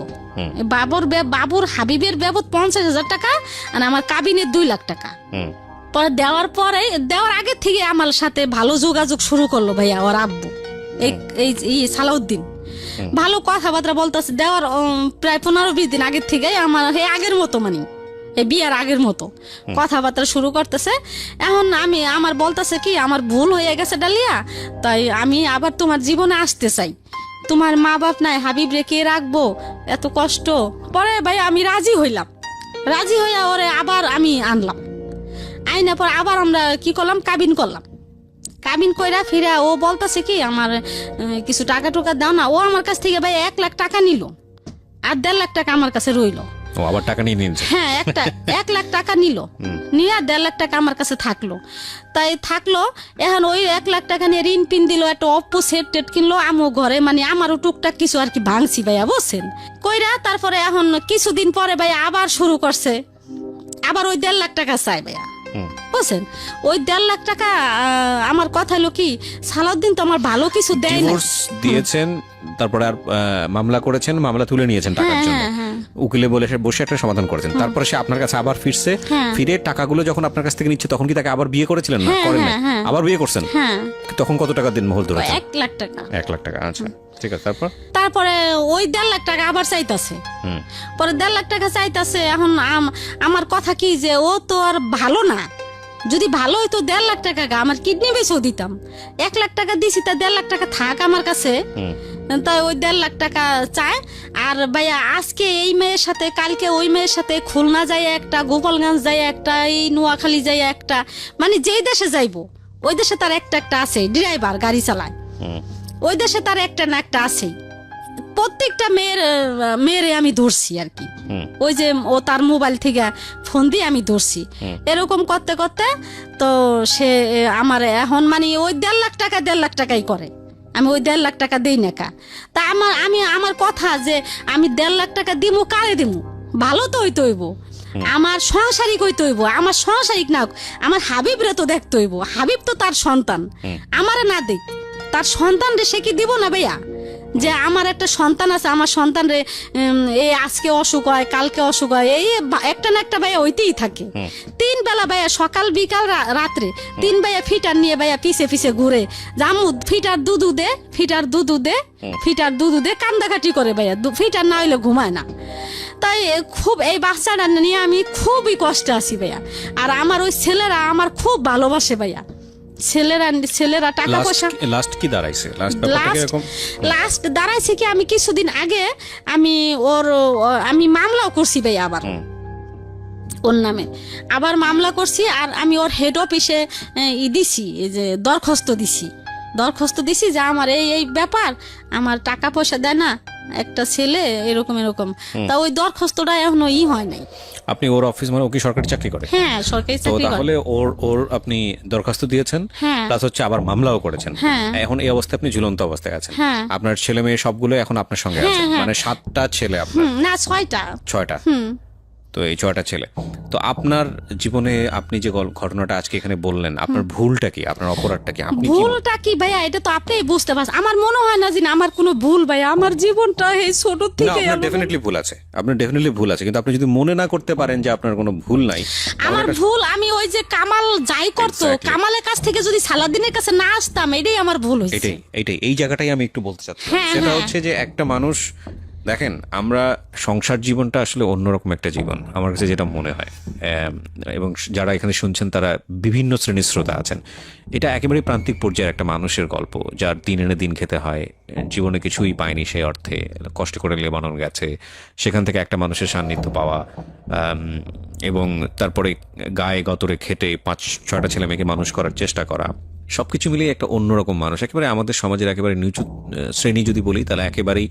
বাবুর হাবিবের বাবদ 50,000 টাকা আর আমার কাবিনের 2 লাখ টাকা। পরে দেওয়ার আগে থেকে আমার সাথে ভালো যোগাযোগ শুরু করলো ভাইয়া ওর আব্বু, এই সালাউদ্দিন ভালো কথাবার্তা বলতেছে। দেওয়ার প্রায় 15-20 দিন আগের থেকে আমার আগের মতো মানে এই বিয়ার আগের মতো কথাবার্তা শুরু করতেছে। এখন আমার বলতেছে কি আমার ভুল হয়ে গেছে ডালিয়া, তাই আমি আবার তোমার জীবনে আসতে চাই, তোমার মা বাপ নাই, হাবিব রে কে রাখবো, এত কষ্ট। পরে ভাই আমি রাজি হইলাম, রাজি হইয়া ওরে আবার আমি আনলাম, আইনা পর আবার আমরা কি করলাম, কাবিন করলাম। কাবিন কইরা ফিরা ও বলতেছে কি আমার কিছু টাকা টুকা দাও না। ও আমার কাছ থেকে ভাই 1 লাখ টাকা নিল, আর 1.5 লাখ টাকা আমার কাছে রইলো। ও আবার টাকা নিয়ে নিয়েছে? হ্যাঁ, 1 লাখ টাকা নিল, নিয়ে 1.5 লাখ টাকা আমার কাছে থাকলো। তাই থাকলো, এখন ওই 1 লাখ টাকা নিয়ে ঋণ পিন দিল, একটা অপ্পো সেট টেট কিনলো আমো ঘরে, মানে আমারও টুকটাক কিছু আর কি ভাঙছি ভাইয়া, বুঝছেন কইরা। তারপরে এখন কিছুদিন পরে ভাইয়া আবার শুরু করছে, আবার ওই 1.5 লাখ টাকা চাই ভাইয়া, বুঝছেন। ওই 1.5 লাখ টাকা আমার কথা হলো কি, সালাউদ্দিন তো আমার ভালো কিছু দেয় না। ডিভোর্স দিয়েছেন, তারপরে আর মামলা করেছেন, মামলা তুলে নিয়েছেন টাকার জন্য, উকিলে বলে বসে একটা সমাধান করেছেন। তারপরে সে আপনার কাছে আবার ফিরছে, ফিরে টাকাগুলো যখন আপনার কাছ থেকে নিচ্ছে তখন কি তাকে আবার বিয়ে করেছিলেন? না, করেন না, আবার বিয়ে করছেন। তখন কত টাকা দিন মহল ধরেছেন? 1 লাখ টাকা। 1 লাখ টাকা, আচ্ছা ঠিক আছে। তারপরে ওই 1.5 লাখ টাকা আবার চাইতাছে, পরে 1.5 লাখ টাকা চাইতাছে। এখন আমার কথা কি যে ও তো আর ভালো না, যদি ভালো হইতো 1.5 লাখ টাকা আমার কিডনি বেচেও দিতাম। 1 লাখ টাকা দিছি, তা 1.5 লাখ টাকা থাক আমার কাছে। তাই ওই 1.5 লাখ টাকা চায়। আর ভাইয়া আজকে এই মেয়ের সাথে, কালকে ওই মেয়ের সাথে, খুলনা যায় একটা, গোপালগঞ্জ যায় একটা, এই নোয়াখালী যায় একটা, মানে যেই দেশে যাইবো ওই দেশে তার একটা আছে, ড্রাইভার গাড়ি চালায়, ওই দেশে তার একটা না একটা আছেই। প্রত্যেকটা মেয়েরে আমি ধরছি আর কি, ওই যে ও তার মোবাইল থেকে ফোন দিয়ে আমি ধরছি। এরকম করতে করতে তো সে আমার এখন মানে ওই 1.5 লাখ টাকা 1.5 লাখ টাকাই করে, আমি ওই 1.5 লাখ টাকা দেই না কা। তা আমার কথা যে আমি 1.5 লাখ টাকা দিমু, কারে দিমু? ভালো তো হইতে হইব, আমার সংসারিক হইতে হইব, আমার সংসারিক না হোক, আমার হাবিবরে তো দেখতে হইব, হাবিব তো তার সন্তান, আমারে না দেখ, তার সন্তান রে সে কি দিব না ভাইয়া? যে আমার একটা সন্তান আছে, আমার সন্তান রে এই আজকে অসুখ হয়, কালকে অসুখ হয়, এই একটা না একটা ভাইয়া হইতেই থাকে। 3 বেলা ভাইয়া, সকাল বিকাল রাত্রে 3 ভাইয়া ফিটার নিয়ে ভাইয়া পিছে পিছে ঘুরে, জামু ফিটার দুধু দে, ফিটার দুধু দে, ফিটার দুধু দে, কান্দাকাটি করে ভাইয়া, ফিটার না হইলে ঘুমায় না। তাই খুব এই বাচ্চাটা নিয়ে আমি খুবই কষ্টে আছি ভাইয়া। আর আমার ওই ছেলেরা আমার খুব ভালোবাসে ভাইয়া, ছেলেরা টাকা পয়সা। লাস্ট কি দাঁড়াইছে? লাস্ট দাঁড়াইছে কি, আমি কিছুদিন আগে আমি মামলাও করছি ভাই, আবার ওর নামে আবার মামলা করছি। আর আমি ওর হেড অফিসে দিছি, এই যে দরখাস্ত দিছি যে আমার এই ব্যাপার, আমার টাকা পয়সা দেয় না একটা ছেলে, এরকম। তা ওই দরখাস্তটা এখনো হয় নাই। আপনি ওর অফিস, মানে ও কি সরকারি চাকরি করে? হ্যাঁ, সরকারি চাকরি করে। তাহলে ওর আপনি দরখাস্ত দিয়েছেন, প্লাস হচ্ছে আবার মামলাও করেছেন। এখন এই অবস্থায় আপনি ঝুলন্ত অবস্থায় আছেন। আপনার ছেলে মেয়ে সবগুলো এখন আপনার সঙ্গে আছে, মানে 7টা ছেলে আপনার? না, 6টা। 6টা। তো এই 6টা ছেলে। তো আপনার জীবনে আপনি যে ঘটনাটা আজকে এখানে বললেন, আপনার ভুলটা কি, আপনার অপরাধটা কি? আপনি ভুলটা কি ভাইয়া, এটা তো আপনিই বুঝতে পারছেন। আমার মনে হয় না যে আমার কোনো ভুল ভাইয়া, আমার জীবনটা এই ছোট থেকে। আপনার ডেফিনেটলি ভুল আছে, কিন্তু আপনি যদি মনে না করতে পারেন যে আপনার কোনো ভুল নাই। আমার ভুল, আমি ওই যে কামাল যাই করতো, কামালের কাছ থেকে যদি সালাউদ্দিনের কাছে না আসতাম, এটাই আমার ভুল হয়েছে। এটাই এই জায়গাটাই আমি একটু বলতে চাচ্ছি। সেটা হচ্ছে যে একটা মানুষ, দেখেন আমরা সংসার জীবনটা আসলে অন্যরকম একটা জীবন আমার কাছে যেটা মনে হয়, এবং যারা এখানে শুনছেন তারা বিভিন্ন শ্রেণীর শ্রোতা আছেন। এটা একেবারে প্রান্তিক পর্যায়ের একটা মানুষের গল্প, যার দিন এনে দিন খেতে হয়, জীবনে কিছুই পায়নি সেই অর্থে, কষ্ট করে লেবানন গেছে, সেখান থেকে একটা মানুষের সান্নিধ্য পাওয়া, এবং তারপরে গায়ে গতরে খেটে 5-6টা ছেলে মেয়েকে মানুষ করার চেষ্টা করা, সবকিছু মিলিয়ে একটা অন্যরকম মানুষ। একেবারে আমাদের সমাজের একেবারে নিচু শ্রেণী যদি বলি, তাহলে একেবারেই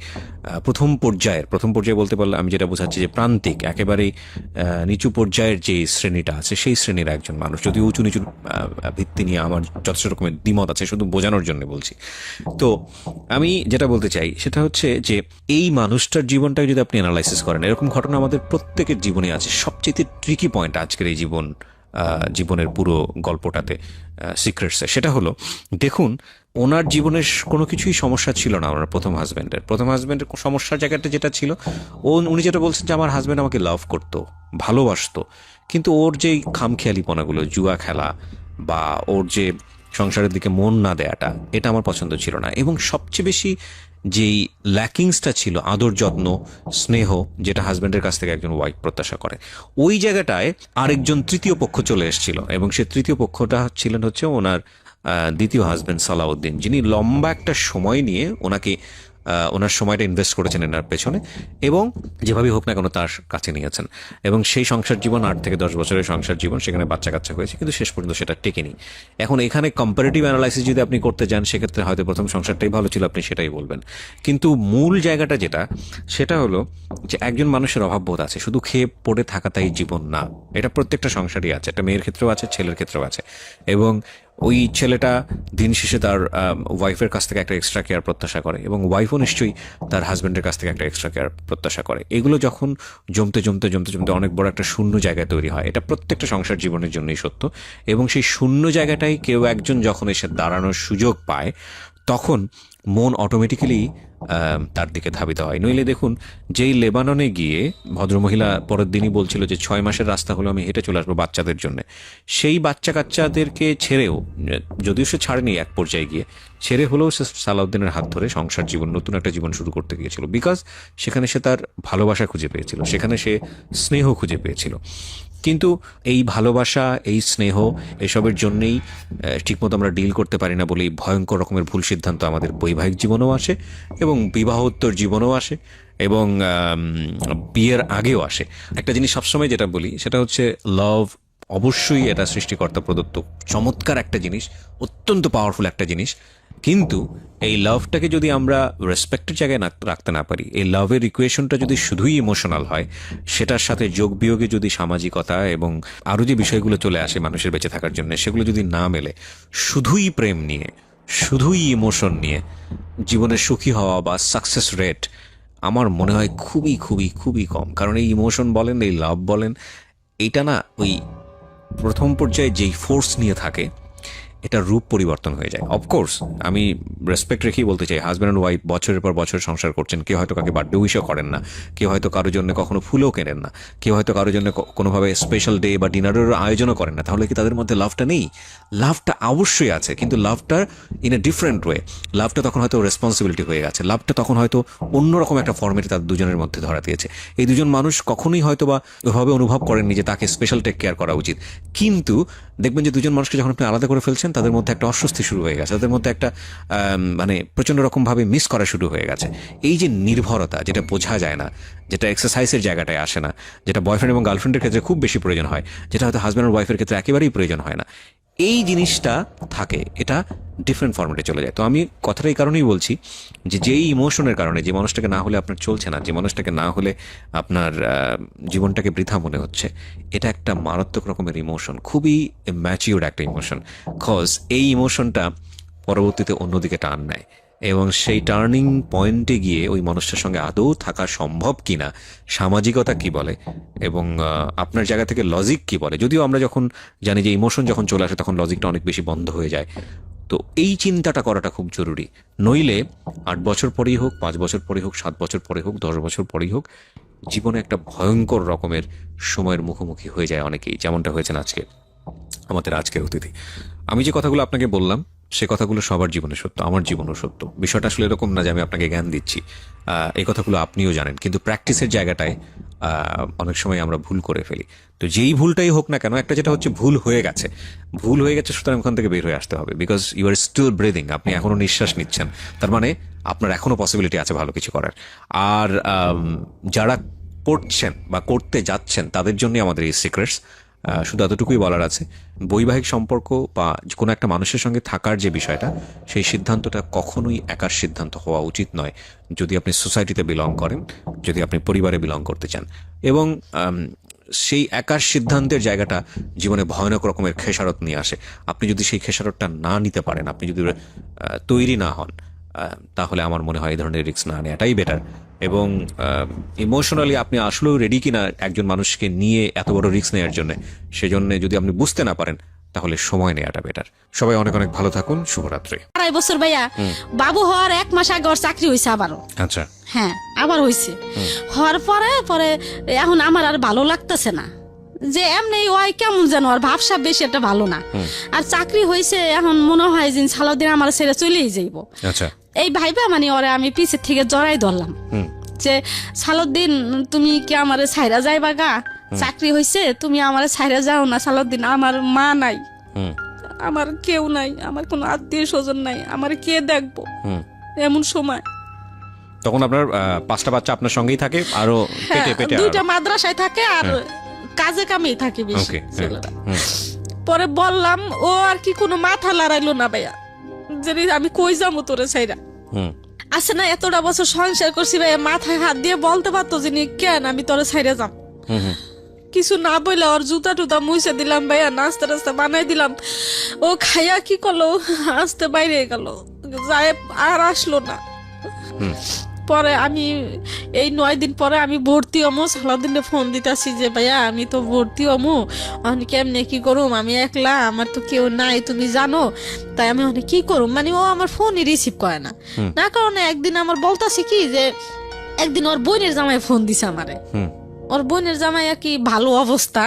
প্রথম পর্যায়ে বলতে পারলে আমি যেটা বোঝাচ্ছি যে প্রান্তিক, একেবারেই নিচু পর্যায়ের যে শ্রেণীটা আছে সেই শ্রেণীর একজন মানুষ। যদি উঁচু নিচু ভিত্তি নিয়ে আমার যথেষ্ট রকমের দ্বিমত আছে, শুধু বোঝানোর জন্য বলছি। তো আমি যেটা বলতে চাই সেটা হচ্ছে যে এই মানুষটার জীবনটাকে যদি আপনি অ্যানালাইসিস করেন, এরকম ঘটনা আমাদের প্রত্যেকের জীবনে আছে। সবচেয়ে ট্রিকি পয়েন্ট আজকের এই জীবনের পুরো গল্পটাতে, সিক্রেটসে, সেটা হলো, দেখুন ওনার জীবনের কোনো কিছুই সমস্যা ছিল না। ওনার প্রথম হাজব্যান্ডের সমস্যার জায়গাটা যেটা ছিল, উনি যেটা বলছেন যে আমার হাজব্যান্ড আমাকে লাভ করতো, ভালোবাসতো, কিন্তু ওর যে খামখেয়ালিপনাগুলো, জুয়া খেলা বা ওর যে সংসারের দিকে মন না দেয়াটা, এটা আমার পছন্দ ছিল না। এবং সবচেয়ে বেশি যেই ল্যাকিংসটা ছিল, আদর যত্ন স্নেহ, যেটা হাজব্যান্ডের কাছ থেকে একজন ওয়াইফ প্রত্যাশা করে, ওই জায়গাটায় আরেকজন তৃতীয় পক্ষ চলে এসেছিল। এবং সেই তৃতীয় পক্ষটা ছিলেন হচ্ছে ওনার দ্বিতীয় হাজব্যান্ড সালাউদ্দিন, যিনি লম্বা একটা সময় নিয়ে ওনার সময়টা ইনভেস্ট করেছেন এনার পেছনে, এবং যেভাবেই হোক না কেন তার কাছে নিয়েছেন। এবং সেই সংসার জীবন 8 থেকে 10 বছরের সংসার জীবন, সেখানে বাচ্চা কাচ্চা হয়েছে, কিন্তু শেষ পর্যন্ত সেটা টেকেনি। এখন এখানে কম্পারেটিভ অ্যানালাইসিস যদি আপনি করতে যান, সেক্ষেত্রে হয়তো প্রথম সংসারটাই ভালো ছিল, আপনি সেটাই বলবেন। কিন্তু মূল জায়গাটা সেটা হলো যে একজন মানুষের অভাববোধ আছে, শুধু খেয়ে পড়ে থাকাটাই জীবন না। এটা প্রত্যেকটা সংসারই আছে, একটা মেয়ের ক্ষেত্রেও আছে, ছেলের ক্ষেত্রেও আছে। এবং ওই ছেলেটা দিন শেষে তার ওয়াইফের কাছ থেকে একটা এক্সট্রা কেয়ার প্রত্যাশা করে, এবং ওয়াইফও নিশ্চয়ই তার হাজব্যান্ডের কাছ থেকে একটা এক্সট্রা কেয়ার প্রত্যাশা করে। এগুলো যখন জমতে জমতে জমতে জমতে অনেক বড় একটা শূন্য জায়গায় তৈরি হয়, এটা প্রত্যেকটা সংসার জীবনের জন্যই সত্য। এবং সেই শূন্য জায়গাটাই কেউ একজন যখন এসে দাঁড়ানোর সুযোগ পায়, তখন মন অটোমেটিক্যালি তার দিকে ধাবিত হয়। নইলে দেখুন, যেই লেবাননে গিয়ে ভদ্রমহিলা পরের দিনই বলছিল যে 6 মাসের রাস্তা হলো আমি হেঁটে চলে আসবো বাচ্চাদের জন্য, সেই বাচ্চা কাচ্চাদেরকে ছেড়েও, যদিও সে ছাড়েনি, এক পর্যায়ে গিয়ে ছেড়ে হলেও সে সালাউদ্দিনের হাত ধরে সংসার জীবন, নতুন একটা জীবন শুরু করতে গিয়েছিল। বিকজ সেখানে সে তার ভালোবাসা খুঁজে পেয়েছিল, সেখানে সে স্নেহ খুঁজে পেয়েছিল। কিন্তু এই ভালোবাসা, এই স্নেহ, এসবের জন্যেই ঠিকমতো আমরা ডিল করতে পারি না বলেই ভয়ঙ্কর রকমের ভুল সিদ্ধান্ত আমাদের বৈবাহিক জীবনেও আসে, এবং বিবাহোত্তর জীবনেও আসে, এবং বিয়ের আগেও আসে। একটা জিনিস সবসময় যেটা বলি সেটা হচ্ছে লাভ অবশ্যই এটা সৃষ্টিকর্তা প্রদত্ত চমৎকার একটা জিনিস, অত্যন্ত পাওয়ারফুল একটা জিনিস। কিন্তু এই লাভটাকে যদি আমরা রেসপেক্টের জায়গায় রাখতে না পারি, এই লাভের ইকুয়েশনটা যদি শুধুই ইমোশনাল হয়, সেটার সাথে যোগ বিয়োগে যদি সামাজিকতা এবং আরও যে বিষয়গুলো চলে আসে মানুষের বেঁচে থাকার জন্য, সেগুলো যদি না মেলে, শুধুই প্রেম নিয়ে, শুধুই ইমোশন নিয়ে জীবনে সুখী হওয়া বা সাকসেস রেট আমার মনে হয় খুবই খুবই খুবই কম। কারণ এই ইমোশন বলেন, এই লাভ বলেন, এইটা না ওই প্রথম পর্যায়ে যেই ফোর্স নিয়ে থাকে, এটা রূপ পরিবর্তন হয়ে যায়। অফকোর্স আমি রেসপেক্ট রেখেই বলতে চাই, হাজব্যান্ড অ্যান্ড ওয়াইফ বছরের পর বছর সংসার করছেন, কেউ হয়তো কাকে বার্থডে উইশও করেন না, কেউ হয়তো কারোর জন্য কখনো ফুলও কেনেন না, কেউ হয়তো কারোর জন্য কোনোভাবে স্পেশাল ডে বা ডিনারেরও আয়োজনও করেন না। তাহলে কি তাদের মধ্যে লাভটা নেই? লাভটা অবশ্যই আছে, কিন্তু লাভটার ইন এ ডিফারেন্ট ওয়ে। লাভটা তখন হয়তো রেসপন্সিবিলিটি হয়ে গেছে, লাভটা তখন হয়তো অন্যরকম একটা ফর্মেটে তাদের দুজনের মধ্যে ধরা দিয়েছে। এই দুজন মানুষ কখনোই হয়তো বা ওইভাবে অনুভব করেননি যে তাকে স্পেশাল টেক কেয়ার করা উচিত। কিন্তু দেখবেন যে দুজন মানুষকে যখন আপনি আলাদা করে ফেলছেন, তাদের মধ্যে একটা অস্বস্তি শুরু হয়ে গেছে, তাদের মধ্যে একটা মানে প্রচণ্ড রকমভাবে মিস করা শুরু হয়ে গেছে। এই যে নির্ভরতা, যেটা বোঝা যায় না, যেটা এক্সারসাইজের জায়গাটায় আসে না, যেটা বয়ফ্রেন্ড এবং গার্লফ্রেন্ডের ক্ষেত্রে খুব বেশি প্রয়োজন হয়, যেটা হয়তো হাজব্যান্ড আর ওয়াইফের ক্ষেত্রে একেবারেই প্রয়োজন হয় না, এই জিনিসটা থাকে, এটা ডিফারেন্ট ফর্মেটে চলে যায়। তো আমি কথাটা এই কারণেই বলছি যে যেই ইমোশনের কারণে, যে মানুষটাকে না হলে আপনার চলছে না, যে মানুষটাকে না হলে আপনার জীবনটাকে বৃথা মনে হচ্ছে, এটা একটা মারাত্মক রকমের ইমোশন, খুবই ম্যাচিউরড একটা ইমোশন। কজ এই ইমোশনটা পরবর্তীতে অন্যদিকে টান নেয়, এবং সেই টার্নিং পয়েন্টে গিয়ে ওই মানুষটার সঙ্গে আদৌ থাকা সম্ভব কিনা, সামাজিকতা কি বলে, এবং আপনার জায়গা থেকে লজিক কি বলে। যদিও আমরা যখন জানি যে ইমোশন যখন চলে আসে, তখন লজিকটা অনেক বেশি বন্ধ হয়ে যায়। তো এই চিন্তাটা করাটা খুব জরুরি। নইলে 8 বছর পরেই হোক, 5 বছর পরেই হোক, 7 বছর পরে হোক, 10 বছর পরেই হোক, জীবনে একটা ভয়ঙ্কর রকমের সময়ের মুখোমুখি হয়ে যায় অনেকেই, যেমনটা হয়েছেন আজকে আমাদের আজকের অতিথি। আমি যে কথাগুলো আপনাকে বললাম, সে কথাগুলো সবার জীবনে সত্য, আমার জীবনও সত্য। বিষয়টা আসলে এরকম না যে আমি আপনাকে জ্ঞান দিচ্ছি, এই কথাগুলো আপনিও জানেন, কিন্তু প্র্যাকটিসের জায়গাটায় অনেক সময় আমরা ভুল করে ফেলি। তো যেই ভুলটাই হোক না কেন, একটা যেটা হচ্ছে ভুল হয়ে গেছে, সুতরাং ওখান থেকে বের হয়ে আসতে হবে। Because you are still breathing, আপনি এখনো নিঃশ্বাস নিচ্ছেন, তার মানে আপনার এখনো পসিবিলিটি আছে ভালো কিছু করার। আর যারা করছেন বা করতে যাচ্ছেন, তাদের জন্যই আমাদের এই সিক্রেটস। শুধু এতটুকুই বলার আছে, বৈবাহিক সম্পর্ক বা কোনো একটা মানুষের সঙ্গে থাকার যে বিষয়টা, সেই সিদ্ধান্তটা কখনোই একার সিদ্ধান্ত হওয়া উচিত নয়। যদি আপনি সোসাইটিতে বিলং করেন, যদি আপনি পরিবারে বিলং করতে চান, এবং সেই একার সিদ্ধান্তের জায়গাটা জীবনে ভয়ানক রকমের খেসারত নিয়ে আসে। আপনি যদি সেই খেসারতটা না নিতে পারেন, আপনি যদি তৈরি না হন, তাহলে আমার মনে হয় এই ধরনের রিস্ক না নেওয়াটাই বেটার। এবং ইমোশনালি আপনি আসলেও রেডি কিনা একজন মানুষকে নিয়ে এত বড় রিস্ক নেওয়ার জন্য, সেজন্য যদি আপনি বুঝতে না পারেন, তাহলে সময় নেওয়াটা বেটার। সবাই অনেক অনেক ভালো থাকুন, শুভরাত্রি। 2.5 বছর ভাইয়া, বাবু হওয়ার 1 মাস আগে ওর চাকরি হয়েছে আবারও। আচ্ছা, হ্যাঁ, আবার হয়েছে। হওয়ার পরে এখন আমার আর ভালো লাগতেছে না, যে এমনি ওই কেমন যেন আর ভাবসাব বেশি একটা ভালো না। আর চাকরি হয়েছে, এখন মনে হয় যে সালাউদ্দিন আমার ছেড়ে চলেই যাইব। আচ্ছা, এই ভাইবা মানে ওরে আমি পিছের থেকে জড়াই ধরলাম যে সালাউদ্দিন তুমি কি আমারে ছাইরা যাইবা গা, চাকরি হইছে তুমি আমারে ছাইরা যাও না সালাউদ্দিন, আমার মা নাই, আমার কেউ নাই, আমার কোনো আত্মীয় স্বজন নাই, আমার কে দেখবো এমন সময়। তখন আপনার 5টা বাচ্চা আপনার সঙ্গেই থাকে, আরো পেটে পেটে দুইটা মাদ্রাসায় থাকে আর কাজে কামেই থাকে বেশি ওকে। ছেলেরা। পরে বললাম, ও আর কি কোনো মাথা লড়াইলো না ভাইয়া, যে আমি কই যাবো তোরে ছাইরা। আছে না এতটা বছর সংসার করছি ভাইয়া, মাথায় হাত দিয়ে বলতে পারতো যে কেন আমি তোরে ছাইরা যাম। কিছু না বইলে ওর জুতা টুতা মুছে দিলাম ভাইয়া, নাস্তা টাস্তা বানাই দিলাম। ও খাইয়া কি করলো, আসতে বাইরে গেল, যায় আর আসলো না। পরে আমি এই 9 দিন পরে আমি ভর্তি হমো, সালাউদ্দিনে ফোন দিতেছি যে ভাইয়া আমি তো ভর্তি হমো, আমি কেমনে কি করুম, আমি একলা, আমার তো কেউ নাই তুমি জানো, তাই আমি অনেক কি করুম। মানে ও আমার ফোনই রিসিভ করে না, না কারণে একদিন আমার বলতাছি কি যে একদিন ওর বোনের জামাই ফোন দিছে আমারে, ওর বোনের জামাই আর কি ভালো অবস্থা,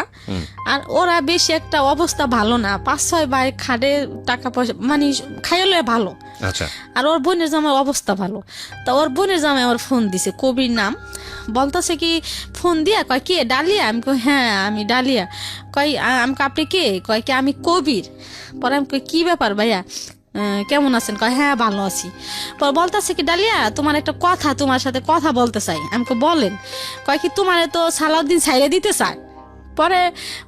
আর ওরা বেশি একটা অবস্থা ভালো না, 5-6 ভাই খাটে, টাকা পয়সা মানে খাইলে ভালো। আচ্ছা। আর ওর বোনের জামাই অবস্থা ভালো, তা ওর বোনের জামাই আমার ফোন দিছে, কবির নাম, বলতেছে কি ফোন দিয়া কয় কে ডালিয়া, আমি কই হ্যাঁ আমি ডালিয়া, কয় আমি আপনি কে, কয় কি আমি কবির। পরে আমি কই কি ব্যাপার ভাইয়া কেমন আছেন, কয় হ্যাঁ ভালো আছি। পরে বলতেছে কি ডালিয়া তোমার একটা কথা, তোমার সাথে কথা বলতে চাই। আমি কই বলেন। কয় কি তোমারে তো সালাউদ্দিন ছাইরে দিতে চায়। পরে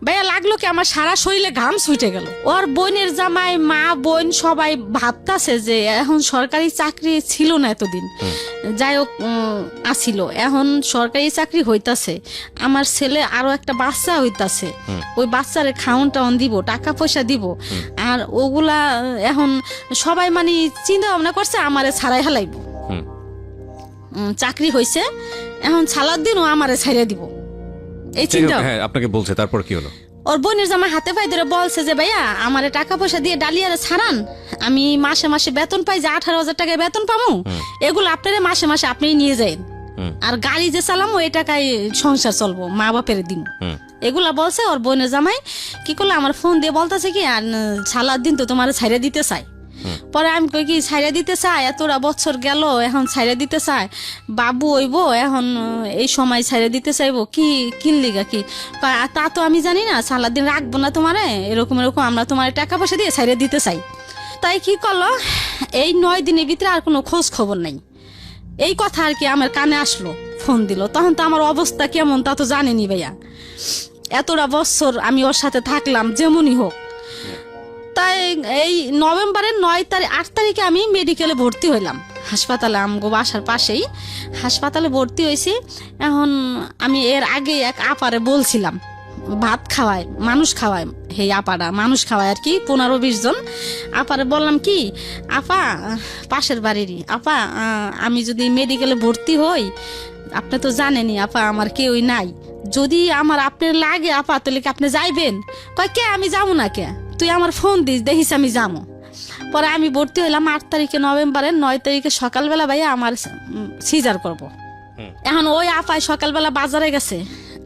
ভাইয়া লাগলো কি আমার সারা শরীরে ঘাম ছুটে গেল। ওর বোনের জামাই, মা বোন সবাই ভাবতাছে যে এখন সরকারি চাকরি ছিল না এতদিন, যাই হোক আসিল, এখন সরকারি চাকরি হইতাছে, আমার ছেলে আরো একটা বাচ্চা হইতাছে, ওই বাচ্চারে খাওন টাউন দিব, টাকা পয়সা দিব, আর ওগুলা এখন সবাই মানে চিন্তা ভাবনা করছে আমারে ছাড়াই হালাইব। চাকরি হইছে, এখন সালাউদ্দিনও আমারে ছাইরা দিব, এই চিন্তা। হ্যাঁ, আপনাকে বলছে, তারপর কি হলো? ওর বোনের জামা হাতে পায়ে ধরে বলছে যে ভাইয়া আমারে টাকা পয়সা দিয়ে ডালিয়ারে ছাড়ান, আমি মাসে মাসে বেতন পাই, যে 18,000 টাকায় বেতন পাবো, এগুলো আপনারা মাসে মাসে আপনি নিয়ে যান, আর গাড়ি যে চালামো এই টাকায় সংসার চলবো, মা বাপের দিন। এগুলা বলছে ওর বোনের জামাই। কি করলো আমার ফোন দিয়ে বলতেছে কি আর সালাউদ্দিন তো তোমার ছাইরা দিতে চাই। পরে আমি কই কি ছাইরা দিতে চাই, এতটা বছর গেল এখন ছাইরা দিতে চাই, বাবু হইব এখন এই সময় ছাইরা দিতে চাইবো কি কিনলিগা কি, তা তো আমি জানি না, সালাউদ্দিন রাখবো না তোমারে, এরকম এরকম আমরা তোমার টাকা পয়সা দিয়ে ছাইরা দিতে চাই। তাই কি করলো, এই 9 দিনের ভিতরে আর কোনো খোঁজ খবর নাই। এই কথা আর কি আমার কানে আসলো, ফোন দিল, তখন তো আমার অবস্থা কেমন তা তো জানেনি ভাইয়া, এতটা বছর আমি ওর সাথে থাকলাম যেমনই হোক। তাই এই নভেম্বরের 8 তারিখে আমি মেডিকেলে ভর্তি হইলাম, হাসপাতালে, আমগো বাসার পাশেই হাসপাতালে ভর্তি হয়েছি। এখন আমি এর আগে এক আপারে বলছিলাম ভাত খাওয়ায়, মানুষ খাওয়ায়, হে আপারা মানুষ খাওয়ায় আর কি, 15-20 জন। আপারে বললাম কি আপা, পাশের বাড়িরই আপা, আমি যদি মেডিকেলে ভর্তি হই, আপনি তো জানেনই আপা আমার কেউই নাই, যদি আমার আপনার লাগে আপা তাহলে কি আপনি যাইবেন? কয় কে আমি যাবো না, কে তুই আমার ফোন দিস দেখিস আমি যাবো। পরে আমি ভর্তি হইলাম 8 তারিখে নভেম্বরের, 9 তারিখে সকালবেলা ভাইয়া আমার সিজার করব। এখন ওই আপায় সকালবেলা বাজারে গেছে,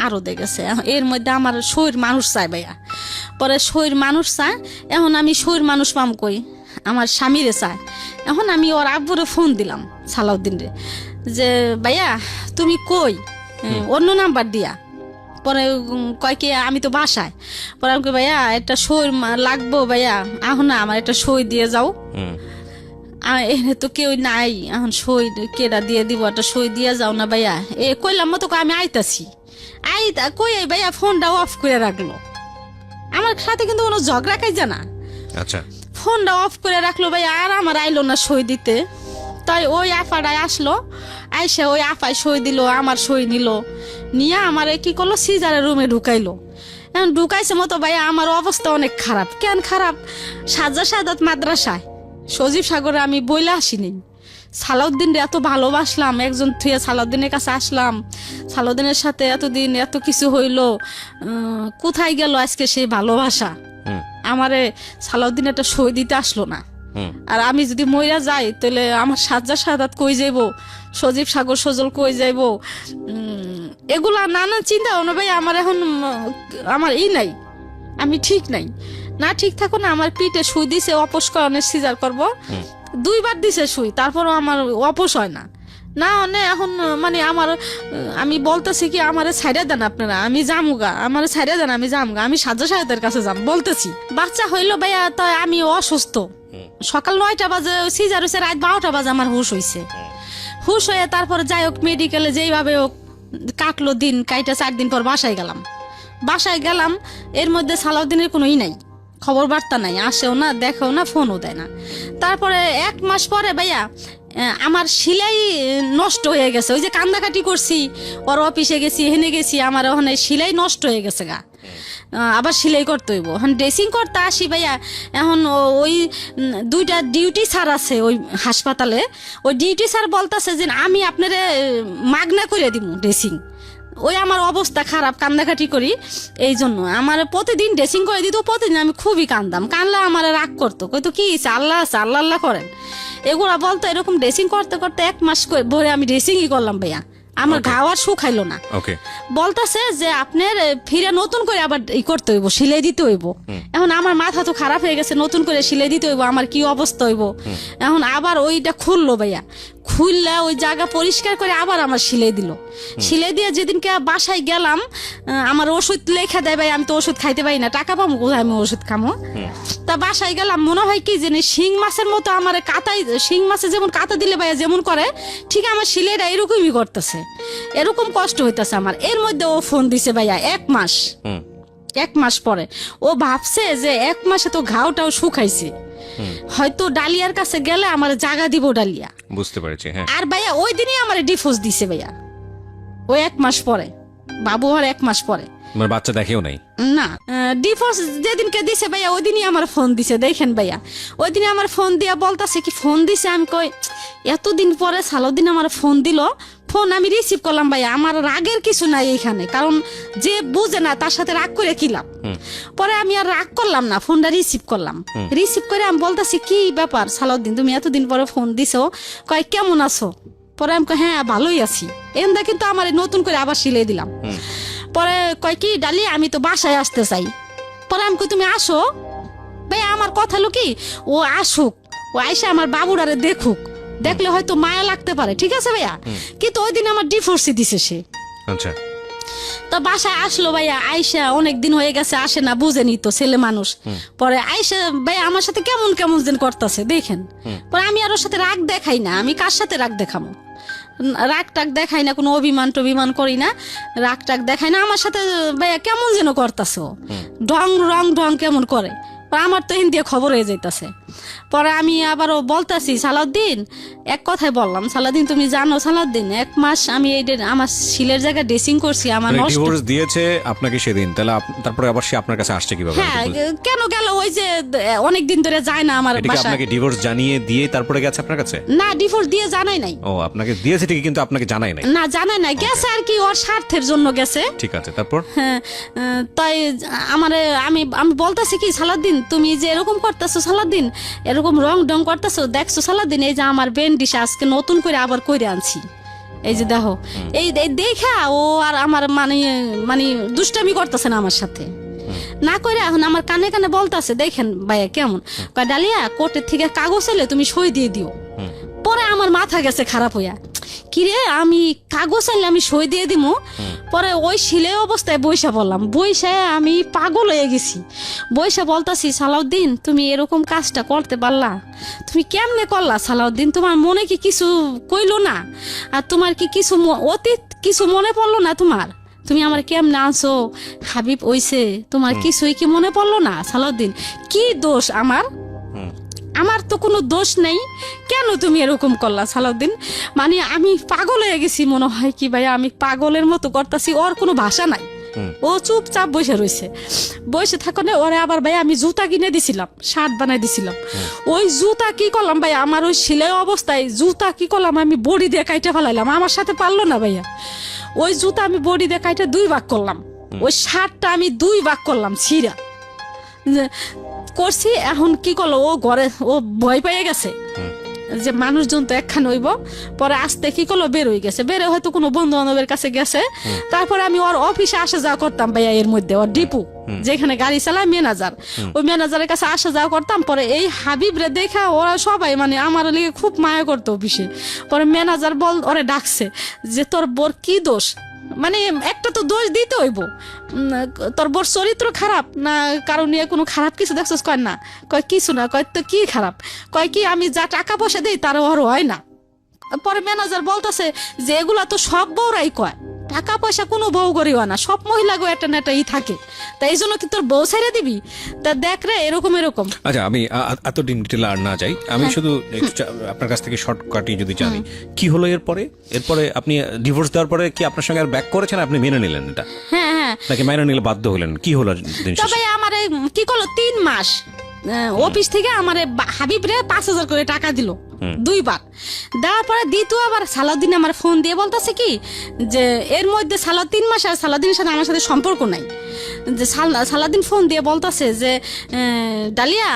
আরো দেখেছে, এর মধ্যে আমার শরীর মানুষ চাই ভাইয়া। পরে শরীর মানুষ চায়, এখন আমি শরীর মানুষ পাম কই, আমার স্বামীরে চায়। এখন আমি ওর আব্বুরে ফোন দিলাম সালাউদ্দিনরে, যে ভাইয়া তুমি কই, অন্য নাম্বার দিয়া। পরে কয় কি আমি তো বাসায়। পরে আমি কই ভাইয়া একটা সই লাগবো ভাইয়া, এখন না আমার একটা সই দিয়ে যাও, এখানে তো কেউ নাই, এখন সই কেডা দিয়ে দিব, একটা সই দিয়ে যাও না ভাইয়া। কইলাম মতো আমি আইতাছি, কই ভাইয়া ফোনটা অফ করে রাখলো। আমার সাথে কিন্তু কোনো ঝগড়া কাইজা না, আচ্ছা, ফোনটা অফ করে রাখলো ভাইয়া, আর আমার আইলো না সই দিতে। তাই ওই আপাটাই আসলো, আইসে ওই আপায় সই দিল, আমার সই নিল, নিয়ে আমার কি করলো সিজারের রুমে ঢুকাইলো। এখন ঢুকাইছে মতো ভাইয়া আমার অবস্থা অনেক খারাপ। কেন খারাপ? সাজা সাদাত মাদ্রাসায় সজীব সাগরে আমি বইলে আসিনি, সালাউদ্দিনরে এত ভালোবাসলাম, একজন থুয়ে সালাউদ্দিনের কাছে আসলাম, সালাউদ্দিনের সাথে এতদিন এত কিছু হইলো, কোথায় গেল আজকে সেই ভালোবাসা? আমারে সালাউদ্দিন একটা সই দিতে আসলো না। আর আমি যদি মইরা যাই তাহলে আমার সাজা সাদাত কই যাইব, সজীব সাগর সজল কই যাইব, এগুলা নানা চিন্তা ভাই আমার এখন আমার নাই, আমি ঠিক নাই। না ঠিক থাকো না, আমার পিঠে সুই দিছে অপসকরণের সিজার করব, 2 বার দিছে সুই, তারপরও আমার অপস হয় না। না মানে এখন মানে আমার আমি বলতেছি কি আমারে ছাইড়া দেন আপনারা, আমি যামুগা, আমারে ছাইড়া দেন, আমি যামুগা, আমি সাজ্জা সাহেবের কাছে যাম বলতেছি। বাচ্চা হইলো ভাইয়া, তাই আমি অসুস্থ, সকাল 9টা বাজে সিজার হয়েছে, রাত 12টা বাজে আমার হুশ হয়েছে। হুশ হয়ে তারপরে যাই হোক মেডিকেলে যেইভাবে হোক কাটলো দিন, কাইটা 4 দিন পর বাসায় গেলাম। এর মধ্যে সালাউদ্দিনের কোনোই নাই, খবর বার্তা নাই, আসেও না, দেখেও না, ফোনও দেয় না। তারপরে 1 মাস পরে ভাইয়া আমার সেলাই নষ্ট হয়ে গেছে, ওই যে কান্দাকাটি করছি, ওর অফিসে গেছি, হেনে গেছি, আমার ওখানে সেলাই নষ্ট হয়ে গেছে গা, আবার সেলাই করতে হইব। এখন ড্রেসিং করতে আসি ভাইয়া, এখন ওই 2টা ডিউটি স্যার আছে ওই হাসপাতালে, ওই ডিউটি স্যার বলতেছে যে আমি আপনারে মাগনা করে দিব ড্রেসিং। ওই আমার অবস্থা খারাপ, কান্দাকাটি করি, এই জন্য আমার প্রতিদিন ড্রেসিং করে দিত। প্রতিদিন আমি খুবই কানলে আমার রাগ করতো, কইতো কি আল্লাহ আছে, আল্লাহ আল্লাহ করেন, এগুলা বলতো। এরকম ড্রেসিং করতে করতে 1 মাস ভরে আমি ড্রেসিংই করলাম ভাইয়া, আমার ঘাও আর শুকাইলো না। বলতেছে যে আপনার ফিরে নতুন করে আবার করতে হইব, সেলাই দিতে হইব। এখন আমার মাথা তো খারাপ হয়ে গেছে, নতুন করে সেলাই দিতে হইব, আমার কি অবস্থা হইব। এখন আবার ওইটা খুললো ভাইয়া, খুললে ওই জায়গা পরিষ্কার করে আবার আমার সেলাই দিল। সেলাই দিয়ে যেদিনকে বাসায় গেলাম, আমার ওষুধ লেখা দেয় ভাই, আমি তো ওষুধ খাইতে পারি না, টাকা পাবো কোথায় আমি ওষুধ খামো। তা বাসায় গেলাম, মনে হয় কি যে শিং মাছের মতো আমার কাতাই, শিং মাছে যেমন কাতা দিলে ভাইয়া যেমন করে, ঠিক আমার সেলাইটা এরকমই করতেছে, এরকম কষ্ট হইতেছে আমার। এর মধ্যে ও ফোন দিছে ভাইয়া 1 মাস পরে। ও ভাবছে যে 1 মাসে তো ঘাওটাও শুকাইছে, হয়তো ডালিয়ার কাছে গেলে আমার জায়গা দিব ডালিয়া, বুঝতে পেরেছি। হ্যাঁ, আর ভাইয়া ওই দিনই আমার ডিভোর্স দিছে ভাইয়া, ওই 1 মাস পরে, বাবু আর 1 মাস পরে। আমার বাচ্চা দেখেও নাই না, ডিভোর্স যেদিনকে দিছে ভাইয়া ওই দিনই আমার ফোন দিছে। দেখেন ভাইয়া, ওই দিনে আমার ফোন দিয়া বলতাছে কি ফোন দিছে, আমি কই এতদিন পরে সালাউদ্দিন আমার ফোন দিল, ফোন আমি রিসিভ করলাম ভাইয়া। আমার রাগের কিছু নাই এখানে, কারণ যে বুঝে না তার সাথে রাগ করে কি লাভ। পরে আমি আর রাগ করলাম না, ফোনটা রিসিভ করলাম। রিসিভ করে আমি বলতাছি কি ব্যাপার সালাউদ্দিন, তুমি এতদিন পরে ফোন দিছো, কয় কেমন আছো। পরে আমি কই হ্যাঁ ভালোই আছি। এমদা কিন্তু আমার নতুন করে আবার সিলাই দিলাম। পরে কয় কি ডালিয়া আমি তো বাসায় আসতে চাই। পরে আমি কই তুমি আসো ভাই, আমার কথা হলো কি ও আসুক, ও আইসা আমার বাবুরারে দেখুক, দেখলে হয়তো মায়া লাগতে পারে, ঠিক আছে ভাইয়া। কিন্তু ওই দিন আমার ডিভোর্সই দিছে সে। আচ্ছা, তো বাসায় আসলো ভাইয়া, আইসা অনেক দিন হয়ে গেছে আসে না, বুঝেনি তো ছেলে মানুষ। পরে আইসা ভাইয়া আমার সাথে কেমন কেমন যেন করতেছে দেখেন। পরে আমি আর ওর সাথে রাগ দেখাই না, আমি কার সাথে রাগ দেখাবো, রাগ টাগ দেখাই না, কোনো অভিমান টভিমান করি না, রাগ টাগ দেখাই না। আমার সাথে ভাইয়া কেমন যেন করতেছে, রং কেমন করে, আমার তো হিন্দি খবর হয়ে যাইতেছে। পরে আমি আবারও বলতেছি সালাউদ্দিন, এক কথায় বললাম সালাউদ্দিন তুমি জানো সালাউদ্দিন 1 মাস আমি এই আমার শিলের জায়গায় ড্রেসিং করছি, আমার নষ্ট। ডিভোর্স দিয়েছে আপনাকে সেদিন, তাহলে তারপরে আবার সে আপনার কাছে আসছে কিভাবে? হ্যাঁ, কেন গেল, ওই যে অনেক দিন ধরে যায় না আমার বাসায়। আপনাকে ডিভোর্স জানিয়ে দিয়ে তারপরে গেছে আপনার কাছে? না, ডিভোর্স দিয়ে জানাই নাই। ও, আপনাকে দিয়েছে ঠিকই কিন্তু আপনাকে জানাই নাই? না, জানাই নাই, গেছে আর কি ওর স্বার্থের জন্য গেছে। ঠিক আছে, তারপর? হ্যাঁ, তাই আমারে আমি বলতেছি কি সালাউদ্দিন তুমি যে এরকম করতেছো সালাউদ্দিন, এরকম রং ঢং করতেছো, দেখছো সালাউদ্দিন এই যে আমার বেন্ডিশ আজকে নতুন করে আবার কইরে আনছি, এই যে দেখো, এই দেখা ও আর আমার মানে দুষ্টামি করতেছে না আমার সাথে, না করে এখন আমার কানে কানে বলতেছে দেখেন ভাইয়া কেমন, কয় ডালিয়া কোর্টের থেকে কাগজ এলে তুমি সই দিয়ে দিও। পরে আমার মাথা গেছে খারাপ হইয়া, কিরে আমি কাগজ আনলে আমি সই দিয়ে দিব। পরে ওই শিলে অবস্থায় বইসা বললাম, বইসায় আমি পাগল হয়ে গেছি, বইসা বলতাছি সালাউদ্দিন তুমি এরকম কাজটা করতে পারলা, তুমি কেমনে করলা সালাউদ্দিন, তোমার মনে কি কিছু কইলো না, আর তোমার কি কিছু অতীত কিছু মনে পড়লো না তোমার, তুমি আমার কেমনে আনছো হাবিব ওইসে, তোমার কিছুই কি মনে পড়লো না সালাউদ্দিন, কি দোষ আমার, আমার তো কোনো দোষ নেই, কেন তুমি এরকম করলা সালাউদ্দিন। মানে আমি পাগল হয়ে গেছি, মনে হয় কি ভাই আমি পাগলের মতো করতেছি, ওর কোনো ভাষা নাই, ও চুপচাপ বসে রয়েছে। বসে থাকলে ওরে আবার ভাই আমি জুতা কিনে দিছিলাম, শার্ট বানাই দিছিলাম, ওই জুতা কি করলাম ভাই আমার ওই সেলাই অবস্থায় জুতা কি করলাম আমি বডি দিয়ে কাইটা ফেলাইলাম, আমার সাথে পারলো না ভাইয়া। ওই জুতা আমি বডি দিয়ে কাইটা 2 ভাগ করলাম, ওই শার্টটা আমি 2 ভাগ করলাম ছিঁড়া করছি। এখন কি করলো ও ঘরে, ও ভয় পেয়ে গেছে, যে মানুষজন তো একখানে হইব। পরে আসতে কি করলো, বের হয়ে গেছে, বের হয়তো কোনো বন্ধু বান্ধবের কাছে গেছে। তারপরে আমি ওর অফিসে আসা যাওয়া করতাম ভাইয়া, এর মধ্যে ওর ডিপু যেখানে গাড়ি চালায় ম্যানেজার, ওই ম্যানেজারের কাছে আসা যাওয়া করতাম। পরে এই হাবিবরে দেখা ওরা সবাই মানে আমার লিগে খুব মায়া করতো অফিসে। পরে ম্যানেজার ওরে ডাকছে যে তোর বোর কি দোষ, মানে একটা তো দোষ দিতে হইব, তোর বোর চরিত্র খারাপ না কারণ নিয়ে কোনো খারাপ কিছু দেখছিস? কয় না, কয় কিছু না। কয় তো কি খারাপ? কয় কি আমি যা টাকা পয়সা দিই তার ওর হয় না। পরে ম্যানেজার বলতেছে যে এগুলা তো সব বউরাই কয়, টাকা পয়সা কোনো বউ করিও না, সব মহিলাগো একটা না একটা থাকে, তাই এই জন্য কি তোর বউ ছেড়ে দিবি? তা দেখ রে এরকম এরকম। আচ্ছা, আমি এতদিন ডিটেল আর না যাই, আমি শুধু আপনার কাছ থেকে শর্টকাটই যদি জানি, কি হলো এরপরে? এরপরে আপনি ডিভোর্স দেওয়ার পরে কি আপনার সঙ্গে আর ব্যাক করেছেন, আপনি মেনে নিলেন এটা? হ্যাঁ হ্যাঁ, নাকি মেনে নিলে বাধ্য হলেন? কি হলো দিন শেষে? তবে আমার কি করলো, 3 মাস অফিস থেকে আমার হাবিব রে 5,000 করে টাকা দিল 2 বার। দেওয়ার পরে দ্বিতীয়বার সালাউদ্দিন আমার ফোন দিয়ে বলতেছে কি যে এর মধ্যে 3 মাস আর সালাউদ্দিনের সাথে আমার সাথে সম্পর্ক নাই। যে সালাউদ্দিন ফোন দিয়ে বলতেছে যে ডালিয়া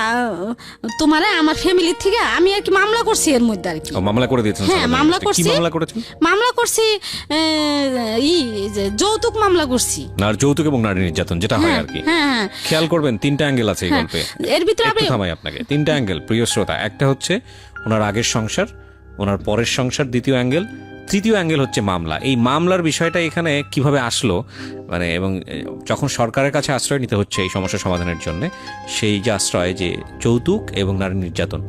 তোমারে আমার ফ্যামিলির থেকে আমি আর কি মামলা করছি এর মধ্যে আর কি। মামলা করে দিয়েছেন? হ্যাঁ মামলা করছি। কি মামলা করেছেন? মামলা করছি যে যৌতুক মামলা করছি। আর যৌতুক এবং নারী নির্যাতন যেটা হয় আর কি। হ্যাঁ হ্যাঁ, খেয়াল করবেন 3টা অ্যাঙ্গেল আছে এই গল্পে। এর ভিতরে একটু থামাই আপনাকে। 3টা অ্যাঙ্গেল প্রিয় শ্রোতা। একটা হচ্ছে ওনার আগের সংসার, ওনার পরের সংসার, দ্বিতীয় অ্যাঙ্গেল, তৃতীয় অ্যাঙ্গেল হচ্ছে মামলা। এই মামলার বিষয়টা এখানে কিভাবে আসলো, মানে এবং যখন সরকারের কাছে আশ্রয় নিতে হচ্ছে এই সমস্যা সমাধানের জন্য, সেই যে আশ্রয় যে যৌতুক এবং নারী নির্যাতন,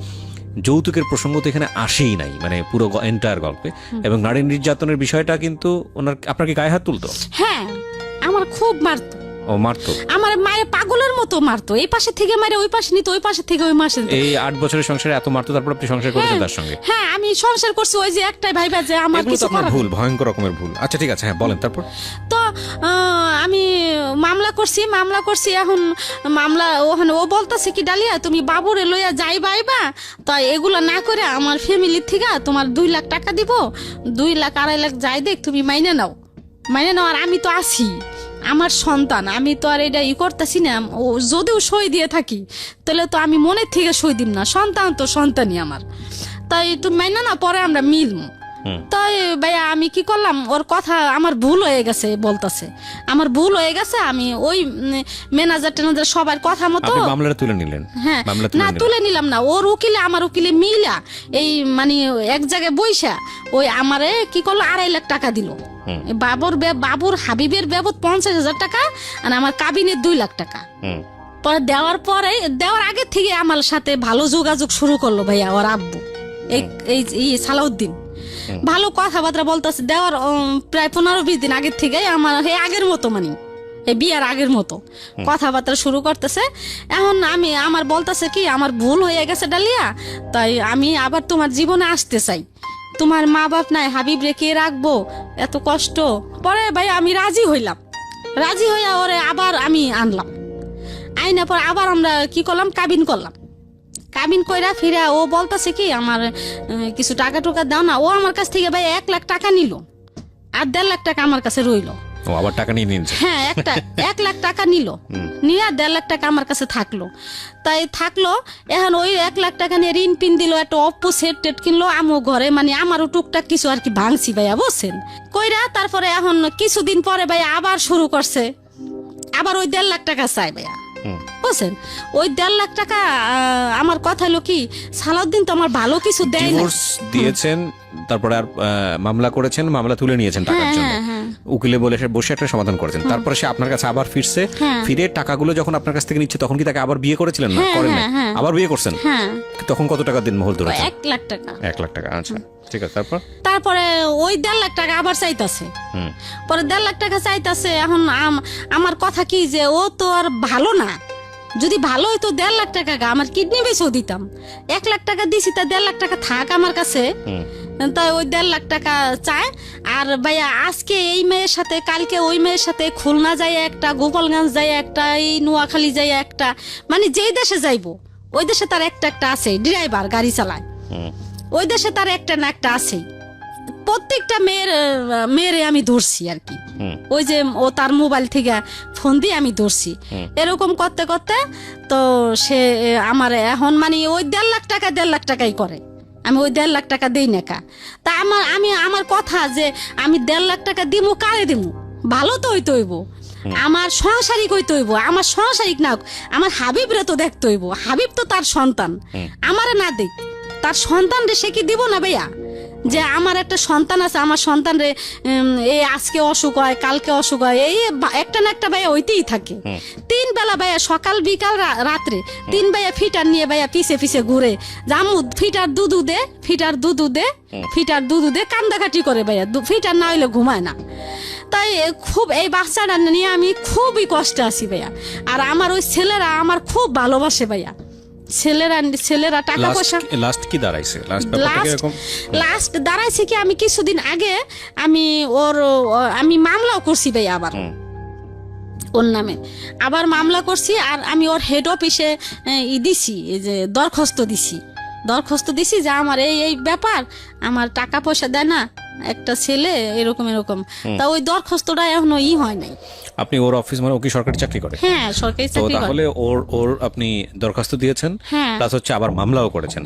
যৌতুকের প্রসঙ্গ তো এখানে আসেই নাই, মানে পুরো এন্টায়ার গল্পে। এবং নারী নির্যাতনের বিষয়টা কিন্তু ওনার আপনার কি গায়ে হাত তুলতো? হ্যাঁ আমার খুব মারতো। ও মারতো? আমার মায়ের পাগলের মতো মারতো, এই পাশে থেকে মারে ওই পাশে নিত, ওই পাশে থেকে ওই মাসে। এই 8 বছরের সংসারে এত মারতো, তারপর আপনি সংসার করেছেন তার সঙ্গে? হ্যাঁ আমি সংসার করছি, ওই যে একটাই ভাইবা যে আমার কিছু করার ভুল, ভয়ঙ্কর রকমের ভুল। আচ্ছা ঠিক আছে, হ্যাঁ বলেন তারপর। তো আমি মামলা করছি। এখন মামলা ওখানে ও বলতেছে কি ডালিয়া তুমি বাবুরে লইয়া যাই বাইবা, তো এগুলো না করে আমার ফ্যামিলির থেকে তোমার 2 লাখ টাকা দিব, 2 লাখ 2.5 লাখ যাই দেখ তুমি মাইনে নাও। আর আমি তো আছি, আমার সন্তান, আমি তো আর এটা করতেছি না। ও যদিও সই দিয়ে থাকি তাহলে তো আমি মনের থেকে সই দিব না, সন্তান তো সন্তানই আমার, তাই তুমি মাইনে না, পরে আমরা মিলবো। তাই ভাইয়া আমি কি করলাম, ওর কথা আমার ভুল হয়ে গেছে বলতেছে, আমার ভুল হয়ে গেছে। আমি ওই ম্যানেজার টেনাজার সবার কথা মতো মামলাটা তুলে নিলেন? হ্যাঁ না তুলে নিলাম না, ওর উকিলে আমার উকিলে মিলা এই মানে এক জায়গায় বইসা ওই আমারে কি করলো 2.5 লাখ টাকা দিল। বাবুর হাবিবের বাবদ 50,000 টাকা আর আমার কাবিনের 2 লাখ টাকা। পরে দেওয়ার আগে থেকে আমার সাথে ভালো যোগাযোগ শুরু করলো ভাইয়া ওর আব্বু, এই সালাউদ্দিন। ভালো কথাবার্তা বলতেছে, দেওয়ার প্রায় 15-20 দিন আগের থেকে আমার আগের মতো মানে এই বিয়ার আগের মতো কথাবার্তা শুরু করতেছে। এখন আমার বলতেছে কি আমার ভুল হয়ে গেছে ডালিয়া, তাই আমি আবার তোমার জীবনে আসতে চাই, তোমার মা বাপ নাই, হাবিব রেখে রাখবো, এত কষ্ট। পরে ভাই আমি রাজি হইয়া ওরে আবার আমি আনলাম, আইনা পর আবার আমরা কি করলাম, কাবিন কইরা ফিরা ও বলতেছে কি আমার কিছু টাকা টুকা দাও না। ও আমার কাছ থেকে ভাই 1 লাখ টাকা নিল আর 1.5 লাখ টাকা আমার কাছে রইলো। ও আবার টাকা নিয়ে নিয়েছে? হ্যাঁ 1 লাখ টাকা নিল, নিয়ে 1.5 লাখ টাকা আমার কাছে থাকলো। এখন ওই 1 লাখ টাকা নিয়ে ঋণ পিন দিল, একটা অপ্পো সেট টেট কিনলো আমো ঘরে, মানে আমারও টুকটাক কিছু আর কি ভাঙছি ভাইয়া বুঝছেন কইরা। তারপরে এখন কিছুদিন পরে ভাইয়া আবার শুরু করছে, আবার ওই 1.5 লাখ টাকা চাই ভাইয়া বুঝছেন। ওই 1.5 লাখ টাকা আমার কথা হলো কি সালাউদ্দিন তো আমার ভালো কিছু দেয় না। ডিভোর্স দিয়েছেন, তারপরে আর মামলা করেছেন, মামলা তুলে নিয়েছেন টাকার জন্য, উকিলে বসে একটা সমাধান করেছেন। তারপরে সে আপনার কাছে আবার ফিরছে, ফিরে টাকাগুলো যখন আপনার কাছ থেকে নিচ্ছে তখন কি তাকে আবার বিয়ে করেছিলেন? না করেন না, আবার বিয়ে করছেন। তখন কত টাকা দিন মহল ধরেছেন? 1 লাখ টাকা। 1 লাখ টাকা, আচ্ছা ঠিক আছে। তারপরে ওই 1.5 লাখ টাকা আবার চাইতাছে, পরে 1.5 লাখ টাকা চাইতাছে। এখন আমার কথা কি যে ও তো আর ভালো না, যদি ভালো হইতো 1.5 লাখ টাকা আমার কিডনি বেচেও দিতাম। 1 লাখ টাকা দিছি, তা 1.5 লাখ টাকা থাক আমার কাছে, তাই ওই 1.5 লাখ টাকা চায়। আর ভাইয়া আজকে এই মেয়ের সাথে, কালকে ওই মেয়ের সাথে, খুলনা যায় একটা, গোপালগঞ্জ যায় একটা, এই নোয়াখালী যায় একটা, মানে যেই দেশে যাইবো ওই দেশে তার একটা আছে ড্রাইভার, গাড়ি চালায়, ওই দেশে তার একটা না একটা আছেই। প্রত্যেকটা মেয়েরে আমি ধরছি আর কি, ওই যে ও তার মোবাইল থেকে ফোন দিয়ে আমি ধরছি। এরকম করতে করতে তো সে আমার এখন মানে ওই 1.5 লাখ টাকা 1.5 লাখ টাকাই করে, আমি ওই 1.5 লাখ টাকা দেই না কা। তা আমার কথা যে আমি 1.5 লাখ টাকা দিমু, কারে দিমু? ভালো তো হইতে হইব, আমার সংসারিক হইতে হইব, আমার সংসারিক না হোক, আমার হাবিবরে তো দেখতে হইব। হাবিব তো তার সন্তান, আমারে না দেখ, তার সন্তান রে সে কি দিব না ভাইয়া? যে আমার একটা সন্তান আছে, আমার সন্তান রে এই আজকে অসুখ হয়, কালকে অসুখ হয়, এই একটা না একটা ভাইয়া হইতেই থাকে। 3 বেলা ভাইয়া, সকাল বিকাল রাত্রে 3 ভাইয়া ফিটার নিয়ে ভাইয়া পিছে পিছে ঘুরে, জামু ফিটার দুধু দে, ফিটার দুধু দে, ফিটার দুধু দে, কান্দাকাটি করে ভাইয়া, ফিটার না হইলে ঘুমায় না। তাই খুব এই বাচ্চাটা নিয়ে আমি খুবই কষ্টে আছি ভাইয়া। আর আমার ওই ছেলেরা আমার খুব ভালোবাসে ভাইয়া, ছেলেরা টাকা পয়সা। লাস্ট কি দাঁড়াইছে? লাস্ট দাঁড়াইছে কি, আমি কিছুদিন আগে আমি মামলাও করছি ভাই, আবার ওর নামে আবার মামলা করছি। আর আমি ওর হেড অফিসে দিছি, এই যে দরখাস্ত দিছি যে আমার এই ব্যাপার, আমার টাকা পয়সা দেয় না একটা ছেলে, এরকম এরকম। তা ওই দরখাস্তটা এখনো হয় নাই। আপনি ওর অফিস, মানে ও কি সরকারি চাকরি করে? হ্যাঁ, সরকারি চাকরি করে। তাহলে ওর আপনি দরখাস্ত দিয়েছেন, প্লাস হচ্ছে আবার মামলাও করেছেন।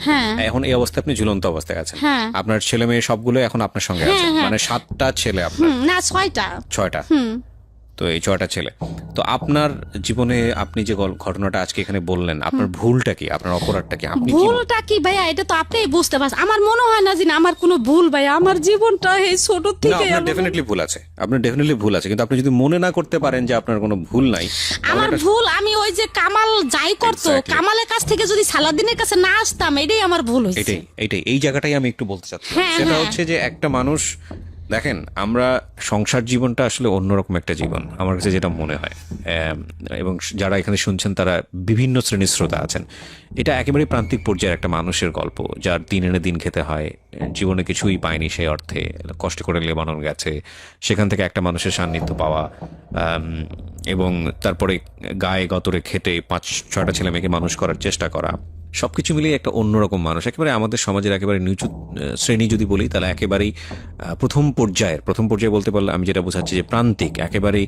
এখন এই অবস্থায় আপনি ঝুলন্ত অবস্থায় আছেন। আপনার ছেলে মেয়ে সবগুলো এখন আপনার সঙ্গে আছে, মানে 7টা ছেলে আপনার? না, 6টা। তো এই 6টা ছেলে। তো আপনার জীবনে আপনি যে ঘটনাটা আজকে এখানে বললেন, আপনার ভুলটা কি, আপনার অপরাধটা কি? ভুলটা কি ভাইয়া, এটা তো আপনিই বুঝতে পারছেন। আমার মনে হয় না যে আমার কোনো ভুল ভাইয়া, আমার জীবনটা এই ছোট থেকে। আপনার ডেফিনেটলি ভুল আছে, আপনার ডেফিনেটলি ভুল আছে, কিন্তু আপনি যদি মনে না করতে পারেন যে আপনার কোনো ভুল নাই। আমার ভুল, আমি ওই যে কামাল যাই করতো, কামালের কাছ থেকে যদি সালাদিনের কাছে না আসতাম, এটাই আমার ভুল হয়েছে। এটাই এই জায়গাটাই আমি একটু বলতে চাচ্ছি। সেটা হচ্ছে যে একটা মানুষ, দেখেন, আমরা সংসার জীবনটা আসলে অন্যরকম একটা জীবন আমার কাছে যেটা মনে হয়, এবং যারা এখানে শুনছেন তারা বিভিন্ন শ্রেণীর শ্রোতা আছেন। এটা একেবারে প্রান্তিক পর্যায়ের একটা মানুষের গল্প, যার দিন এনে দিন খেতে হয়, জীবনে কিছুই পায়নি সেই অর্থে, কষ্ট করে লেবানন গেছে, সেখান থেকে একটা মানুষের সান্নিধ্য পাওয়া, এবং তারপরে গায়ে গতরে খেটে 5-6টা ছেলে মেয়েকে মানুষ করার চেষ্টা করা, সবকিছু মিলিয়ে একটা অন্যরকম মানুষ। একেবারে আমাদের সমাজের একেবারে নিচু শ্রেণী যদি বলি, তাহলে একেবারেই প্রথম পর্যায়ে বলতে পারলে আমি যেটা বোঝাচ্ছি যে প্রান্তিক, একেবারেই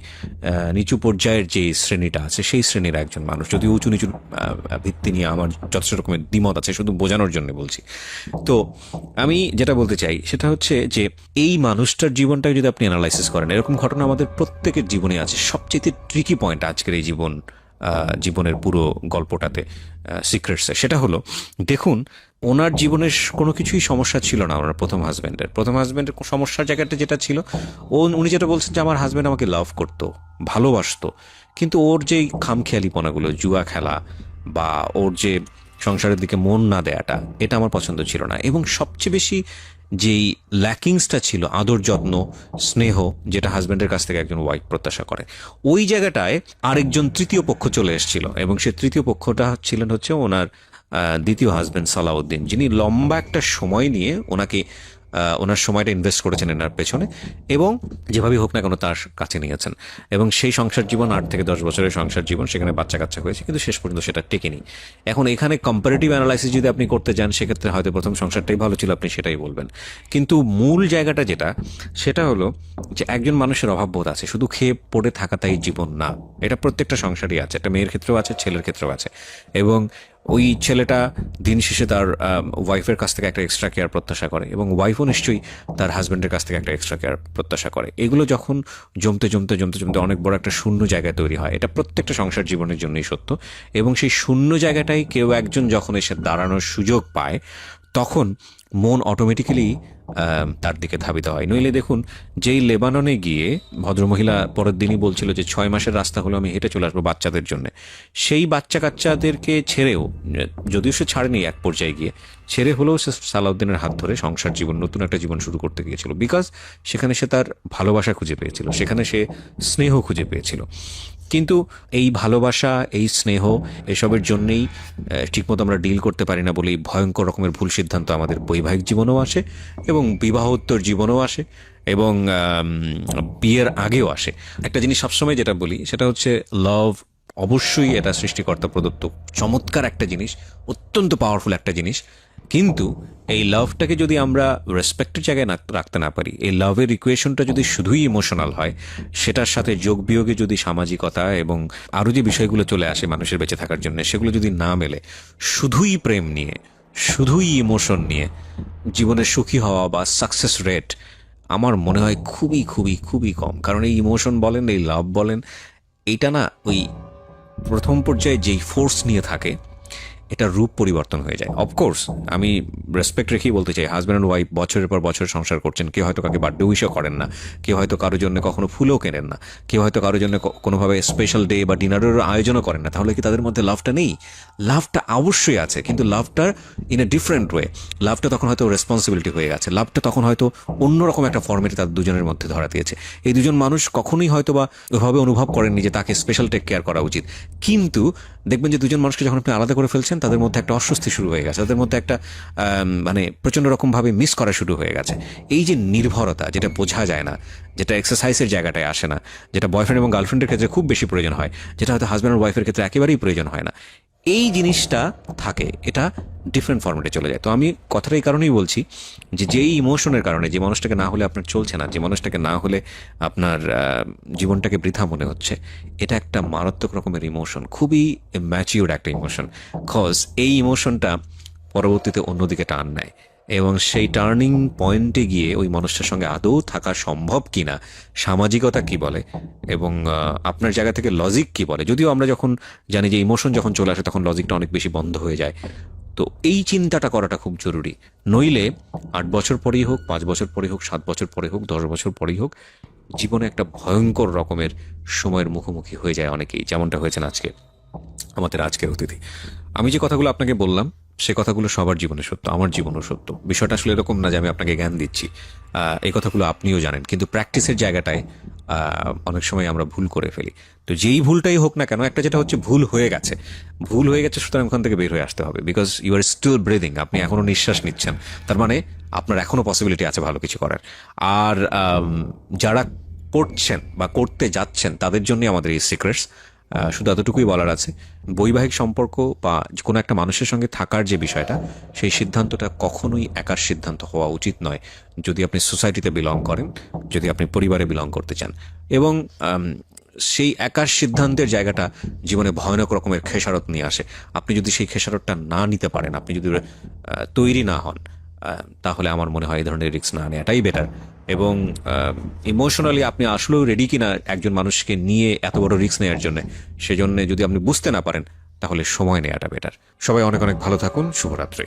নিচু পর্যায়ের যে শ্রেণীটা আছে সেই শ্রেণীর একজন মানুষ। যদি উঁচু নিচু ভিত্তি নিয়ে আমার যথেষ্ট রকমের দ্বিমত আছে, শুধু বোঝানোর জন্য বলছি। তো আমি যেটা বলতে চাই সেটা হচ্ছে যে এই মানুষটার জীবনটাকে যদি আপনি অ্যানালাইসিস করেন, এরকম ঘটনা আমাদের প্রত্যেকের জীবনে আছে। সবচেয়ে ট্রিকি পয়েন্ট আজকের এই জীবনের পুরো গল্পটাতে, সিক্রেটসে, সেটা হলো, দেখুন, ওনার জীবনের কোনো কিছুই সমস্যা ছিল না। ওনার প্রথম হাজব্যান্ডের সমস্যার জায়গাটা যেটা ছিল, উনি যেটা বলছেন যে আমার হাজব্যান্ড আমাকে লাভ করতো, ভালোবাসতো, কিন্তু ওর যে খামখেয়ালিপনাগুলো, জুয়া খেলা বা ওর যে সংসারের দিকে মন না দেয়াটা, এটা আমার পছন্দ ছিল না। এবং সবচেয়ে বেশি যেই ল্যাকিংসটা ছিল, আদর যত্ন স্নেহ, যেটা হাজব্যান্ডের কাছ থেকে একজন ওয়াইফ প্রত্যাশা করে, ওই জায়গাটায় আরেকজন তৃতীয় পক্ষ চলে এসেছিল। এবং সে তৃতীয় পক্ষটা ছিলেন হচ্ছে ওনার দ্বিতীয় হাজব্যান্ড সালাউদ্দিন, যিনি লম্বা একটা সময় নিয়ে ওনার সময়টা ইনভেস্ট করেছেন এনার পেছনে, এবং যেভাবে হোক না কেন তার কাছে নিয়েছেন। এবং সেই সংসার জীবন 8 থেকে 10 বছরের সংসার জীবন, সেখানে বাচ্চা কাচ্চা হয়েছে, কিন্তু শেষ পর্যন্ত সেটা টেকেনি। এখন এখানে কম্পারেটিভ অ্যানালাইসিস যদি আপনি করতে যান, সেক্ষেত্রে হয়তো প্রথম সংসারটাই ভালো ছিল, আপনি সেটাই বলবেন। কিন্তু মূল জায়গাটা সেটা হলো যে একজন মানুষের অভাববোধ আছে, শুধু খেয়ে পড়ে থাকাটাই জীবন না। এটা প্রত্যেকটা সংসারই আছে, একটা মেয়ের ক্ষেত্রেও আছে, ছেলের ক্ষেত্রেও আছে। এবং ওই ছেলেটা দিন শেষে তার ওয়াইফের কাছ থেকে একটা এক্সট্রা কেয়ার প্রত্যাশা করে, এবং ওয়াইফও নিশ্চয়ই তার হাজব্যান্ডের কাছ থেকে একটা এক্সট্রা কেয়ার প্রত্যাশা করে। এগুলো যখন জমতে অনেক বড় একটা শূন্য জায়গায় তৈরি হয়, এটা প্রত্যেকটা সংসার জীবনের জন্যই সত্য। এবং সেই শূন্য জায়গাটাই কেউ একজন যখন এসে দাঁড়ানোর সুযোগ পায়, তখন মন অটোমেটিক্যালি তার দিকে ধাবিত হয়। নইলে দেখুন, যেই লেবাননে গিয়ে ভদ্রমহিলা পরের দিনই বলছিল যে 6 মাসের রাস্তা হলো আমি হেঁটে চলে আসবো বাচ্চাদের জন্য, সেই বাচ্চা কাচ্চাদেরকে ছেড়েও, যদিও সে ছাড়েনি, এক পর্যায়ে গিয়ে ছেড়ে হলেও সে সালাউদ্দিনের হাত ধরে সংসার জীবন, নতুন একটা জীবন শুরু করতে গিয়েছিল। বিকজ সেখানে সে তার ভালোবাসা খুঁজে পেয়েছিল, সেখানে সে স্নেহ খুঁজে পেয়েছিল। কিন্তু এই ভালোবাসা, এই স্নেহ, এসবের জন্যেই ঠিকমতো আমরা ডিল করতে পারি না বলেই ভয়ঙ্কর রকমের ভুল সিদ্ধান্ত আমাদের বৈবাহিক জীবনেও আসে, এবং বিবাহোত্তর জীবনেও আসে, এবং বিয়ের আগেও আসে। একটা জিনিস সবসময় যেটা বলি সেটা হচ্ছে, লাভ অবশ্যই এটা সৃষ্টিকর্তা প্রদত্ত চমৎকার একটা জিনিস, অত্যন্ত পাওয়ারফুল একটা জিনিস। কিন্তু এই লাভটাকে যদি আমরা রেসপেক্টের জায়গায় রাখতে না পারি, এই লাভের ইকুয়েশনটা যদি শুধুই ইমোশনাল হয়, সেটার সাথে যোগ বিয়োগে যদি সামাজিকতা এবং আরও যে বিষয়গুলো চলে আসে মানুষের বেঁচে থাকার জন্য, সেগুলো যদি না মেলে, শুধুই প্রেম নিয়ে, শুধুই ইমোশন নিয়ে জীবনে সুখী হওয়া বা সাকসেস রেট আমার মনে হয় খুবই খুবই খুবই কম। কারণ এই ইমোশন বলেন, এই লাভ বলেন, এইটা না ওই প্রথম পর্যায়ে যেই ফোর্স নিয়ে থাকে এটা রূপ পরিবর্তন হয়ে যায়। অফকোর্স আমি রেসপেক্ট রেখেই বলতে চাই, হাজব্যান্ড অ্যান্ড ওয়াইফ বছরের পর বছর সংসার করছেন, কেউ হয়তো কাকে বার্থডে উইশও করেন না, কেউ হয়তো কারোর জন্য কখনো ফুলও কেনেন না, কেউ হয়তো কারোর জন্য কোনোভাবে স্পেশাল ডে বা ডিনারেরও আয়োজনও করেন না, তাহলে কি তাদের মধ্যে লাভটা নেই? লাভটা অবশ্যই আছে, কিন্তু লাভটার ইন এ ডিফারেন্ট ওয়ে। লাভটা তখন হয়তো রেসপন্সিবিলিটি হয়ে গেছে, লাভটা তখন হয়তো অন্যরকম একটা ফর্মেটে তাদের দুজনের মধ্যে ধরা দিয়েছে। এই দুজন মানুষ কখনোই হয়তো বা ওইভাবে অনুভব করেননি যে তাকে স্পেশাল টেক কেয়ার করা উচিত, কিন্তু দেখবেন যে দুজন মানুষকে যখন আপনি আলাদা করে ফেলছেন তাদের মধ্যে একটা অস্বস্তি শুরু হয়ে গেছে, তাদের মধ্যে একটা মানে প্রচণ্ড রকমভাবে মিস করা শুরু হয়ে গেছে। এই যে নির্ভরতা, যেটা বোঝা যায় না, যেটা এক্সারসাইজের জায়গাটায় আসে না, যেটা বয়ফ্রেন্ড এবং গার্লফ্রেন্ডের ক্ষেত্রে খুব বেশি প্রয়োজন হয়, যেটা হয়তো হাজব্যান্ড আর ওয়াইফের ক্ষেত্রে একেবারেই প্রয়োজন হয় না, এই জিনিসটা থাকে, এটা ডিফারেন্ট ফর্মেটে চলে যায়। তো আমি কথাটা এই কারণেই বলছি যে যেই ইমোশনের কারণে, যে মানুষটাকে না হলে আপনার চলছে না, যে মানুষটাকে না হলে আপনার জীবনটাকে বৃথা মনে হচ্ছে, এটা একটা মারাত্মক রকমের ইমোশন, খুবই ম্যাচিউর্ড একটা ইমোশন। কজ এই ইমোশনটা পরবর্তীতে অন্যদিকে টান নেয়, এবং সেই টার্নিং পয়েন্টে গিয়ে ওই মানুষটার সঙ্গে আদৌ থাকা সম্ভব কিনা, সামাজিকতা কি বলে, এবং আপনার জায়গা থেকে লজিক কি বলে। যদিও আমরা যখন জানি যে ইমোশন যখন চলে আসে তখন লজিকটা অনেক বেশি বন্ধ হয়ে যায়। তো এই চিন্তাটা করাটা খুব জরুরি, নইলে 8 বছর পরেই হোক, 5 বছর পরেই হোক, 7 বছর পরে হোক, 10 বছর পরেই হোক, জীবনে একটা ভয়ঙ্কর রকমের সময়ের মুখোমুখি হয়ে যায় অনেকেই, যেমনটা হয়েছেন আজকে আমাদের আজকের অতিথি। আমি যে কথাগুলো আপনাকে বললাম সে কথাগুলো সবার জীবনে সত্য, আমার জীবনও সত্য। বিষয়টা আসলে এরকম না যে আমি আপনাকে জ্ঞান দিচ্ছি, এই কথাগুলো আপনিও জানেন, কিন্তু প্র্যাকটিসের জায়গাটায় অনেক সময় আমরা ভুল করে ফেলি। তো যেই ভুলটাই হোক না কেন, একটা যেটা হচ্ছে ভুল হয়ে গেছে, ভুল হয়ে গেছে, সুতরাং ওখান থেকে বের হয়ে আসতে হবে। Because you are still breathing, আপনি এখনো নিঃশ্বাস নিচ্ছেন, তার মানে আপনার এখনো পসিবিলিটি আছে ভালো কিছু করার। আর যারা করছেন বা করতে যাচ্ছেন তাদের জন্যই আমাদের এই সিক্রেটস। শুধু এতটুকুই বলার আছে, বৈবাহিক সম্পর্ক বা কোনো একটা মানুষের সঙ্গে থাকার যে বিষয়টা, সেই সিদ্ধান্তটা কখনোই একার সিদ্ধান্ত হওয়া উচিত নয়। যদি আপনি সোসাইটিতে বিলং করেন, যদি আপনি পরিবারে বিলং করতে চান, এবং সেই একার সিদ্ধান্তের জায়গাটা জীবনে ভয়ানক রকমের খেসারত নিয়ে আসে। আপনি যদি সেই খেসারতটা না নিতে পারেন, আপনি যদি তৈরি না হন, তাহলে আমার মনে হয় এই ধরনের রিস্ক না নেওয়াটাই বেটার। এবং ইমোশনালি আপনি আসলেও রেডি কিনা একজন মানুষকে নিয়ে এত বড় রিস্ক নেওয়ার জন্য, সেজন্য যদি আপনি বুঝতে না পারেন, তাহলে সময় নেওয়াটা বেটার। সবাই অনেক অনেক ভালো থাকুন, শুভরাত্রি।